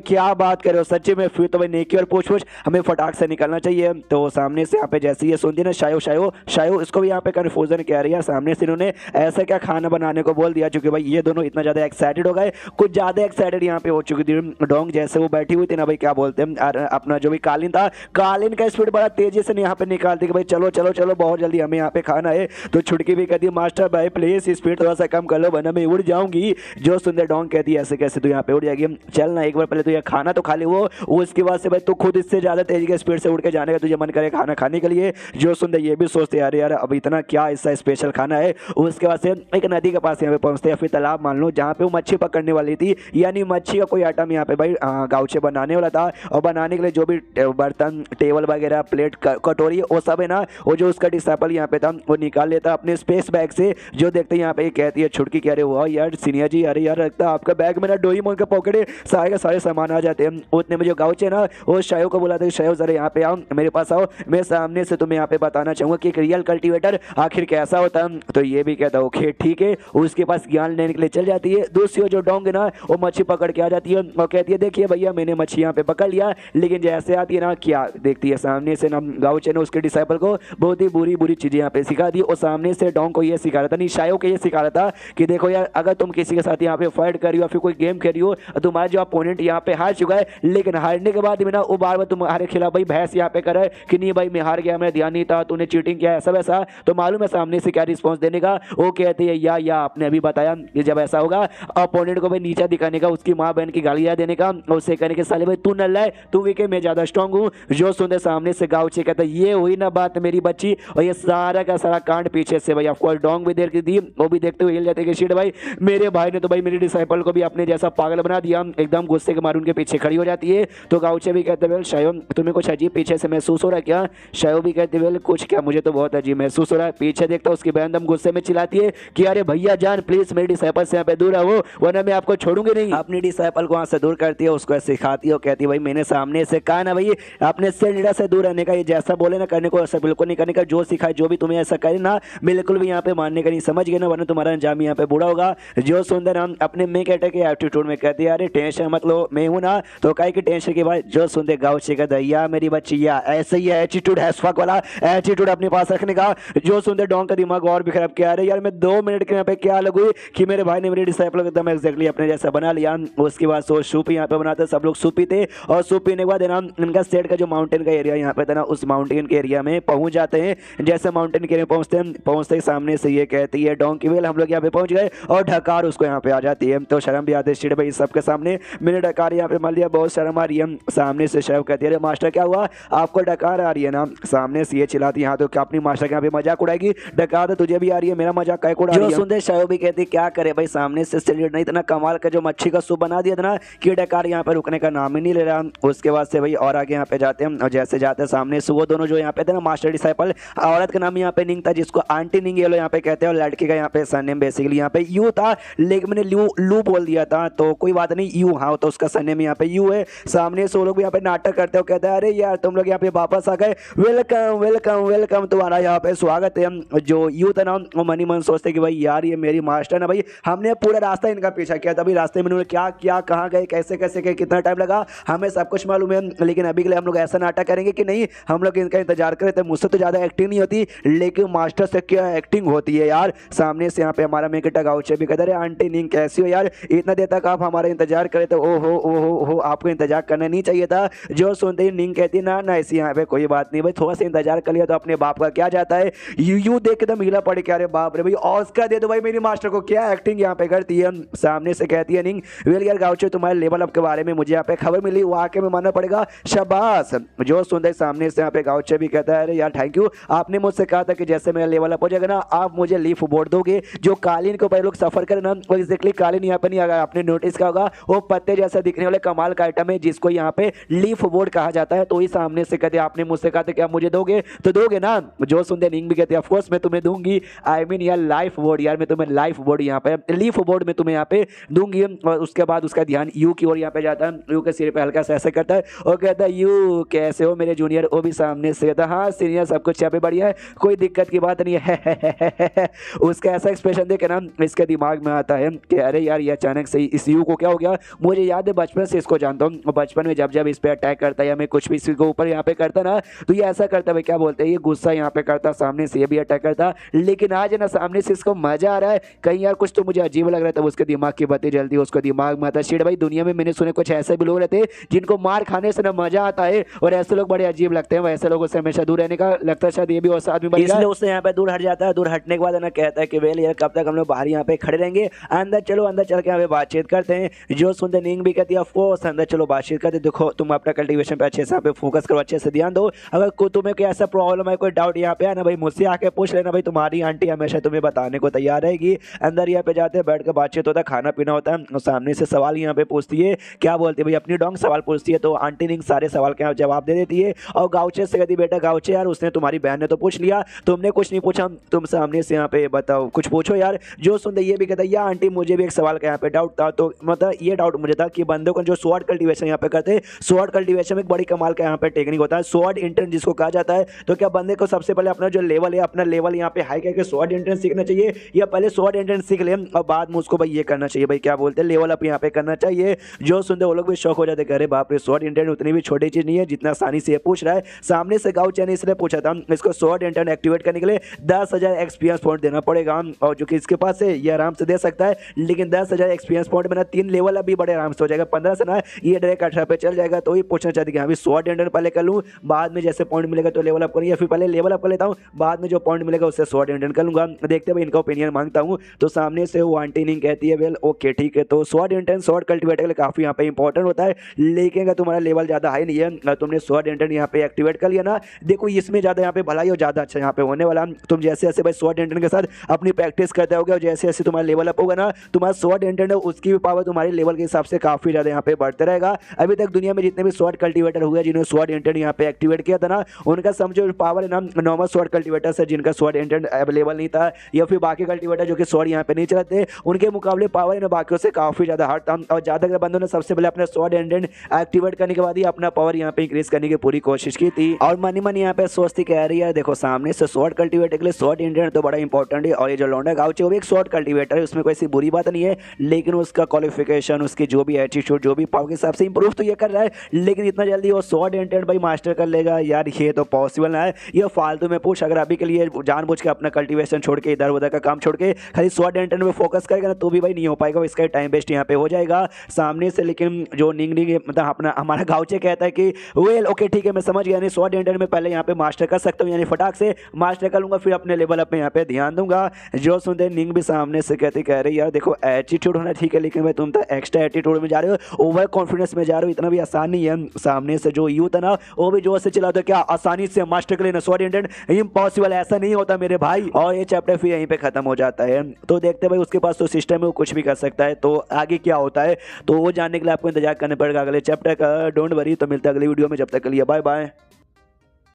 क्या बात कर रहे हो सच्ची में, फिर तो भाई नेकी और पूछ हमें फटाक से निकलना चाहिए। तो सामने से यहाँ पे जैसे ये सुनती ना शायो शायो शायो इसको भी यहाँ पे कन्फ्यूजन कह रही है, सामने से इन्होंने ऐसा क्या खाना बनाने को बोल दिया, क्योंकि भाई ये दोनों इतना ज्यादा एक्साइटेड हो गए, कुछ ज्यादा एक्साइटेड यहाँ पे हो चुकी थी। डोंग जैसे वो बैठी हुई थी ना भाई क्या बोलते हैं अपना जो भी कालीन था, कालीन का स्पीड बड़ा तेजी से यहाँ पे निकालती कि भाई चलो चलो चलो बहुत जल्दी हमें यहाँ पे खाना है। तो छुटकी भी कहती है मास्टर भाई प्लीज स्पीड थोड़ा सा कम कर लो वरना मैं उड़ जाऊंगी। जो सुंदर डोंग कहती है ऐसे कैसे तू यहाँ पे उड़ जाएगी, चल ना एक बार पहले तू ये खाना तो खा ले, वो उसके बाद से भाई तू खुद इससे ज्यादा तेजी के स्पीड से उड़ के जाने का तुझे मन करे खाना खाने के लिए। जो सुंदर ये भी सोचते यार यार अब इतना क्या इसका स्पेशल खाना है। उसके बाद से एक नदी के पास यहाँ पे पहुंचते या फिर तालाब मान लो जहाँ पे वो मच्छी पकड़ने वाली थी, यानी मच्छी का कोई आइटम यहाँ पे भाई गाउचे बनाने वाला था, और बनाने के लिए जो भी बर्तन टेबल वगैरह प्लेट कटोरी वो सब है ना वो जो उसका डिसाइपल यहाँ पे था वो निकाल लेता अपने स्पेस बैग से। जो देखते यहाँ पे कहती है छुटकी कह रहे वाह यार सीनियर जी, अरे यार लगता है आपका बैग में ना डोरेमोन के पॉकेट सारे के सारे सामान आ जाते हैं। उतने में जो गाउचे ना वो शायो को बोला था शायो जरा यहाँ पे आओ मेरे पास आओ, मैं सामने से तुम्हें यहाँ पे बताना चाहूंगा कि एक रियल कल्टीवेटर आखिर कैसा होता है। तो ये भी कहता है ओके ठीक है, उसके पास ज्ञान लेने के लिए चल जाती है। दूसरी जो डोंग है ना वो मच्छी पकड़ के आ जाती है और कहती है देखिए भैया मैंने मच्छी यहाँ पे पकड़ लिया, लेकिन जैसे आती है ना क्या देखती है सामने से ना गाउचे ने उसके डिसाइपल को बहुत ही बुरी बुरी चीजें यहाँ पे सिखा दी, और सामने से डोंग को ये सिखा रहा था, नहीं शायो को ये सिखा रहा था कि देखो यार अगर तुम किसी के साथ यहाँ पे फाइट कर रही हो या फिर कोई गेम खेल रही हो, तुम्हारा जो अपोनेंट यहाँ पे हार चुका है, लेकिन हारने के बाद भी ना वो बार बार तुम्हारे खिलाफ भाई बहस यहाँ पे करे कि नहीं भाई मैं हार गया, मेरा ध्यान नहीं था, तूने चीटिंग किया, ऐसा वैसा, तो मालूम है सामने से क्या रिस्पॉन्स देने का? वो कहती है या आपने अभी बताया कि जब ऐसा होगा अपोनेंट को भाई नीचा दिखाने का, उसकी माँ बहन की गालियां देने का, और उससे कहने के साले भाई तू नल्ला है, तू वीक है, मैं ज्यादा स्ट्रांग हूँ। जो सुनते सामने से गाउचे कहता है ये हुई ना बात मेरी बच्ची, और ये सारा का सारा कांड पीछे से भाई ऑफकोर्स डोंग भी देर की दी, वो भी देखते हुए हिल जाते कि शिट भाई मेरे भाई ने तो भाई मेरी डिसाइपल को भी अपने जैसा पागल बना दिया। एकदम गुस्से के मारे उनके पीछे खड़ी हो जाती है। तो गाउचे भी कहते वेल शायो तुम्हें कुछ अजीब पीछे से महसूस हो रहा है क्या? शायो भी कहते वेल कुछ क्या, मुझे तो बहुत अजीब महसूस हो रहा है। पीछे देखता उसकी बहन दम गुस्से में चिल्लाती है कि अरे भैया जान प्लीज मेरी डिसाइपल से यहाँ पे दूर रहो, वरना मैं आपको छोड़ूंगी नहीं। अपनी डिसाइपल को वहाँ से दूर करती है, उसको सिखाती है, कहती है भाई मैंने सामने से कहा ना भाई अपने से लीडर से दूर रहने का, ये जैसा बोले ना करने को ऐसा बिल्कुल नहीं करने का, जो सिखाए जो भी तुम्हें ऐसा करे ना बिल्कुल भी यहाँ पे मानने का नहीं, समझ गए ना, वरना तुम्हारा अंजाम यहाँ पे बुरा होगा। जो सुंदर हम अपने में कहते के एटीट्यूड में कहती है अरे टेंशन मत लो मैं हूँ ना, तो कहे कि टेंशन के बाद जो सुंदर गाँव से कहता है या मेरी बच्ची या ऐसे ही है एटीट्यूड है वाला एटीट्यूड अपने पास रखने का। जो सुंदर डोंग का दिमाग और भी खराब किया, अरे यार मैं 2 मिनट के यहाँ पे क्या लगू कि मेरे भाई ने मेरे डिसाइपल को एकदम एक्जैक्टली अपने जैसा बना लिया। उसके बाद सो सूप यहाँ पे बनाते, सब लोग सूप पीते, और सूप पीने के बाद ना इनका सेट का जो माउंटेन का एरिया यहाँ पे था ना, उस माउंटेन के एरिया में पहुंच जाते हैं। जैसे माउंटेन के एरिया पहुंचते सामने से ये कहती है डोंग की वेल हम लोग यहाँ पे पहुंच गए, और ढकार उसको यहाँ पे आ जाती है। तो शर्म भी आती है शिट भाई सबके सामने मैंने डकार यहाँ पे मार दिया, बहुत शर्म आ रही है। सामने से शेफ कहती है अरे मास्टर क्या हुआ आपको डकार आ रही है ना? सामने से ये चिल्लाती है हाँ तो क्या अपनी मास्टर के यहाँ पे मजाक उड़ाएगी, डकार तो तुझे भी आ रही है, मेरा मजाक काय उड़ा रही है? सुनते शेफ भी कहती क्या करे भाई सामने से नहीं इतना कमाल का जो मच्छी का सूप बना दिया था ना कि डकार यहाँ पे रुकने का नाम ही नहीं ले रहा। उसके बाद से भाई और आगे यहाँ पे जाते हैं, और जैसे जाते हैं सामने से वो दोनों जो यहाँ पे थे ना मास्टर डिसाइपल, औरत का नाम यहाँ पे निंग था जिसको आंटी निंग ये लोग यहाँ पे कहते हैं, और लड़के का यहाँ पे सरनेम बेसिकली यहाँ पे यू था, लेकिन मैंने लू बोल दिया था तो कोई बात नहीं, यू हाँ तो उसका सरनेम यहाँ पे यू है। सामने से वो लोग भी यहाँ पे नाटक करते हो, कहते हैं अरे यार तुम लोग यहाँ पे वापस आ गए, वेलकम वेलकम वेलकम तुम्हारा यहाँ पे स्वागत है। जो यू था ना वो मनी मन सोचते कि भाई यार ये मेरी मास्टर ना भाई, हमने पूरा रास्ता इनका पीछा किया था, अभी रास्ते में उन्होंने क्या क्या कहाँ गए कैसे कैसे गए कितना टाइम लगा हमें सब कुछ मालूम है, लेकिन अभी के लिए हम लोग ऐसा नाटक करेंगे कि नहीं हम लोग इनका इंतजार करें। तो मुझसे तो ज़्यादा एक्टिंग नहीं होती, लेकिन मास्टर से क्या एक्टिंग होती है यार। सामने से यहाँ पे हमारा मेकेटा गाउचे भी कहते हैं आंटी नींग कैसी हो यार, इतना देर तक आप हमारा इंतजार करें तो ओहो आपको इंतजार करना नहीं चाहिए था। जो सुनते ही नींग कहती ना ना ऐसी यहाँ पे कोई बात नहीं भाई, थोड़ा सा इंतजार कर लिया तो अपने बाप का क्या जाता है। यू देख के तो मिला पड़े क्या, अरे बाप रे भाई ऑस्कर दे दो भाई मेरी मास्टर को, क्या एक्टिंग यहाँ पे करती है। सामने से कहती है नींग वेल यार गाउचे तुम्हारे लेवल अप के बारे में मुझे यहाँ पे खबर मिली, वो आके में मानना पड़ेगा शाबाश। जो सुनते सामने से यहाँ पे गाउचे भी कहता है अरे यार थैंक यू, आपने मुझसे कहा था कि जैसे मेरा लेवल अप हो जाएगा ना आप मुझे लीफ बोर्ड दोगे, जो कालीन के ऊपर लोग सफर करें ना वो एग्जैक्टली कालीन यहाँ पे नहीं आएगा, आपने नोटिस किया होगा वो पत्ते जैसा दिखने वाले कमाल का आइटम है जिसको यहाँ पे लीफ बोर्ड कहा जाता है। तो ही सामने से कहते आपने मुझसे कहा था कि आप मुझे दोगे तो दोगे ना? जो सुनते नींग भी कहते ऑफ कोर्स मैं तुम्हें दूंगी, आई मीन यार लाइफ बोर्ड, यार मैं तुम्हें लाइफ बोर्ड यहाँ पे लीफ बोर्ड में तुम्हें यहाँ पे दूंगी। और उसके बाद उसका ध्यान यू की ओर यहाँ पे जाता है, यू के सिर पे हल्का सा ऐसे करता है और कहता है यू कैसे हो मेरे जूनियर? वो भी सामने से कहता हाँ सीनियर सब कुछ यहाँ पे बढ़िया है, कोई दिक्कत की बात नहीं है। उसका ऐसा एक्सप्रेशन देखे ना इसके दिमाग में आता है कि अरे यार ये अचानक से इस यू को क्या हो गया, मुझे याद है बचपन से इसको जानता हूँ, बचपन में जब जब इस पे अटैक करता है या मैं कुछ भी इसके ऊपर यहाँ पे करता ना तो ये ऐसा करता है क्या बोलते हैं ये गुस्सा यहाँ पे करता, सामने से ये भी अटैक करता, लेकिन आज ना सामने से इसको मजा आ रहा है, कहीं यार कुछ तो मुझे अजीब लग रहा था। उसके दिमाग की बत्ती जल्दी उसको दिमाग में आता शिट भाई दुनिया में मैंने सुने कुछ ऐसे भी लोग रहते हैं जिनको मार खाने से ना मजा आता है और ऐसे लोग बड़े अजीब लगते हैं, वैसे लोगों से हमेशा दूर रहने का लगता है, शायद ये भी वैसा आदमी बन गया, इसलिए उससे यहाँ पे दूर हट जाता है। दूर हटने के बाद ना कहता है कि वेल यार कब तक हम लोग बाहर यहाँ पे खड़े रहेंगे, अंदर चलो अंदर चल के यहाँ पे बातचीत करते हैं। जो सुनते नींग भी कहती है ऑफ कोर्स अंदर चलो बातचीत करते, देखो तुम अपना कल्टीवेशन पे अच्छे से यहाँ पे फोकस करो, अच्छे से ध्यान दो, अगर तुम्हें कोई ऐसा प्रॉब्लम है कोई डाउट यहाँ पे है ना भाई मुझसे आके पूछ लेना, भाई तुम्हारी आंटी हमेशा तुम्हें बताने को तैयार रहेगी। अंदर यहाँ पे जाते हैं बैठ कर बातचीत होता है, खाना पीना होता है, और सामने से सवाल यहाँ पे पूछती है, क्या बोलती है भाई अपनी डोंग सवाल पूछती है, तो आंटी नींग सारे सवाल के जवाब दे देती है। और गाउचे से कहती बेटा गाउचे यार उसने तुम्हारी बहन ने तो पूछ लिया, तुमने कुछ नहीं पूछा, तुम सामने से यहाँ पे बताओ कुछ पूछो यार। जो सुनते ये भी कहता है यार आंटी मुझे भी एक सवाल का यहाँ पे डाउट था, तो मतलब ये डाउट मुझे था कि बंदों को जो स्वॉर्ड कल्टीवेशन यहाँ पे करते हैं, स्वॉर्ड कल्टीवेशन में एक बड़ी कमाल का यहाँ पे टेक्निक होता है स्वॉर्ड इंटर्न जिसको कहा जाता है, तो क्या बंदे को सबसे पहले अपना जो लेवल है अपना लेवल यहाँ पे हाई करके स्वॉर्ड इंटर्न सीखना चाहिए या पहले स्वॉर्ड इंटर्न सीख ले और बाद में उसको भाई ये करना चाहिए, भाई क्या बोलते हैं लेवल अप यहाँ पे करना चाहिए। जो सुनते वो लोग भी शौक हो जाते अरे बाप रे स्वॉर्ड इंटर्न उतनी भी छोटी चीज नहीं है जितना आसानी से ये पूछ रहा है। सामने से गाउचे ने इसलिए पूछा था इसको स्वॉर्ड इंटर्न एक्टिवेट करने के लिए 10,000 एक्सपीरियंस पॉइंट देना पड़ेगा, और जो कि इसके पास है ये आराम से दे सकता है, लेकिन 10,000 एक्सपीरियंस पॉइंट में ना 3 लेवल अभी बड़े आराम से हो जाएगा। 15 से ना ये डायरेक्ट 18 पे चल जाएगा। तो ये पूछना चाहती कि हाँ भी स्वॉर्ड एंडर पहले कर लूँ, बाद में जैसे पॉइंट मिलेगा तो लेवल अप करूँ, या फिर पहले लेवल अप कर लेता हूँ, बाद में जो पॉइंट मिलेगा उससे स्वॉर्ड एंडर कर लूँगा। देखते भाई इनका ओपिनियन मांगता हूँ। तो सामने से वो आंटी नहीं कहती है वेल ओके ठीक है। तो स्वॉर्ड एंडर स्वॉर्ड कल्टिवेटर के लिए काफ़ी यहाँ पे इंपॉर्टेंट होता है, लेकिन अगर तुम्हारा लेवल ज़्यादा हाई नहीं है, तुमने स्वॉर्ड एंडर यहाँ पे एक्टिवेट कर लिया ना, देखो इसमें ज़्यादा यहाँ पे भलाई और ज़्यादा अच्छा यहाँ पे होने वाला। तुम जैसे जैसे भाई स्वॉर्ड एंडर के साथ अपनी प्रैक्टिस करते होगे और जैसे जैसे तुम्हारा लेवल अप होगा ना, तुम्हारा स्वॉर्ड एंडर है उसकी भी पावर तुम्हारे लेवल के हिसाब से काफ़ी ज़्यादा यहाँ पे बढ़ते रहेगा। अभी तक दुनिया में जितने भी स्वॉर्ड कल्टिवेटर हुए जिन्होंने स्वॉर्ड एंडर यहाँ पे एक्टिवेट किया था ना, उनका समझो पावर है ना नॉर्मल स्वॉर्ड कल्टिवेटर से जिनका स्वॉर्ड एंडर अवेलेबल नहीं था, या फिर बाकी कल्टिवेटर जो कि स्वॉर्ड यहाँ पे नहीं चलाते, उनके मुकाबले पावर है ना बाकियों से काफ़ी ज़्यादा हार्ड था। और ज़्यादातर बंदों ने सबसे पहले अपने स्वॉर्ड एंडर एक्टिवेट करने के बाद ही अपना पावर यहाँ पे इंक्रीज करने की पूरी कोशिश की थी। और मनी मनी यहाँ पे सोचती कह रही है देखो सामने से स्वॉर्ड कल्टिवेटर के लिए स्वॉर्ड एंडर तो बड़ा इंपॉर्टेंट है, और ये जो लौंडा गाउचे वो भी एक स्वॉर्ड कल्टिवेटर है, उसमें कोई ऐसी बुरी बात नहीं है, लेकिन उसका क्वालिफिकेशन उसकी जो भी एटीट्यूड जो भी पावर के हिसाब से इंप्रूव तो ये कर रहा है, लेकिन इतना जल्दी वो स्वॉर्ड एंडर भाई मास्टर कर लेगा यार, ये तो पॉसिबल ना है। ये फालतू में पूछ, अगर अभी के लिए जानबूझ के अपना कल्टिवेशन छोड़ के इधर उधर का काम छोड़ के खाली स्वॉर्ड एंडर में फोकस करेगा ना, तो भी भाई नहीं हो पाएगा, इसका टाइम वेस्ट यहाँ पे हो जाएगा सामने से। लेकिन जो निंग मतलब अपना हमारा गाउचे कहता है कि वेल ओके ठीक है मैं समझ गया, स्वॉर्ड एंडर में पहले यहाँ पे मास्टर कर सकता हूँ, यानी फटाक से मास्टर कर लूंगा, फिर अपने लेवल अप में यहाँ पे ध्यान दूंगा। जो सुनते निंग भी सामने से कह रही यार देखो एटीट्यूड होना ठीक है, लेकिन भाई तुम तो एक्स्ट्रा एटीट्यूड में जा रहे हो, ओवर कॉन्फिडेंस में जा रहे हो, इतना भी आसान नहीं है। सामने से जो यूथ है ना वो भी जोर से चला दो, क्या आसानी से मास्टर कर लेना स्वॉर्ड एंडर, इम्पॉसिबल, ऐसा नहीं होता मेरे भाई। और ये चैप्टर फिर यहीं पे खत्म हो जाता है। तो देखते भाई उसके पास तो सिस्टम है, वो कुछ भी कर सकता है, तो आगे क्या होता है तो वो जानने के लिए आपको इंतजार करना पड़ेगा अगले चैप्टर का। डोंट वरी, तो मिलता है अगली वीडियो में, जब तक के लिए बाय बाय।